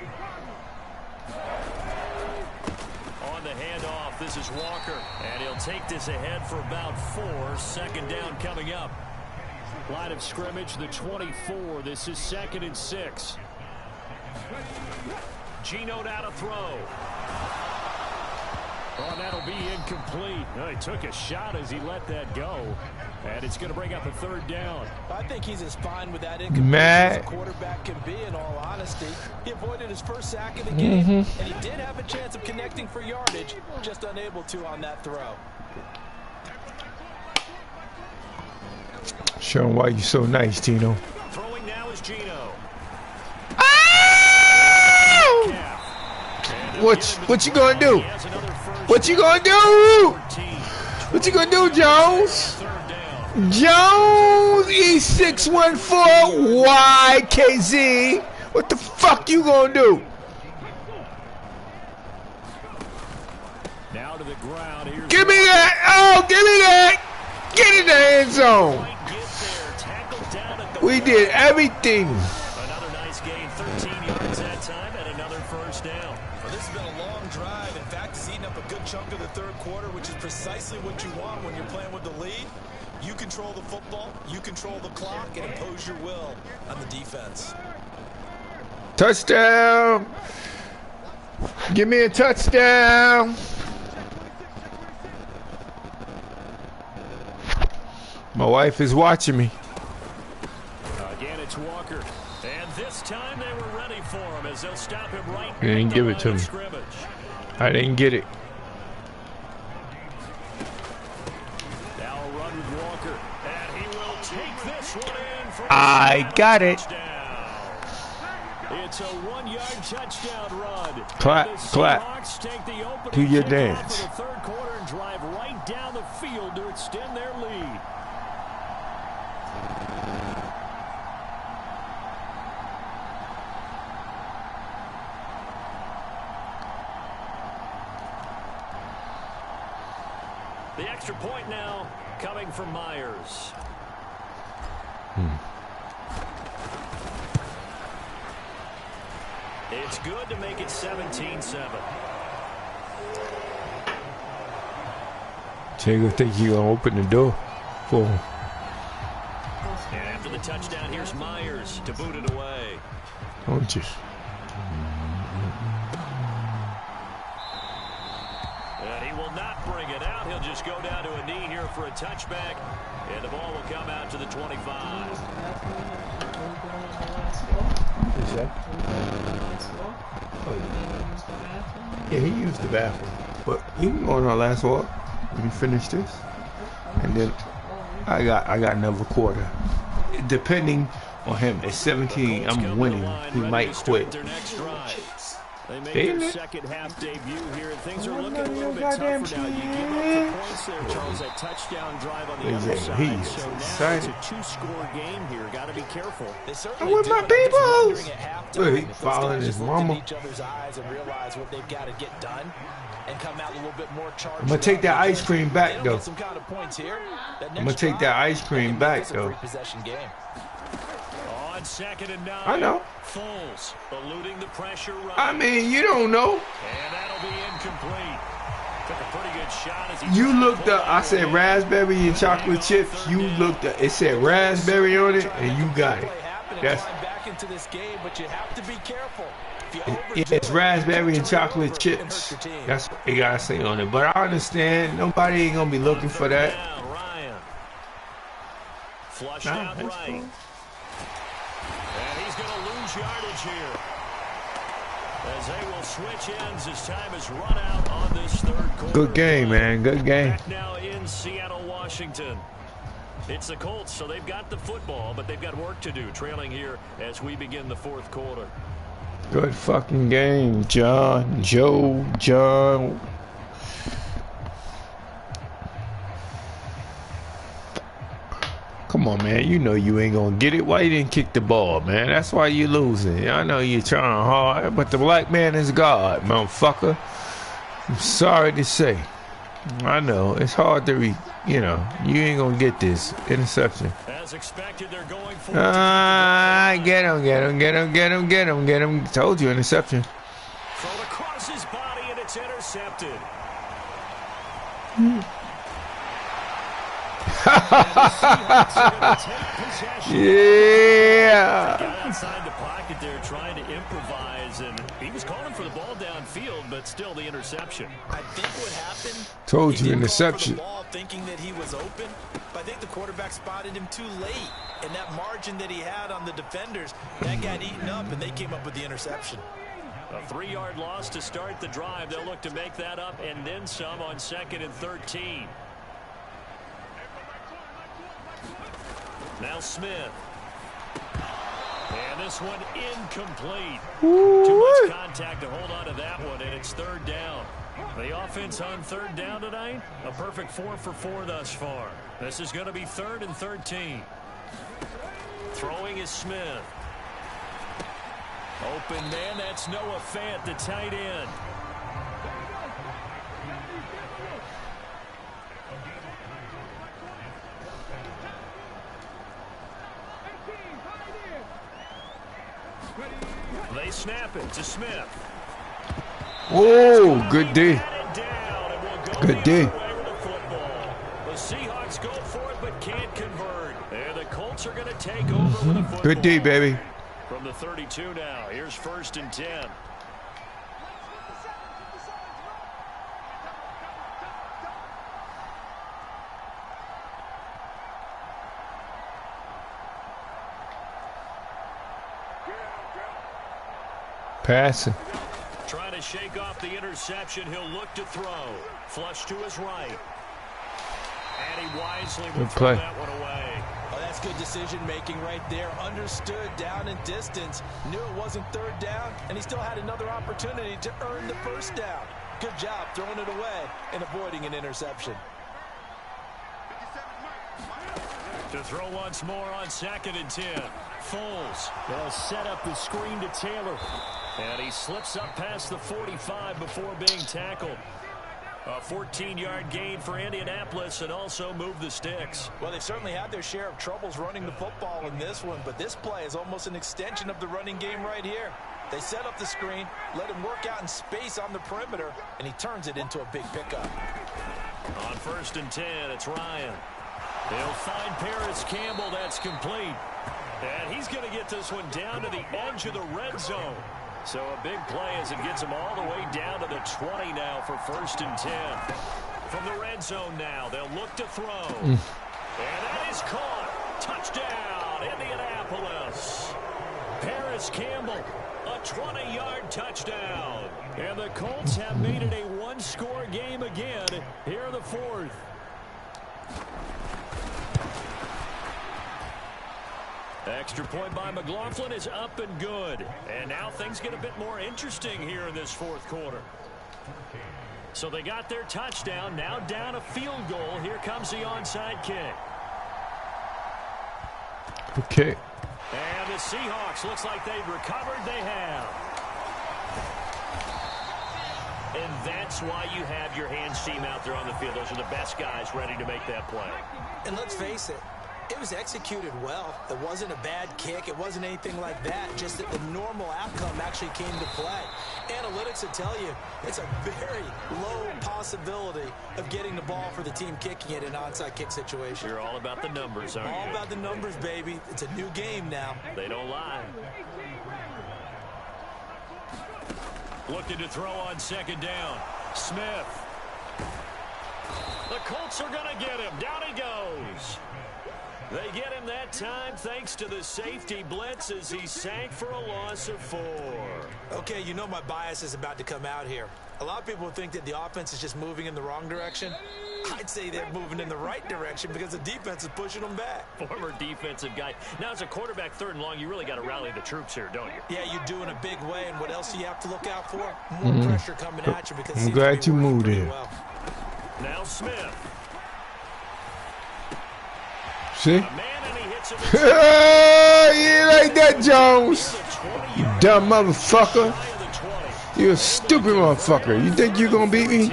On the handoff, this is Walker. And he'll take this ahead for about 4. 2nd down coming up. Line of scrimmage, the 24. This is 2nd and 6. Geno now to throw. Oh, that'll be incomplete. Oh, he took a shot as he let that go. And it's going to bring up a 3rd down. I think he's as fine with that incomplete as a quarterback can be, in all honesty. He avoided his first sack of the game, and he did have a chance of connecting for yardage, just unable to on that throw. Show him why you're so nice, Tino. Throwing now is Geno. What you gonna do? What you gonna do? What you gonna do, Jones? Jones E614 YKZ. What the fuck you gonna do? Now to the ground. Give me that! Oh, give me that! Get in the end zone. We did everything. Another nice gain, 13 yards that time, and another 1st down. Well, this has been a long drive. In fact, it's eaten up a good chunk of the 3rd quarter, which is precisely what you want when you're playing with the lead. You control the football, you control the clock, and impose your will on the defense. Touchdown! Give me a touchdown! My wife is watching me. Again, it's Walker. And this time they were ready for him as they'll stop him right. They didn't give it to me. I didn't get it. Now a run with Walker. And he will take this one in for I got it. It's a 1-yard touchdown run. Clap, clap. Do your dance. For the 3rd quarter and drive right down the field to extend their lead. The extra point now coming from Myers. It's good to make it 17-7. Jago think you gonna open the door for him. And after the touchdown, here's Myers to boot it away. Don't you? And he will not bring it out. He'll just go down to a knee here for a touchback. And the ball will come out to the 25. What's that? Oh, yeah, he used the bathroom. But he can go on our last walk. Let me finish this. And then I got another quarter. Depending on him. At 17, I'm winning. He might quit. They make their 2nd half debut here, and things are looking a little bit tougher now. You give up the points there, Charles, that touchdown drive on the other side. So now it's a 2-score game here. Got to be careful. I'm with my people. Look, he following his mama. Each other's eyes and realize what they've got to get done and come out a little bit more charged. I'm gonna take that ice cream back though. Some kind of points here. I'm gonna take that ice cream back though. Possession game. On 2nd and 9. I know. Foles eluding the pressure run. I mean, you don't know. And that'll be incomplete. Took a pretty good shot as he You looked up, I said raspberry and chocolate chips. You looked up, it said raspberry on it, and you got it. That's back into this game, but you have to be careful. it's raspberry and chocolate chips. That's what they gotta say on it. But I understand nobody ain't gonna be looking for that. Ryan. Flushed out right. And he's gonna lose yardage here. As they will switch ends as time is run out on this third quarter. Good game, man. Good game. Back now in Seattle, Washington. It's the Colts, so they've got the football, but they've got work to do, trailing here as we begin the fourth quarter. Good fucking game, John. John. Come on, man. You know you ain't gonna get it. Why you didn't kick the ball, man? That's why you losing. I know you're trying hard, but the black man is God, motherfucker. I'm sorry to say. I know. It's hard to read. You know, you ain't gonna get this interception. As expected, they're going for get him. Told you, interception. thrown across his body, and it's intercepted. Yeah. Got outside the pocket there trying to improvise, and he was calling for the ball downfield, but still the interception. I think what happened, Told you, he didn't interception. Call for the ball thinking that he was open, but I think the quarterback spotted him too late, and that margin that he had on the defenders, that got eaten up, and they came up with the interception. A 3-yard loss to start the drive. They'll look to make that up and then some on 2nd and 13. Now Smith. And this one incomplete. Too much contact to hold on to that one, and it's 3rd down. The offense on 3rd down tonight, a perfect 4 for 4 thus far. This is going to be 3rd and 13. Throwing is Smith. Open man, that's Noah Fant, the tight end. They snap it to Smith. Oh, good D. Good D. The Seahawks go for it but can't convert. And the Colts are going to take over with the football. Good D, baby. From the 32 now, here's 1st and 10. Passing. Trying to shake off the interception. He'll look to throw. Flush to his right. And he wisely will throw that one away. Oh, that's good decision-making right there. Understood down and distance. Knew it wasn't 3rd down, and he still had another opportunity to earn the 1st down. Good job throwing it away and avoiding an interception. To throw once more on 2nd and 10. Foles. They'll set up the screen to Taylor. And he slips up past the 45 before being tackled. A 14-yard gain for Indianapolis and also move the sticks. Well, they've certainly had their share of troubles running the football in this one, but this play is almost an extension of the running game right here. They set up the screen, let him work out in space on the perimeter, and he turns it into a big pickup. On 1st and 10, it's Ryan. They'll find Paris Campbell. That's complete. And he's going to get this one down to the edge of the red zone. So a big play as it gets him all the way down to the 20 now for 1st and 10. From the red zone now, they'll look to throw. And that is caught. Touchdown, Indianapolis. Paris Campbell, a 20-yard touchdown. And the Colts have made it a one-score game again here in the 4th. Extra point by McLaughlin is up and good. And now things get a bit more interesting here in this 4th quarter. So they got their touchdown, now down a field goal. Here comes the onside kick. Okay. And the Seahawks, looks like they've recovered. They have. And that's why you have your hands team out there on the field. Those are the best guys ready to make that play. And let's face it, It was executed well. It wasn't a bad kick. It wasn't anything like that. Just that the normal outcome actually came to play. Analytics will tell you it's a very low possibility of getting the ball for the team kicking it in an onside kick situation. You're all about the numbers, aren't you? All about the numbers, baby. It's a new game now. They don't lie. Looking to throw on second down. Smith. The Colts are going to get him. Down he goes. They get him that time thanks to the safety blitz as he sank for a loss of 4. Okay, you know my bias is about to come out here. A lot of people think that the offense is just moving in the wrong direction. I'd say they're moving in the right direction because the defense is pushing them back. Former defensive guy. Now, as a quarterback, 3rd and long, you really got to rally the troops here, don't you? Yeah, you do in a big way. And what else do you have to look out for? More pressure coming at you because I'm glad you moved in. Well. Now Smith. See? A man and he hits him. You like that, Jones? You dumb motherfucker. You a stupid motherfucker. You think you gonna beat me?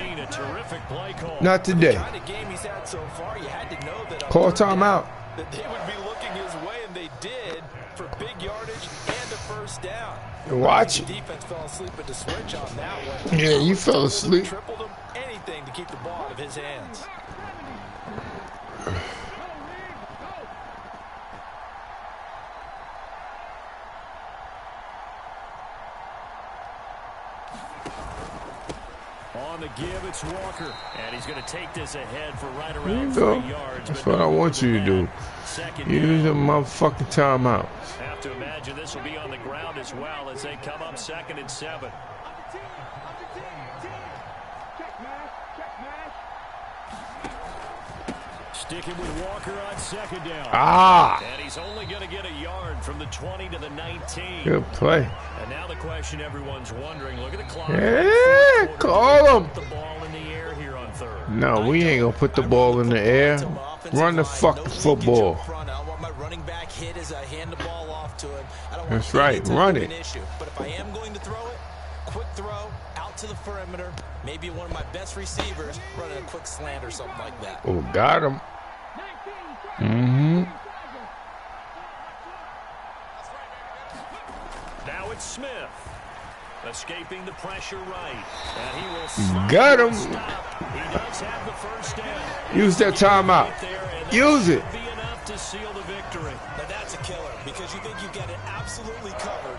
Not today. Call timeout. That they would be looking his way, and they did for big yardage and a first down. Watch The it. defense fell asleep at the switch on that one. Yeah, you fell asleep. Tripled him, anything to keep the ball out of his hands. On the give, it's Walker. And he's going to take this ahead for right There you around go. 3 yards. That's what I want you to do. Use a motherfucking timeout. Have to imagine this will be on the ground as well as they come up 2nd and 7. Sticking with Walker on 2nd down. Ah! And he's only going to get a yard from the 20 to the 19. Good play. And now the question everyone's wondering, look at the clock. Yeah, call him. Put the ball in the air here on 3rd. No, we ain't gonna put the ball in the air. Run the fucking football. I want my running back hit as I hand the ball off to him. I don't want That's right. Run it. But if I am going to throw it, quick throw out to the perimeter. Maybe one of my best receivers running a quick slant or something like that. Oh, got him. Mm-hmm. Now it's Smith. Escaping the pressure right. And he will Got him. stop. He does have the first down. Use that timeout. Use it. Be enough to seal the victory. Now that's a killer because you think you've got it absolutely covered,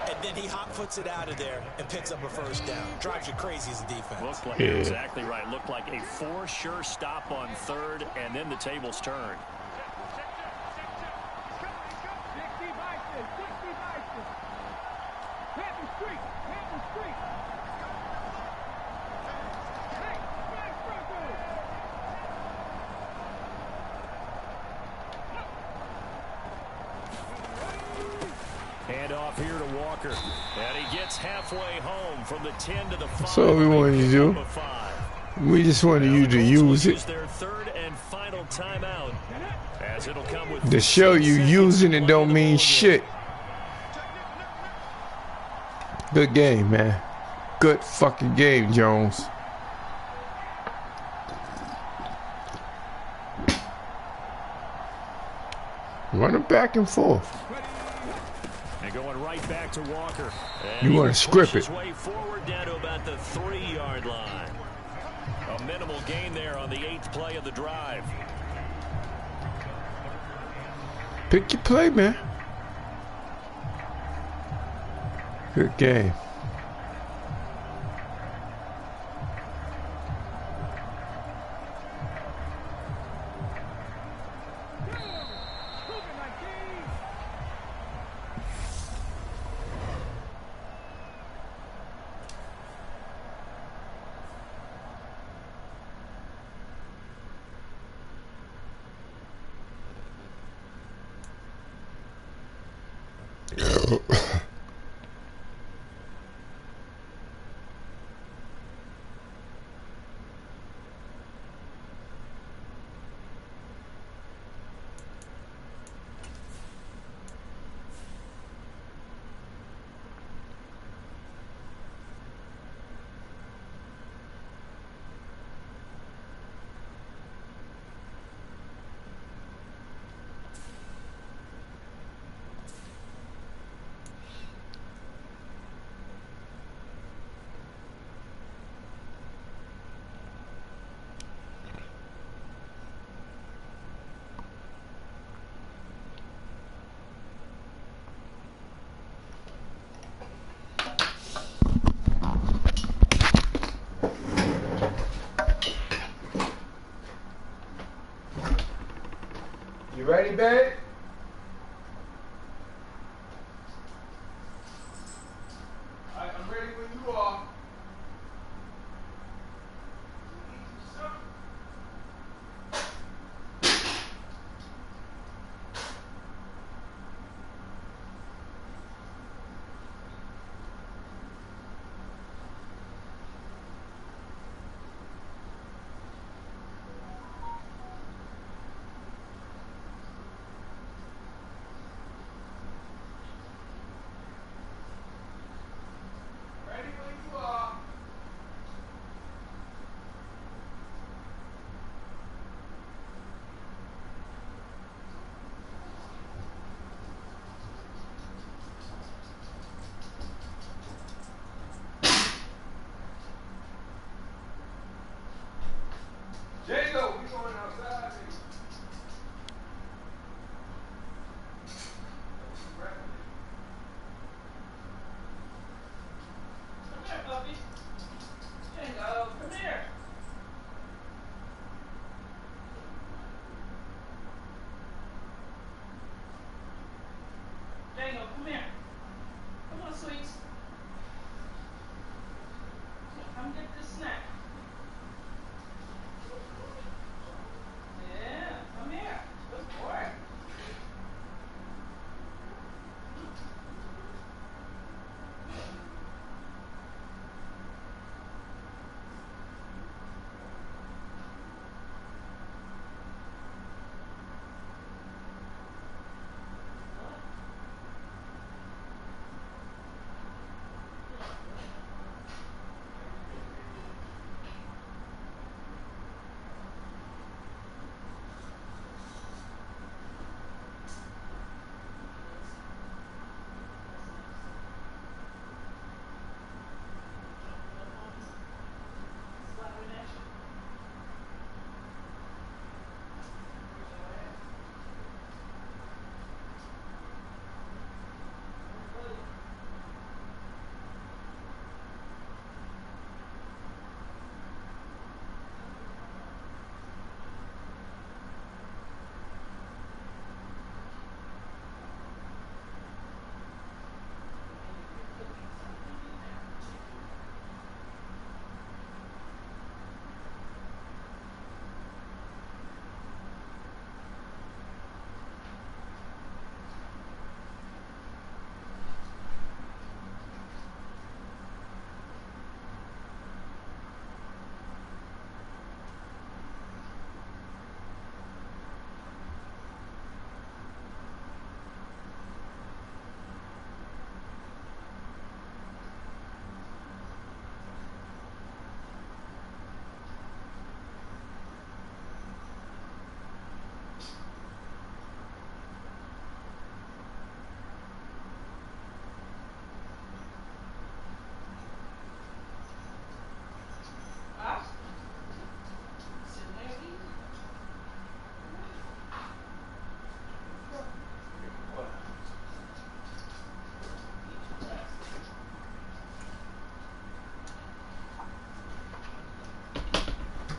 and then he hot puts it out of there and picks up a first down. Drives you crazy as a defense. Looked like you're exactly right. Looked like a for sure stop on 3rd, and then the tables turned. Handoff here to Walker. And he gets halfway home from the 10 to the 5. That's all we wanted to do. We just wanted you to use it. Their 3rd and final timeout. As it'll come with To show you using it don't mean shit. Good game, man. Good fucking game, Jones. Running back and forth. And going right back to Walker. You want to script it. Way forward down to about the 3-yard line. A minimal gain there on the 8th play of the drive. Pick your play, man. Good game. You ready, babe? I'm ready when you are. Jago, we going outside, nigga. Come here, puppy. Django, come here. Django, come here. Come on, sweets. Come get this snack. Yeah, come here. Good boy.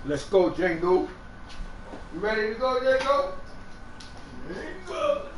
Let's go, Django. You ready to go, Django? Django.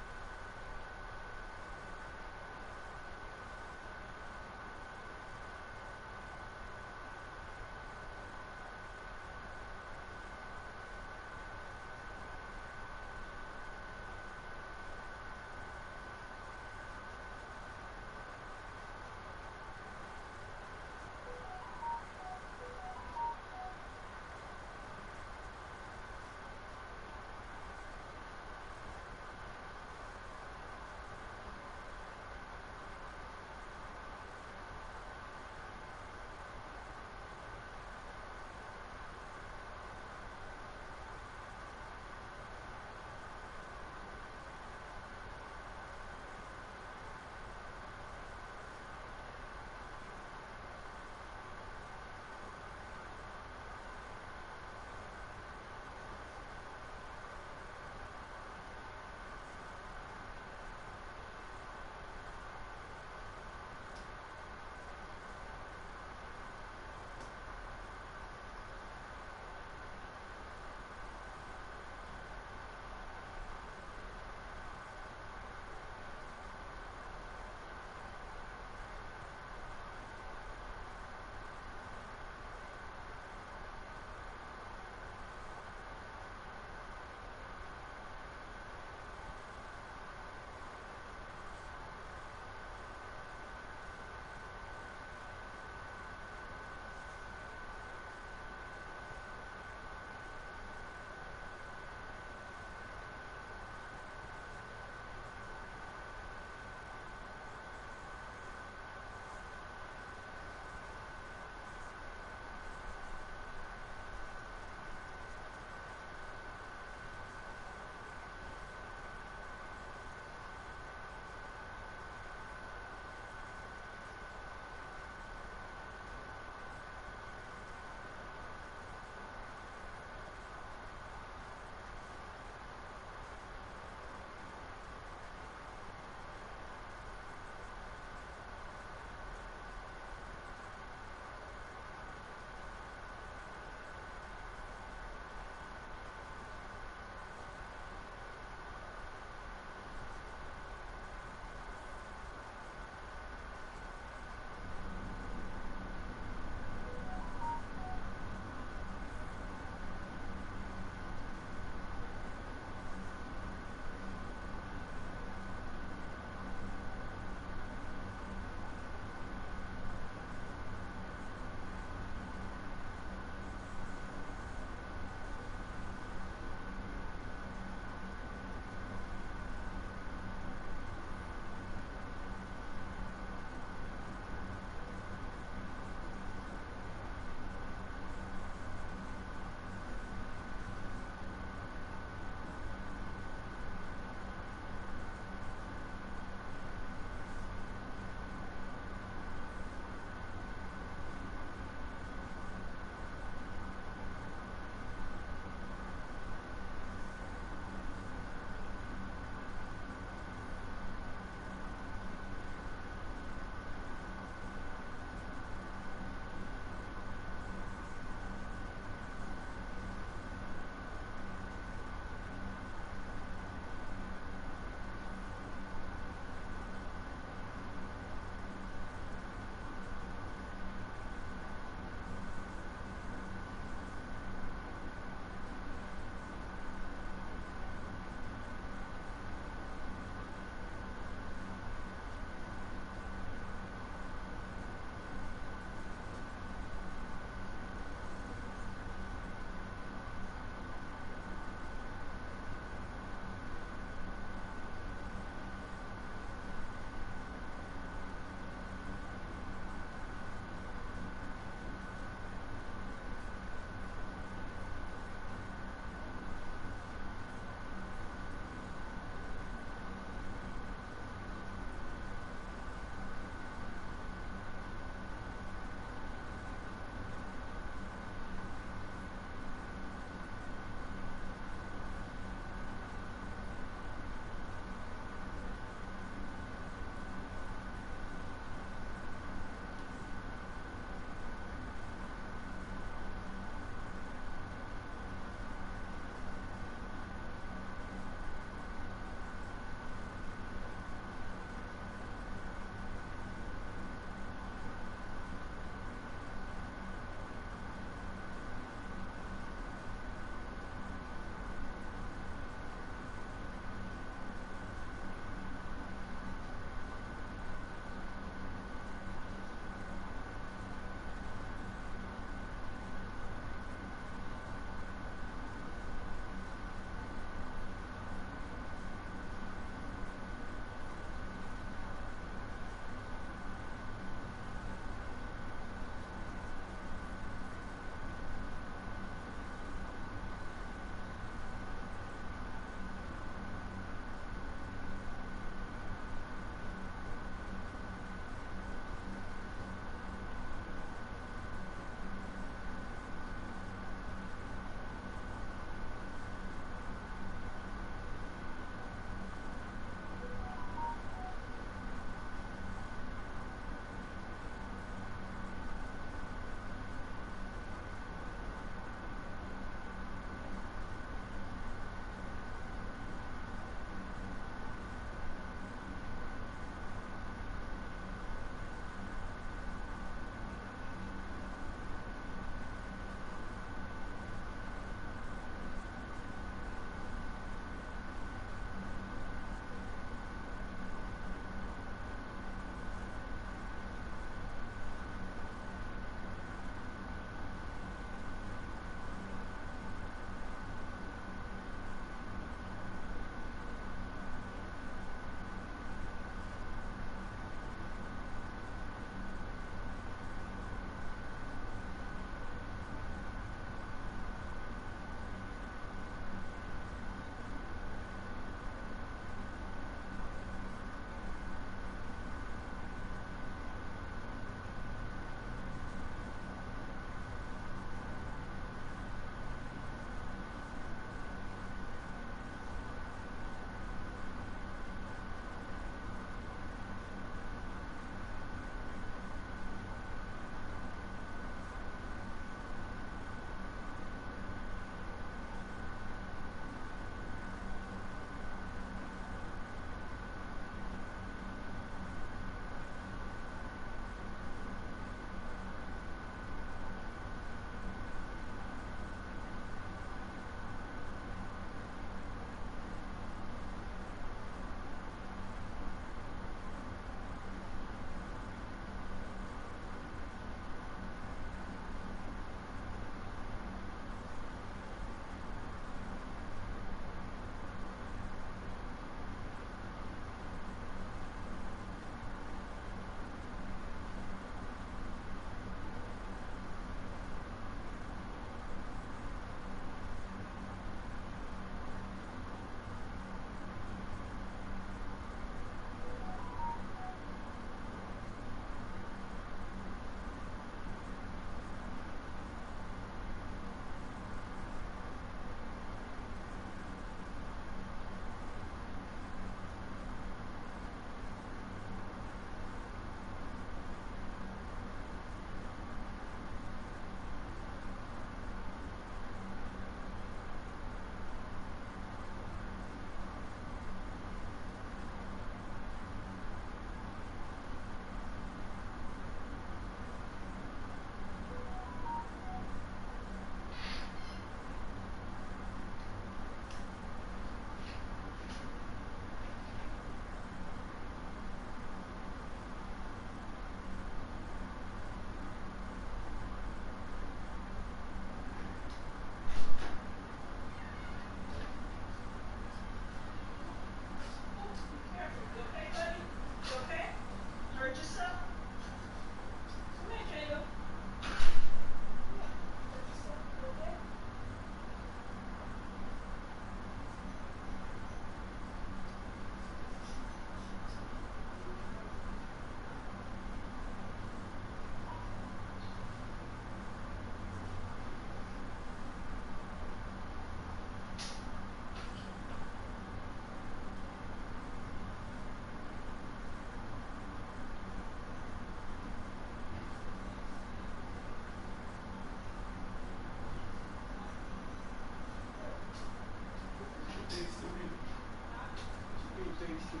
Yeah,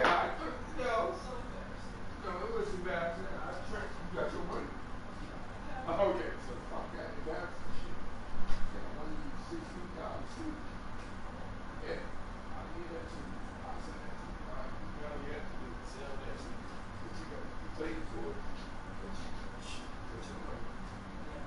I took, no, it wasn't bad. I tricked, you got your money. Okay, so fuck that. That's the shit. Yeah, I want you $60 too. Yeah, I'll give that to you. I'll send that to you. All right, you know, you have to do is sell that shit. What you got? You paid for it. What's your money? Yeah.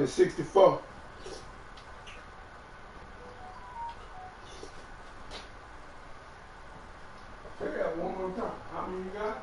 664. Say that one more time. How many you got? 11,664.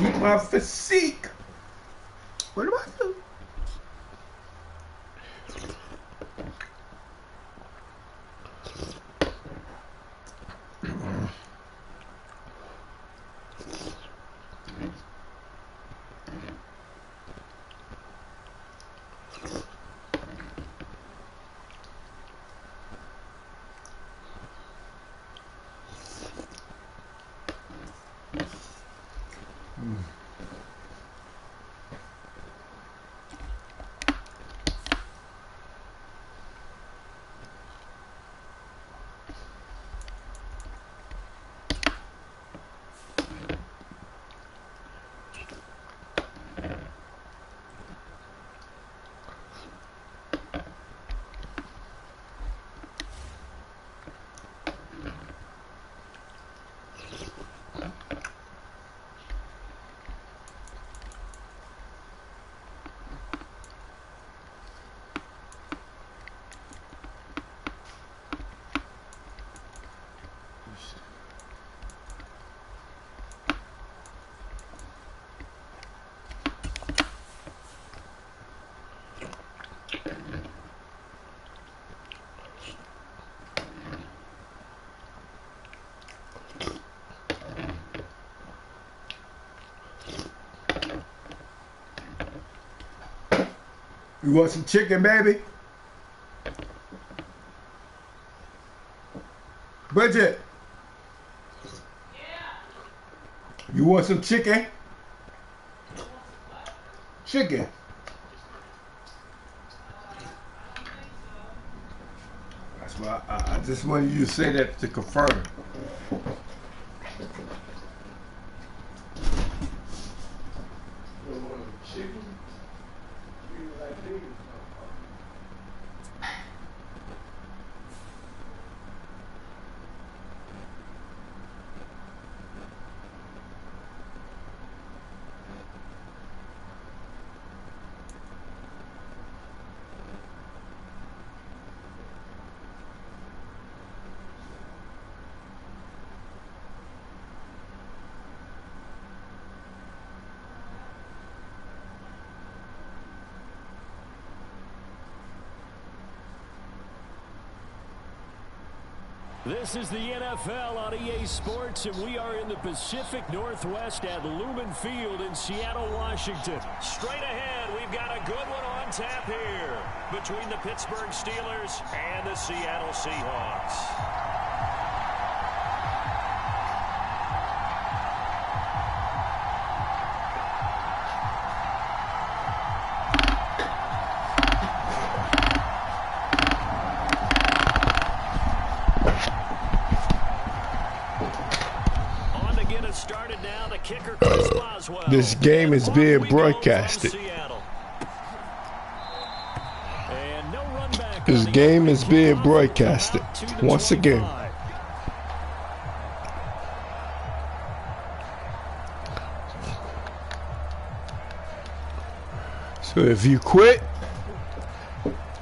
Keep my physique. What do I do? You want some chicken, baby? Bridget. Yeah. You want some chicken? Chicken. That's why I just wanted you to say that to confirm. This is the NFL on EA Sports, and we are in the Pacific Northwest at Lumen Field in Seattle, Washington. Straight ahead, we've got a good one on tap here between the Pittsburgh Steelers and the Seattle Seahawks. Started now, the kicker Chris Boswell. This game is being broadcasted. This game is being broadcasted once again. So if you quit,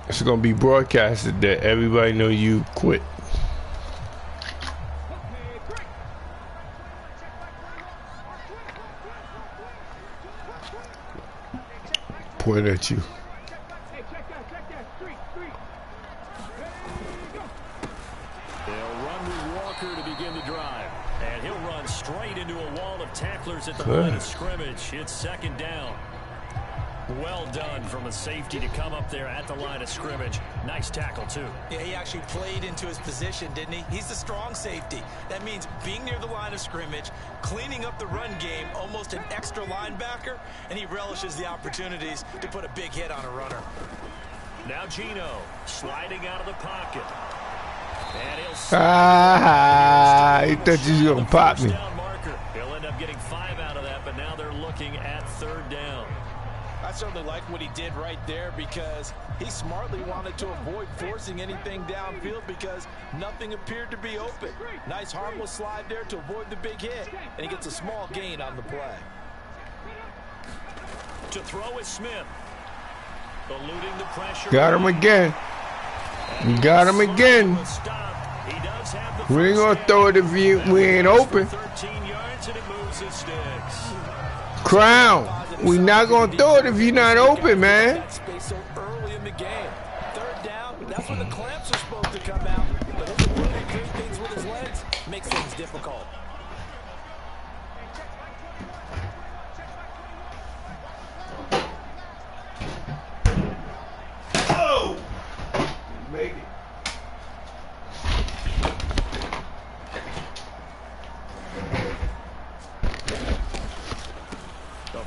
it's gonna be broadcasted that everybody know you quit. Point at you. They'll run with Walker to begin the drive, and he'll run straight into a wall of tacklers at the line of scrimmage. It's second down. Well done from a safety to come up there at the line of scrimmage. Nice tackle, too. Yeah, he actually played into his position, didn't he? He's a strong safety. That means being near the line of scrimmage, cleaning up the run game, almost an extra linebacker, and he relishes the opportunities to put a big hit on a runner. Now Gino sliding out of the pocket. And he'll he thought you was going to pop me. He'll end up getting 5 out of that, but now they're looking at third down. I certainly like what he did right there because he smartly wanted to avoid forcing anything downfield because nothing appeared to be open. Nice harmless slide there to avoid the big hit, and he gets a small gain on the play. To throw is Smith. Eluding the pressure. Got him again. You got him again. We ain't gonna throw it if we ain't open. 13 yards and it moves his sticks. Crown. We not gonna throw it if you're not open, man. Space so early in the game. Third down, that's when the clamps are supposed to come out. But his ability to do things with his legs makes things difficult. Oh! Make it.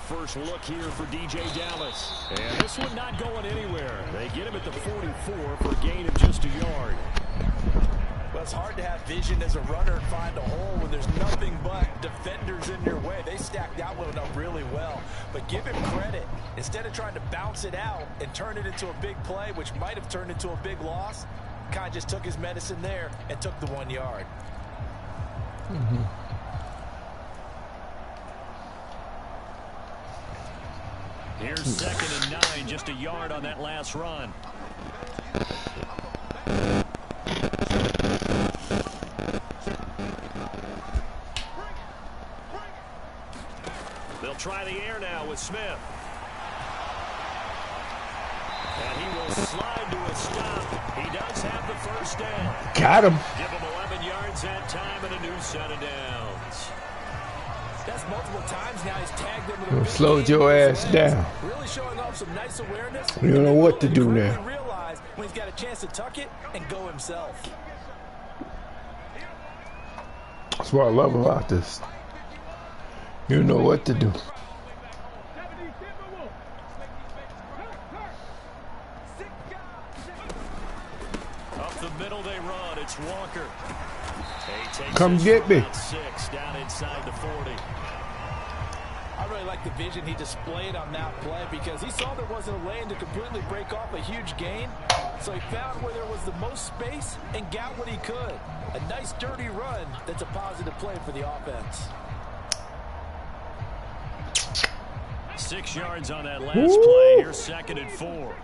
First look here for DJ Dallas. And this one not going anywhere. They get him at the 44 for a gain of just a yard. Well, it's hard to have vision as a runner and find a hole when there's nothing but defenders in your way. They stacked that one up really well. But give him credit. Instead of trying to bounce it out and turn it into a big play, which might have turned into a big loss, kind of just took his medicine there and took the 1 yard. Here's 2nd and 9, just a yard on that last run. They'll try the air now with Smith. And he will slide to a stop. He does have the first down. Got him. Give him 11 yards that time and a new set of downs. That's multiple times now. He's tagged him with a slowed your ass down. Really showing off some nice awareness. You don't know what to do now. Realize when he's got a chance to tuck it and go himself. That's what I love about this. You know what to do. Up the middle they run. It's Walker. Come get me. 6 down inside the 40. I really like the vision he displayed on that play because he saw there wasn't a lane to completely break off a huge gain. So he found where there was the most space and got what he could. A nice dirty run that's a positive play for the offense. 6 yards on that last play. Here's 2nd and 4.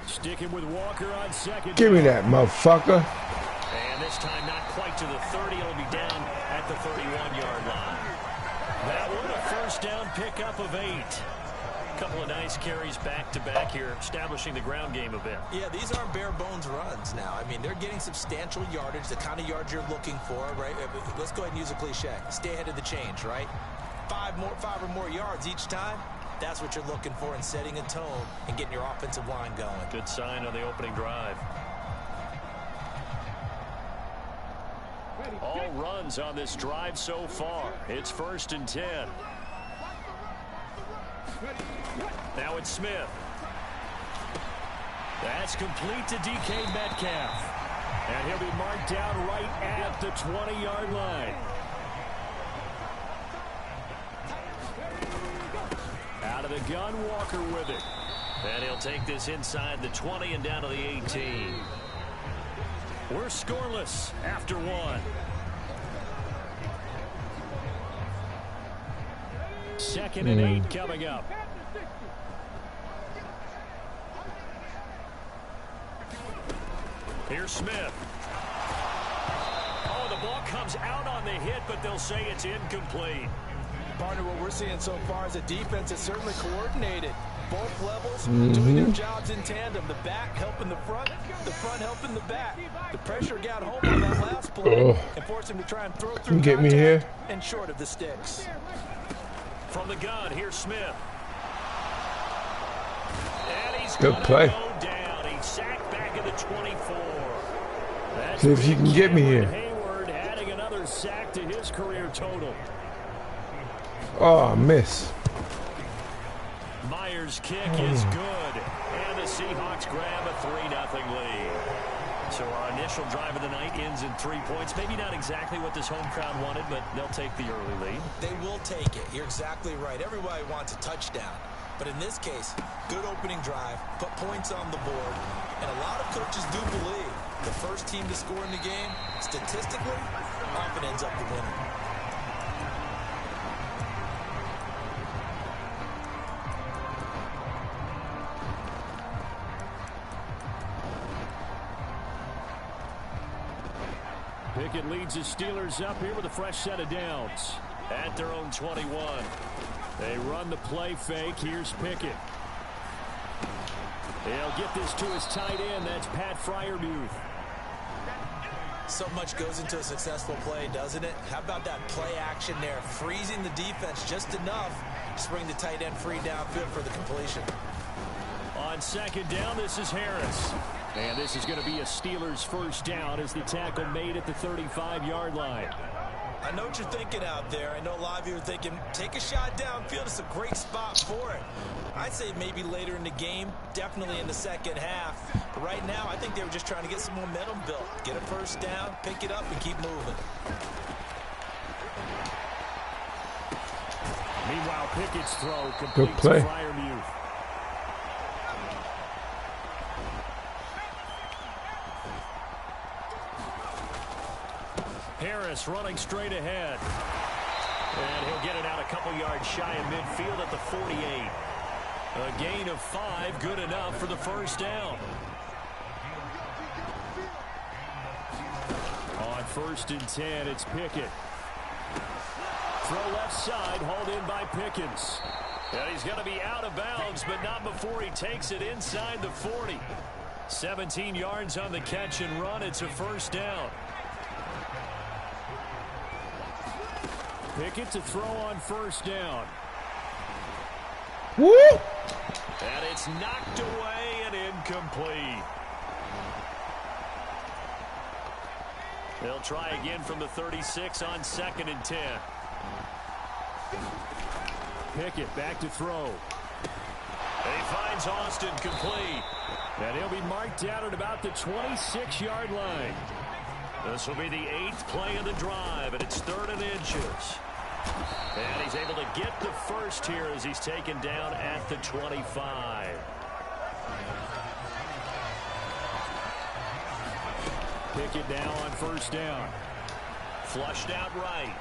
Sticking with Walker on 2nd. Give me that, motherfucker. And this time not quite to the 30. It'll be down at the 31-yard line. That one a first down pickup of 8. A couple of nice carries back-to-back here, establishing the ground game a bit. Yeah, these aren't bare-bones runs now. I mean, they're getting substantial yardage, the kind of yards you're looking for, right? Let's go ahead and use a cliche. Stay ahead of the change, right? 5 or more yards each time. That's what you're looking for in setting a tone and getting your offensive line going. Good sign on the opening drive. All runs on this drive so far. It's 1st and 10. Now it's Smith. That's complete to DK Metcalf. And he'll be marked down right at the 20-yard line. Out of the gun, Walker with it. And he'll take this inside the 20 and down to the 18. We're scoreless after 1. 2nd and 8 coming up. Here's Smith. Oh, the ball comes out on the hit, but they'll say it's incomplete. Partner, what we're seeing so far is a defense that's certainly coordinated. Both levels doing their jobs in tandem. The back helping the front helping the back. The pressure got home on that last play and forced him to try and throw through get me here and short of the sticks. From the gun, here's Smith. And he's good play. Go down. He's sacked back at the 24. That's see if you can get me here. Hayward adding another sack to his career total. Oh, miss. Myers' kick is good. And the Seahawks grab a 3-0 lead. So our initial drive of the night ends in 3 points. Maybe not exactly what this home crowd wanted, but they'll take the early lead. They will take it. You're exactly right. Everybody wants a touchdown. But in this case, good opening drive, put points on the board. And a lot of coaches do believe the first team to score in the game, statistically, often ends up the winner. Pickett leads the Steelers up here with a fresh set of downs at their own 21. They run the play fake. Here's Pickett. He'll get this to his tight end. That's Pat Freiermuth. So much goes into a successful play, doesn't it? How about that play action there? Freezing the defense just enough to bring the tight end free downfield for the completion. On 2nd down, this is Harris. And this is going to be a Steelers first down as the tackle made at the 35-yard line. I know what you're thinking out there. I know a lot of you are thinking, take a shot downfield. It's a great spot for it. I'd say maybe later in the game, definitely in the second half. But right now, I think they were just trying to get some momentum built. Get a first down, pick it up, and keep moving. Meanwhile, Pickett's throw complete to Freiermuth. Harris running straight ahead. And he'll get it out a couple yards shy of midfield at the 48. A gain of 5, good enough for the first down. On 1st and 10, it's Pickett. Throw left side, hauled in by Pickens. And he's going to be out of bounds, but not before he takes it inside the 40. 17 yards on the catch and run. It's a first down. Pickett to throw on first down. Woo! And it's knocked away and incomplete. They'll try again from the 36 on 2nd and 10. Pickett back to throw. And he finds Austin complete. And he'll be marked down at about the 26-yard line. This will be the 8th play of the drive, and it's 3rd and inches. And he's able to get the first here as he's taken down at the 25. Pickett now on first down. Flushed out right.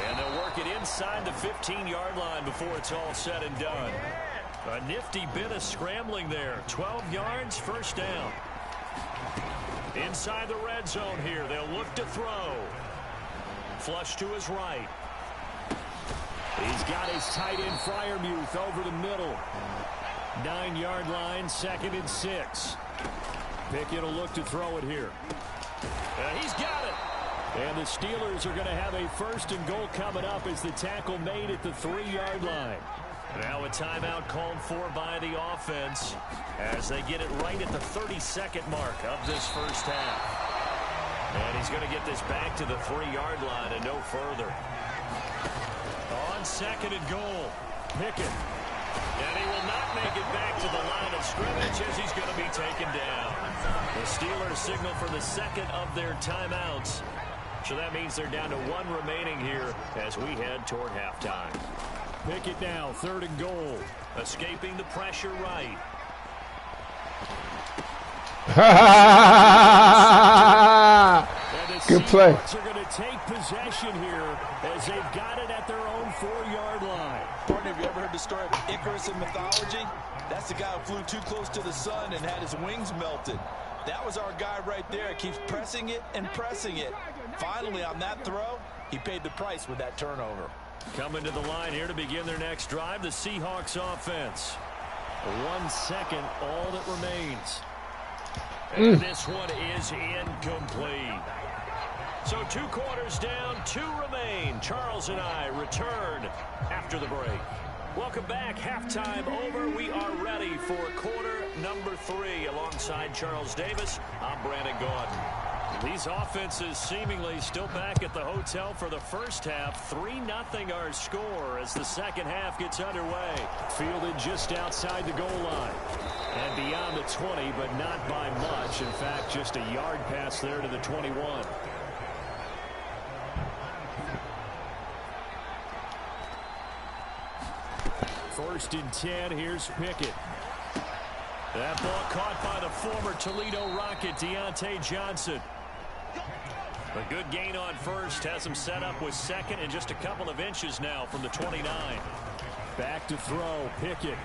And they'll work it inside the 15-yard line before it's all said and done. A nifty bit of scrambling there. 12 yards, first down. Inside the red zone here. They'll look to throw. Flush to his right. He's got his tight end Freiermuth over the middle. 9-yard line, 2nd and 6. Pickett will look to throw it here. He's got it. And the Steelers are going to have a 1st and goal coming up as the tackle made at the 3-yard line. Now a timeout called for by the offense as they get it right at the 32nd mark of this first half. And he's going to get this back to the 3-yard line and no further. On 2nd and goal, Pickett. And he will not make it back to the line of scrimmage as he's going to be taken down. The Steelers signal for the 2nd of their timeouts. So that means they're down to 1 remaining here as we head toward halftime. Pickett now, 3rd and goal. Escaping the pressure right. Good play. Are going to take possession here as they've got it at their own 4-yard line. Partner, have you ever heard the story of Icarus in mythology? That's the guy who flew too close to the sun and had his wings melted. That was our guy right there. Keeps pressing it and pressing it. Finally, on that throw, he paid the price with that turnover. Coming to the line here to begin their next drive, the Seahawks offense. 1 second, all that remains. And this one is incomplete. So 2 quarters down, 2 remain. Charles and I return after the break. Welcome back. Halftime over. We are ready for quarter number 3. Alongside Charles Davis, I'm Brandon Gordon. These offenses seemingly still back at the hotel for the first half. 3-0 our score as the second half gets underway. Fielded just outside the goal line. And beyond the 20, but not by much. In fact, just a yard pass there to the 21. First and 10, here's Pickett. That ball caught by the former Toledo Rocket, Deontay Johnson. A good gain on first, has him set up with 2nd and just a couple of inches now from the 29. Back to throw, Pickett.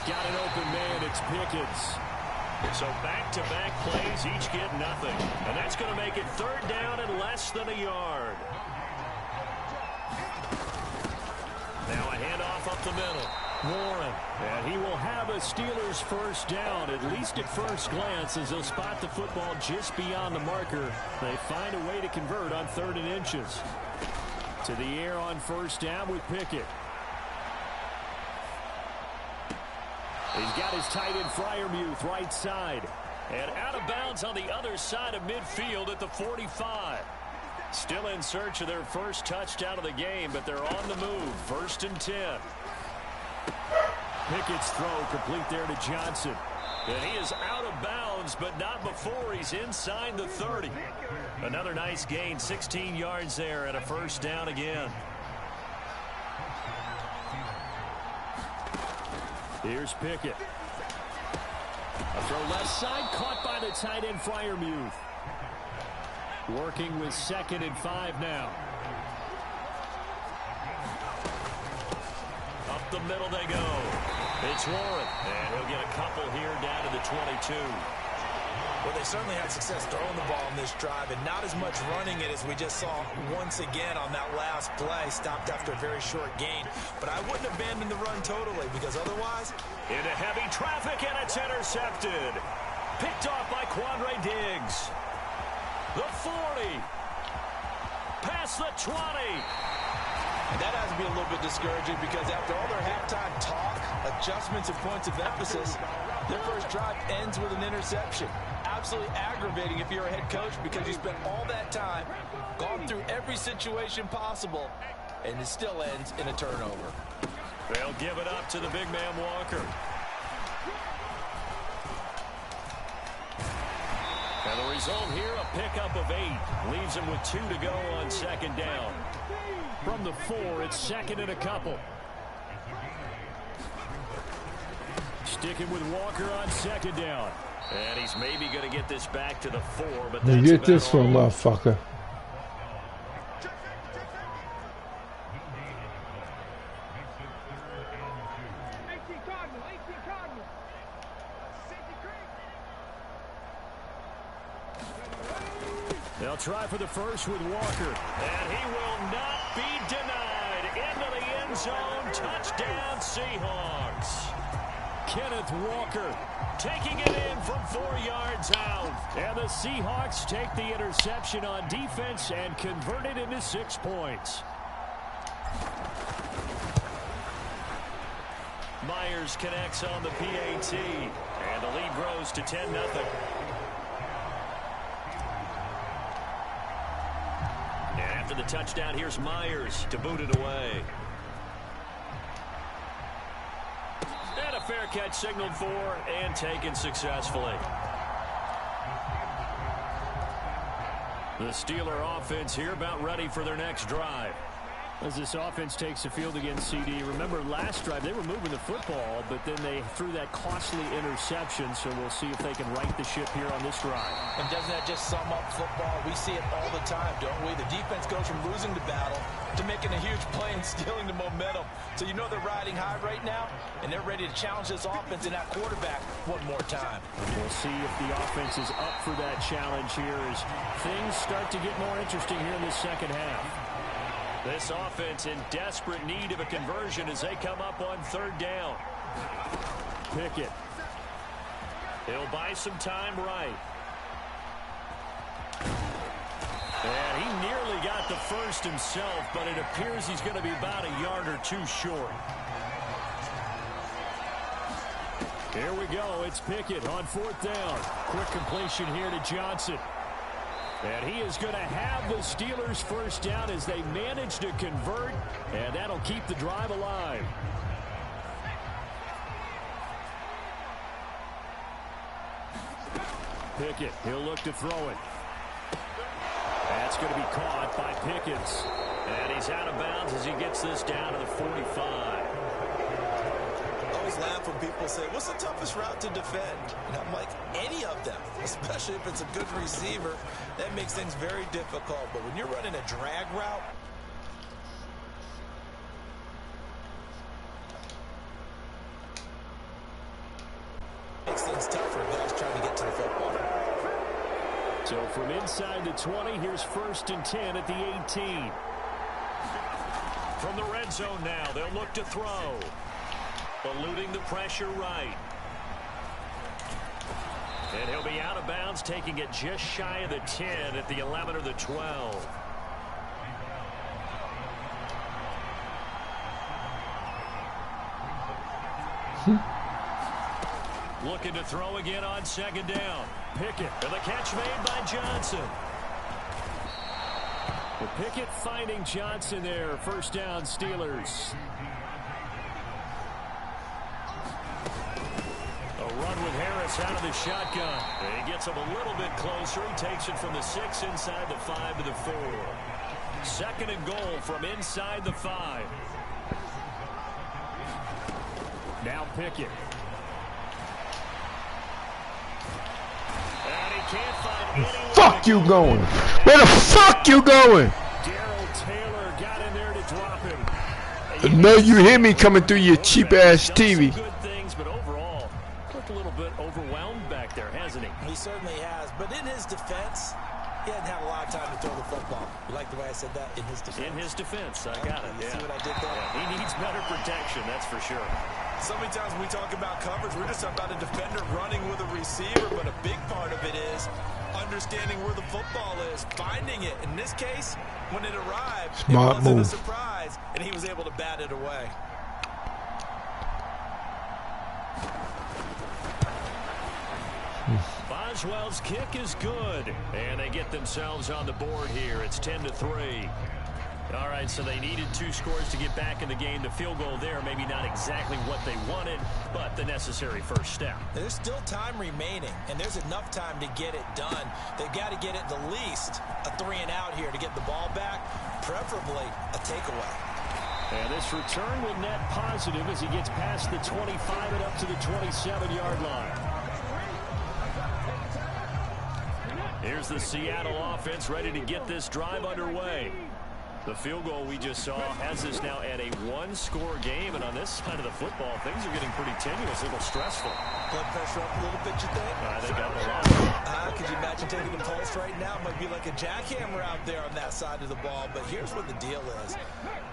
Got an open man, it's Pickett's. So back-to-back plays, each get nothing. And that's going to make it 3rd down and less than a yard. Now a handoff up the middle. Warren. And he will have a Steelers first down, at least at first glance, as they'll spot the football just beyond the marker. They find a way to convert on 3rd and inches. To the air on first down with Pickett. He's got his tight end Freiermuth right side. And out of bounds on the other side of midfield at the 45. Still in search of their first touchdown of the game, but they're on the move. 1st and 10. Pickett's throw complete there to Johnson. And he is out of bounds, but not before he's inside the 30. Another nice gain, 16 yards there, and a first down again. Here's Pickett. A throw left side, caught by the tight end Freiermuth. Working with 2nd and 5 now. Up the middle they go. It's Warren, and he'll get a couple here down to the 22. Well, they certainly had success throwing the ball in this drive, and not as much running it as we just saw once again on that last play. Stopped after a very short gain. But I wouldn't abandon the run totally, because otherwise... Into heavy traffic, and it's intercepted. Picked off by Quandre Diggs. The 40. Past the 20. And that has to be a little bit discouraging because after all their halftime talk, adjustments and points of emphasis, their first drive ends with an interception. Absolutely aggravating if you're a head coach because you spent all that time, gone through every situation possible, and it still ends in a turnover. They'll give it up to the big man Walker. And the result here, a pickup of 8. Leaves him with 2 to go on 2nd down. From the 4, it's 2nd and a couple. Sticking with Walker on 2nd down. And he's maybe going to get this back to the 4, but You that's get this all. from motherfucker. They'll try for the first with Walker. And he will not be denied. Into the end zone. Touchdown, Seahawks. Kenneth Walker Taking it in from 4 yards out. And the Seahawks take the interception on defense and convert it into 6 points. Myers connects on the PAT. And the lead grows to 10-0. After the touchdown, here's Myers to boot it away. And a fair catch signaled for and taken successfully. The Steeler offense here about ready for their next drive. As this offense takes the field against CD, remember last drive they were moving the football, but then they threw that costly interception, so we'll see if they can right the ship here on this drive. And doesn't that just sum up football? We see it all the time, don't we? The defense goes from losing the battle to making a huge play and stealing the momentum. So you know they're riding high right now, and they're ready to challenge this offense and that quarterback one more time. We'll see if the offense is up for that challenge here as things start to get more interesting here in the second half. This offense in desperate need of a conversion as they come up on 3rd down. Pickett. He'll buy some time right. And he nearly got the first himself, but it appears he's going to be about a yard or 2 short. Here we go. It's Pickett on 4th down. Quick completion here to Johnson. And he is going to have the Steelers' first down as they manage to convert, and that'll keep the drive alive. Pickett, he'll look to throw it. That's going to be caught by Pickens. And he's out of bounds as he gets this down to the 45. I always laugh when people say, what's the toughest route to defend? And I'm like, any of them, especially if it's a good receiver. That makes things very difficult. But when you're running a drag route, it makes things tougher. Guys trying to get to the football. So from inside the 20, here's 1st and 10 at the 18. From the red zone now, they'll look to throw. Eluding the pressure right. And he'll be out of bounds, taking it just shy of the 10 at the 11 or the 12. Looking to throw again on 2nd down. Pickett. And the catch made by Johnson. Well, Pickett finding Johnson there. 1st down, Steelers. Run with Harris out of the shotgun. And he gets him a little bit closer. He takes it from the 6 inside the 5 to the 4. 2nd and goal from inside the 5. Now Pickett. And he can't find anyone. Fuck you going? Where the fuck you going? Darrell Taylor got in there to drop him. No, you hear me coming through your cheap ass TV. Good things, but overall, looked a little bit overwhelmed back there, hasn't he? He certainly has. But in his defense, he hadn't had a lot of time to throw the football. You like the way I said that? In his defense. In his defense, I got it. You see what I did there? Yeah, he needs better protection, that's for sure. So many times when we talk about coverage, we're just talking about a defender running with a receiver, but a big part of it is understanding where the football is, finding it. In this case, when it arrived, Smart it wasn't move. a surprise, and he was able to bat it away. Boswell's kick is good, and they get themselves on the board here. It's 10-3. All right, so they needed 2 scores to get back in the game. The field goal there, maybe not exactly what they wanted, but the necessary first step. There's still time remaining, and there's enough time to get it done. They've got to get it the least a 3 and out here to get the ball back, preferably a takeaway. And this return will net positive as he gets past the 25 and up to the 27-yard line. Here's the Seattle offense ready to get this drive underway. The field goal we just saw has us now at a 1-score game, and on this side of the football, things are getting pretty tenuous, a little stressful. Blood pressure up a little bit, you think? I think up a lot. Could you imagine taking the pulse right now. Might be like a jackhammer out there on that side of the ball. But here's what the deal is.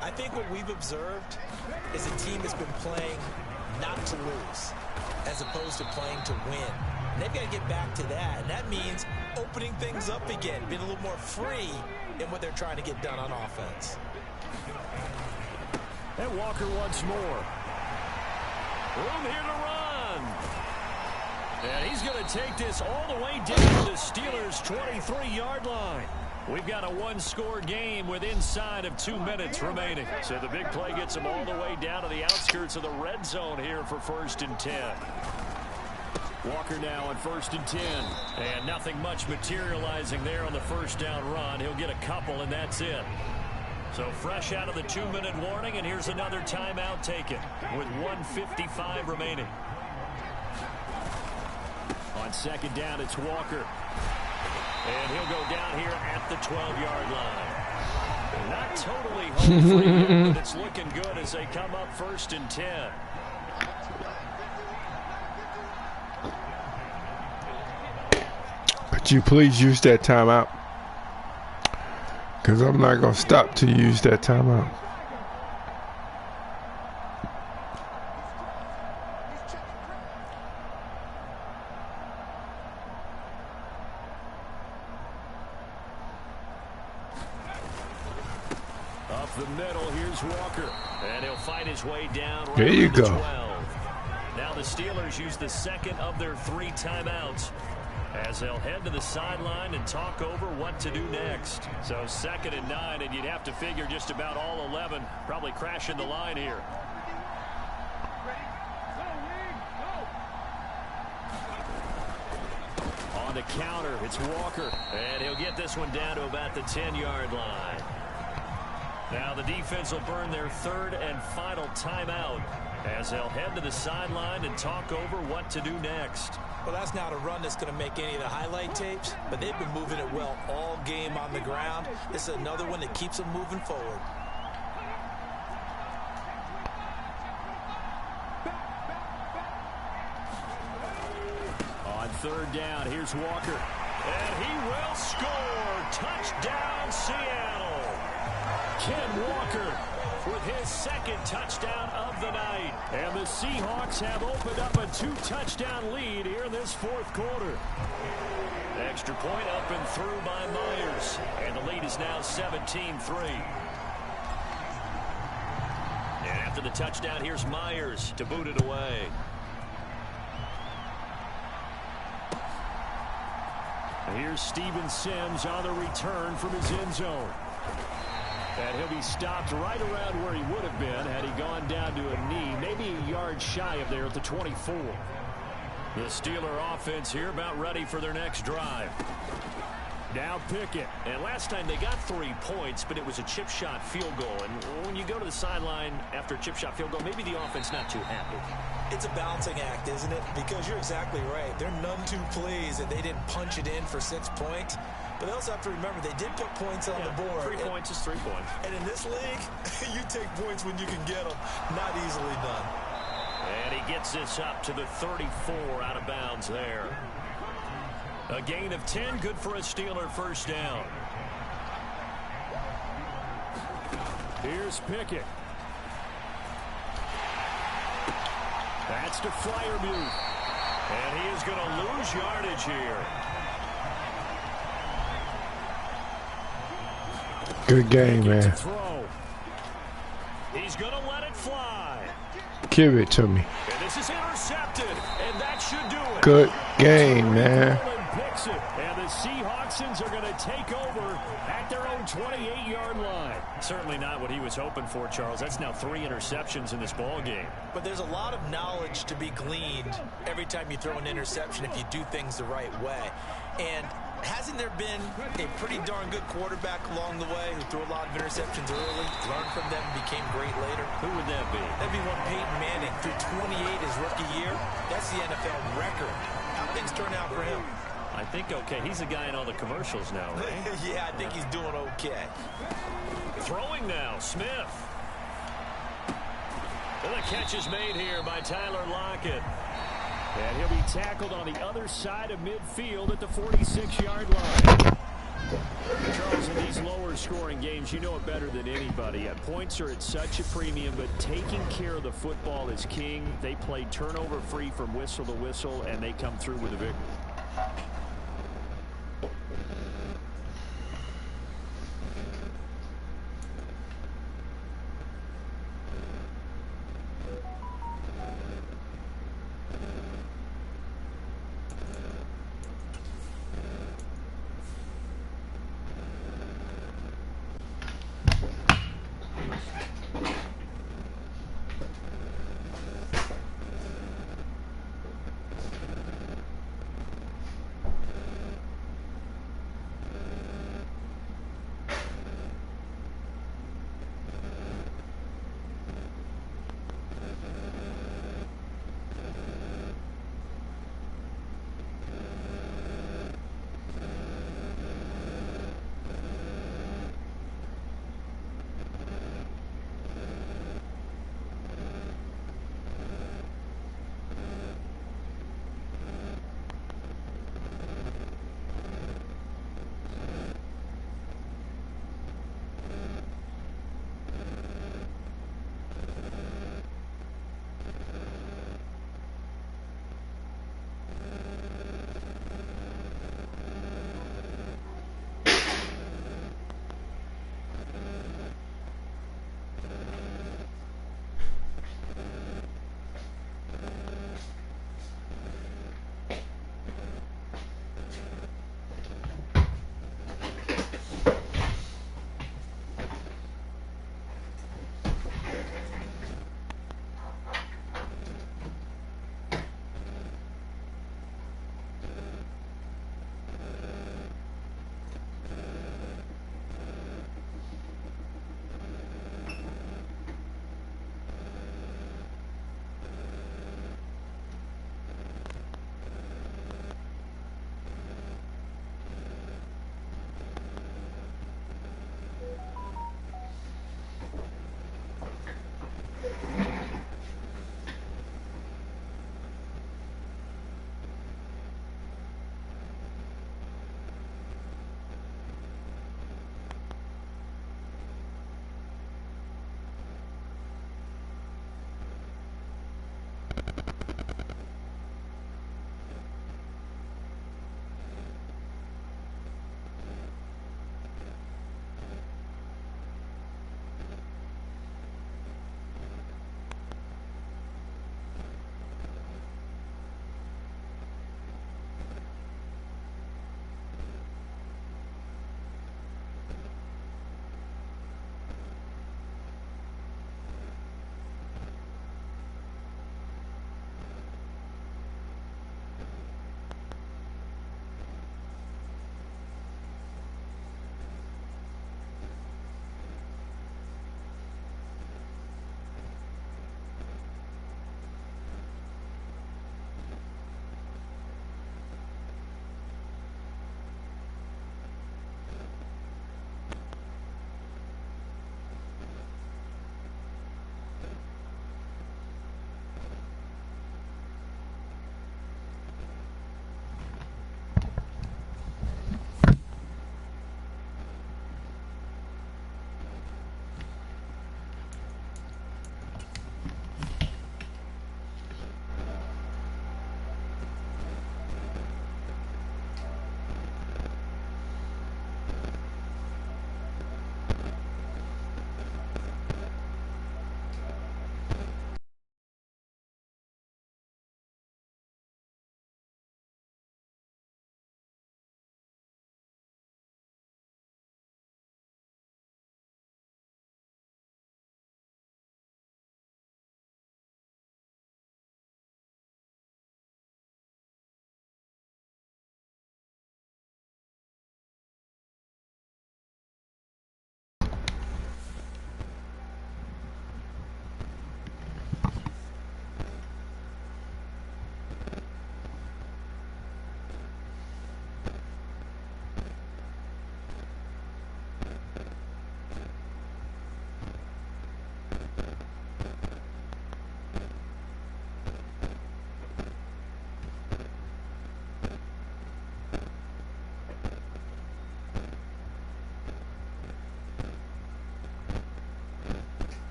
I think what we've observed is a team that's been playing not to lose as opposed to playing to win. And they've got to get back to that. And that means opening things up again, being a little more free in what they're trying to get done on offense. And Walker once more. Room here to run. And he's going to take this all the way down to the Steelers' 23-yard line. We've got a one-score game with inside of 2 minutes remaining. So the big play gets them all the way down to the outskirts of the red zone here for 1st and 10. Walker now on 1st and 10. And nothing much materializing there on the first down run. He'll get a couple, and that's it. So fresh out of the 2-minute warning, and here's another timeout taken with 1:55 remaining. On 2nd down, it's Walker. And he'll go down here at the 12-yard line. Not totally home free yet, but it's looking good as they come up 1st and 10. Could you please use that timeout? Because I'm not going to stop to use that timeout. Up the middle, here's Walker. And he'll fight his way down right there you to go. 12. Now the Steelers use the second of their 3 timeouts as they'll head to the sideline and talk over what to do next. So 2nd and 9, and you'd have to figure just about all 11 probably crashing the line here. On the counter, it's Walker. And he'll get this one down to about the 10-yard line. Now the defense will burn their 3rd and final timeout as they'll head to the sideline and talk over what to do next. Well, that's not a run that's going to make any of the highlight tapes, but they've been moving it well all game on the ground. This is another one that keeps them moving forward. On 3rd down, here's Walker. And he will score. Touchdown, Seattle. Ken Walker with his 2nd touchdown of the night. And the Seahawks have opened up a 2-touchdown lead here in this 4th quarter. Extra point up and through by Myers. And the lead is now 17-3. And after the touchdown, here's Myers to boot it away. Here's Steven Sims on the return from his end zone. And he'll be stopped right around where he would have been had he gone down to a knee, maybe a yard shy of there at the 24. The Steeler offense here about ready for their next drive. Now Pickett. And last time they got 3 points, but it was a chip shot field goal. And when you go to the sideline after a chip shot field goal, maybe the offense not too happy. It's a balancing act, isn't it? Because you're exactly right. They're none too pleased that they didn't punch it in for 6 points. But they also have to remember they did put points on the board. 3 points is 3 points. And in this league, you take points when you can get them. Not easily done. And he gets this up to the 34 out of bounds there. A gain of 10, good for a Steeler 1st down. Here's Pickett. That's to Freiermuth. And he is going to lose yardage here. Good game, man. He's going to let it fly. Give it to me. And this is intercepted, and that should do it. Good game, man. Picks it, and the Seahawksons are going to take over at their own 28-yard line. Certainly not what he was hoping for, Charles. That's now 3 interceptions in this ball game. But there's a lot of knowledge to be gleaned every time you throw an interception if you do things the right way. And hasn't there been a pretty darn good quarterback along the way who threw a lot of interceptions early, learned from them, became great later? Who would that be? That'd be one Peyton Manning. Threw 28 his rookie year. That's the NFL record. How things turn out for him? I think okay. He's a guy in all the commercials now, right? Yeah, I think he's doing okay. Throwing now, Smith. And the catch is made here by Tyler Lockett. And he'll be tackled on the other side of midfield at the 46-yard line. Charles, in these lower scoring games, you know it better than anybody. Points are at such a premium, but taking care of the football is king. They play turnover free from whistle to whistle, and they come through with a victory.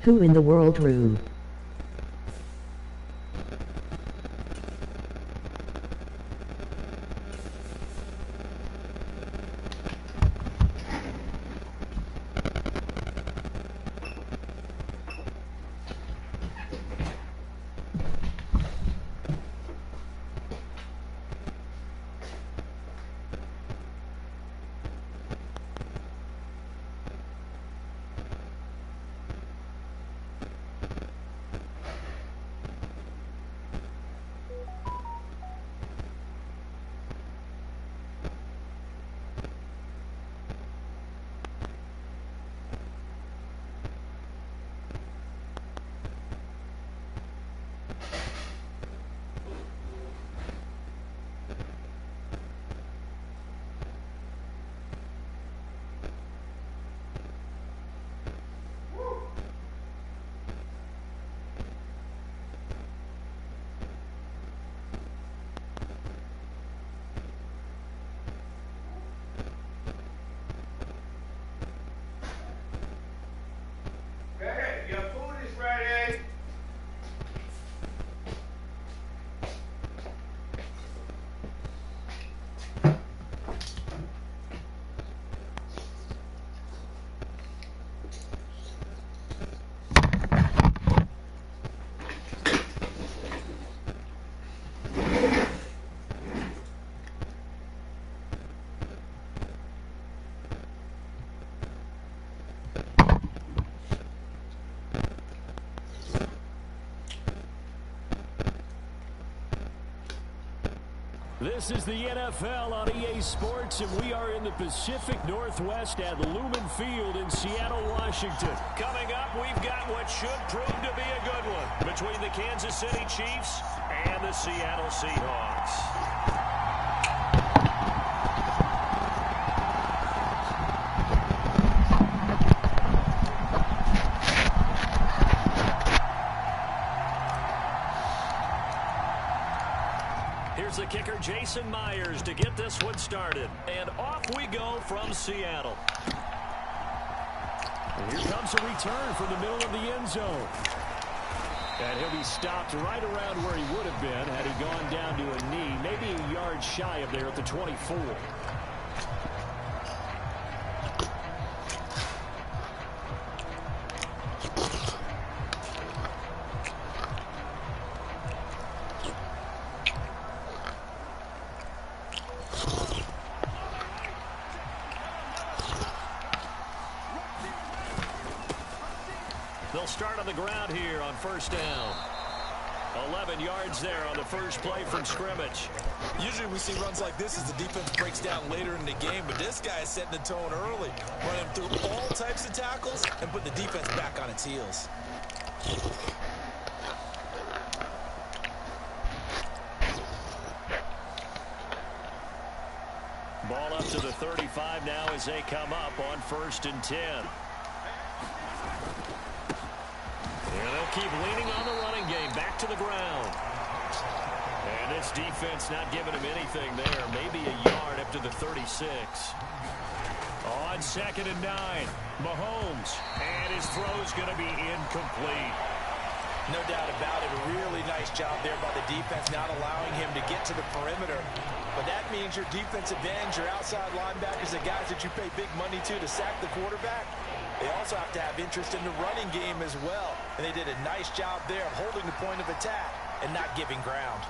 Who in the world, Rue? This is the NFL on EA Sports, and we are in the Pacific Northwest at Lumen Field in Seattle, Washington. Coming up, we've got what should prove to be a good one between the Kansas City Chiefs and the Seattle Seahawks. The kicker, Jason Myers, to get this one started. And off we go from Seattle. And here comes a return from the middle of the end zone. And he'll be stopped right around where he would have been had he gone down to a knee, maybe a yard shy of there at the 24. They'll start on the ground here on first down. 11 yards there on the first play from scrimmage. Usually we see runs like this as the defense breaks down later in the game, but this guy is setting the tone early, running through all types of tackles and putting the defense back on its heels. Ball up to the 35 now as they come up on 1st and 10. And they'll keep leaning on the running game, back to the ground. And this defense not giving him anything there, maybe a yard up to the 36. On 2nd and 9, Mahomes, and his throw's going to be incomplete. No doubt about it. A really nice job there by the defense, not allowing him to get to the perimeter. But that means your defensive ends, your outside linebackers, the guys that you pay big money to sack the quarterback, they also have to have interest in the running game as well. And they did a nice job there of holding the point of attack and not giving ground.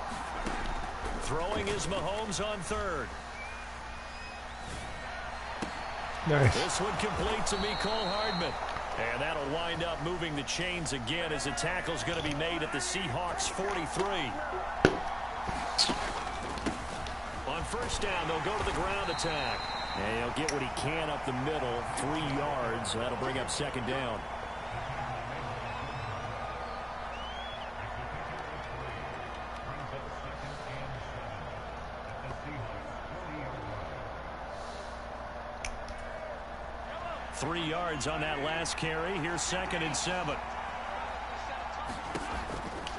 Throwing is Mahomes on 3rd. Nice. This one complete to Mecole Hardman. And that'll wind up moving the chains again as the tackle's going to be made at the Seahawks 43. On first down, they'll go to the ground attack. And he'll get what he can up the middle, 3 yards. That'll bring up 2nd down. Three yards on that last carry. Here's 2nd and 7.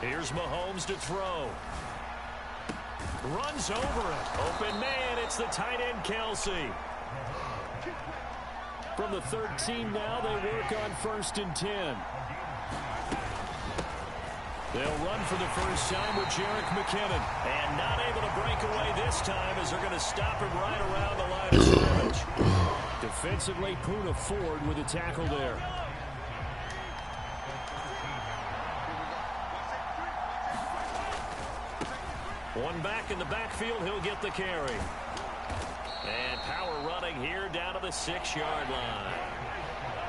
Here's Mahomes to throw. Runs over it. Open man. It's the tight end, Kelsey. From the 13 now, they work on 1st and 10. They'll run for the first time with Jerick McKinnon. And not able to break away this time as they're going to stop him right around the line of scrimmage. Defensively, Poona Ford with a tackle there. One back in the backfield, he'll get the carry. And power running here down to the 6-yard line.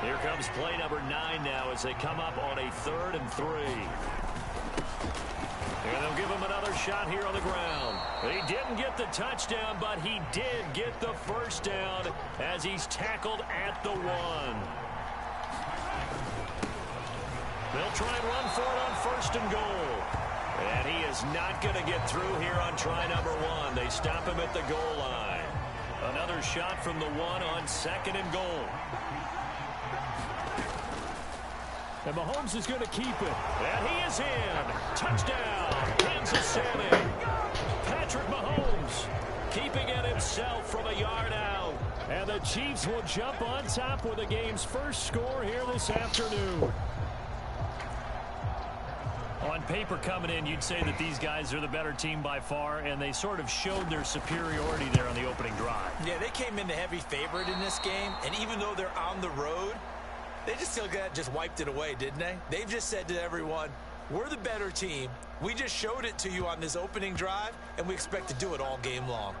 Here comes play number 9 now as they come up on a 3rd and 3. And they'll give him another shot here on the ground. He didn't get the touchdown, but he did get the first down as he's tackled at the 1. They'll try and run for it on 1st and goal. And he is not going to get through here on try number 1. They stop him at the goal line. Another shot from the 1 on 2nd and goal. And Mahomes is going to keep it. And he is in. Touchdown, Kansas City. Patrick Mahomes keeping it himself from a yard out. And the Chiefs will jump on top with the game's first score here this afternoon. On paper coming in, you'd say that these guys are the better team by far, and they sort of showed their superiority there on the opening drive. Yeah, they came in the heavy favorite in this game, and even though they're on the road, they just wiped it away, didn't they? They've just said to everyone, we're the better team. We just showed it to you on this opening drive, and we expect to do it all game long.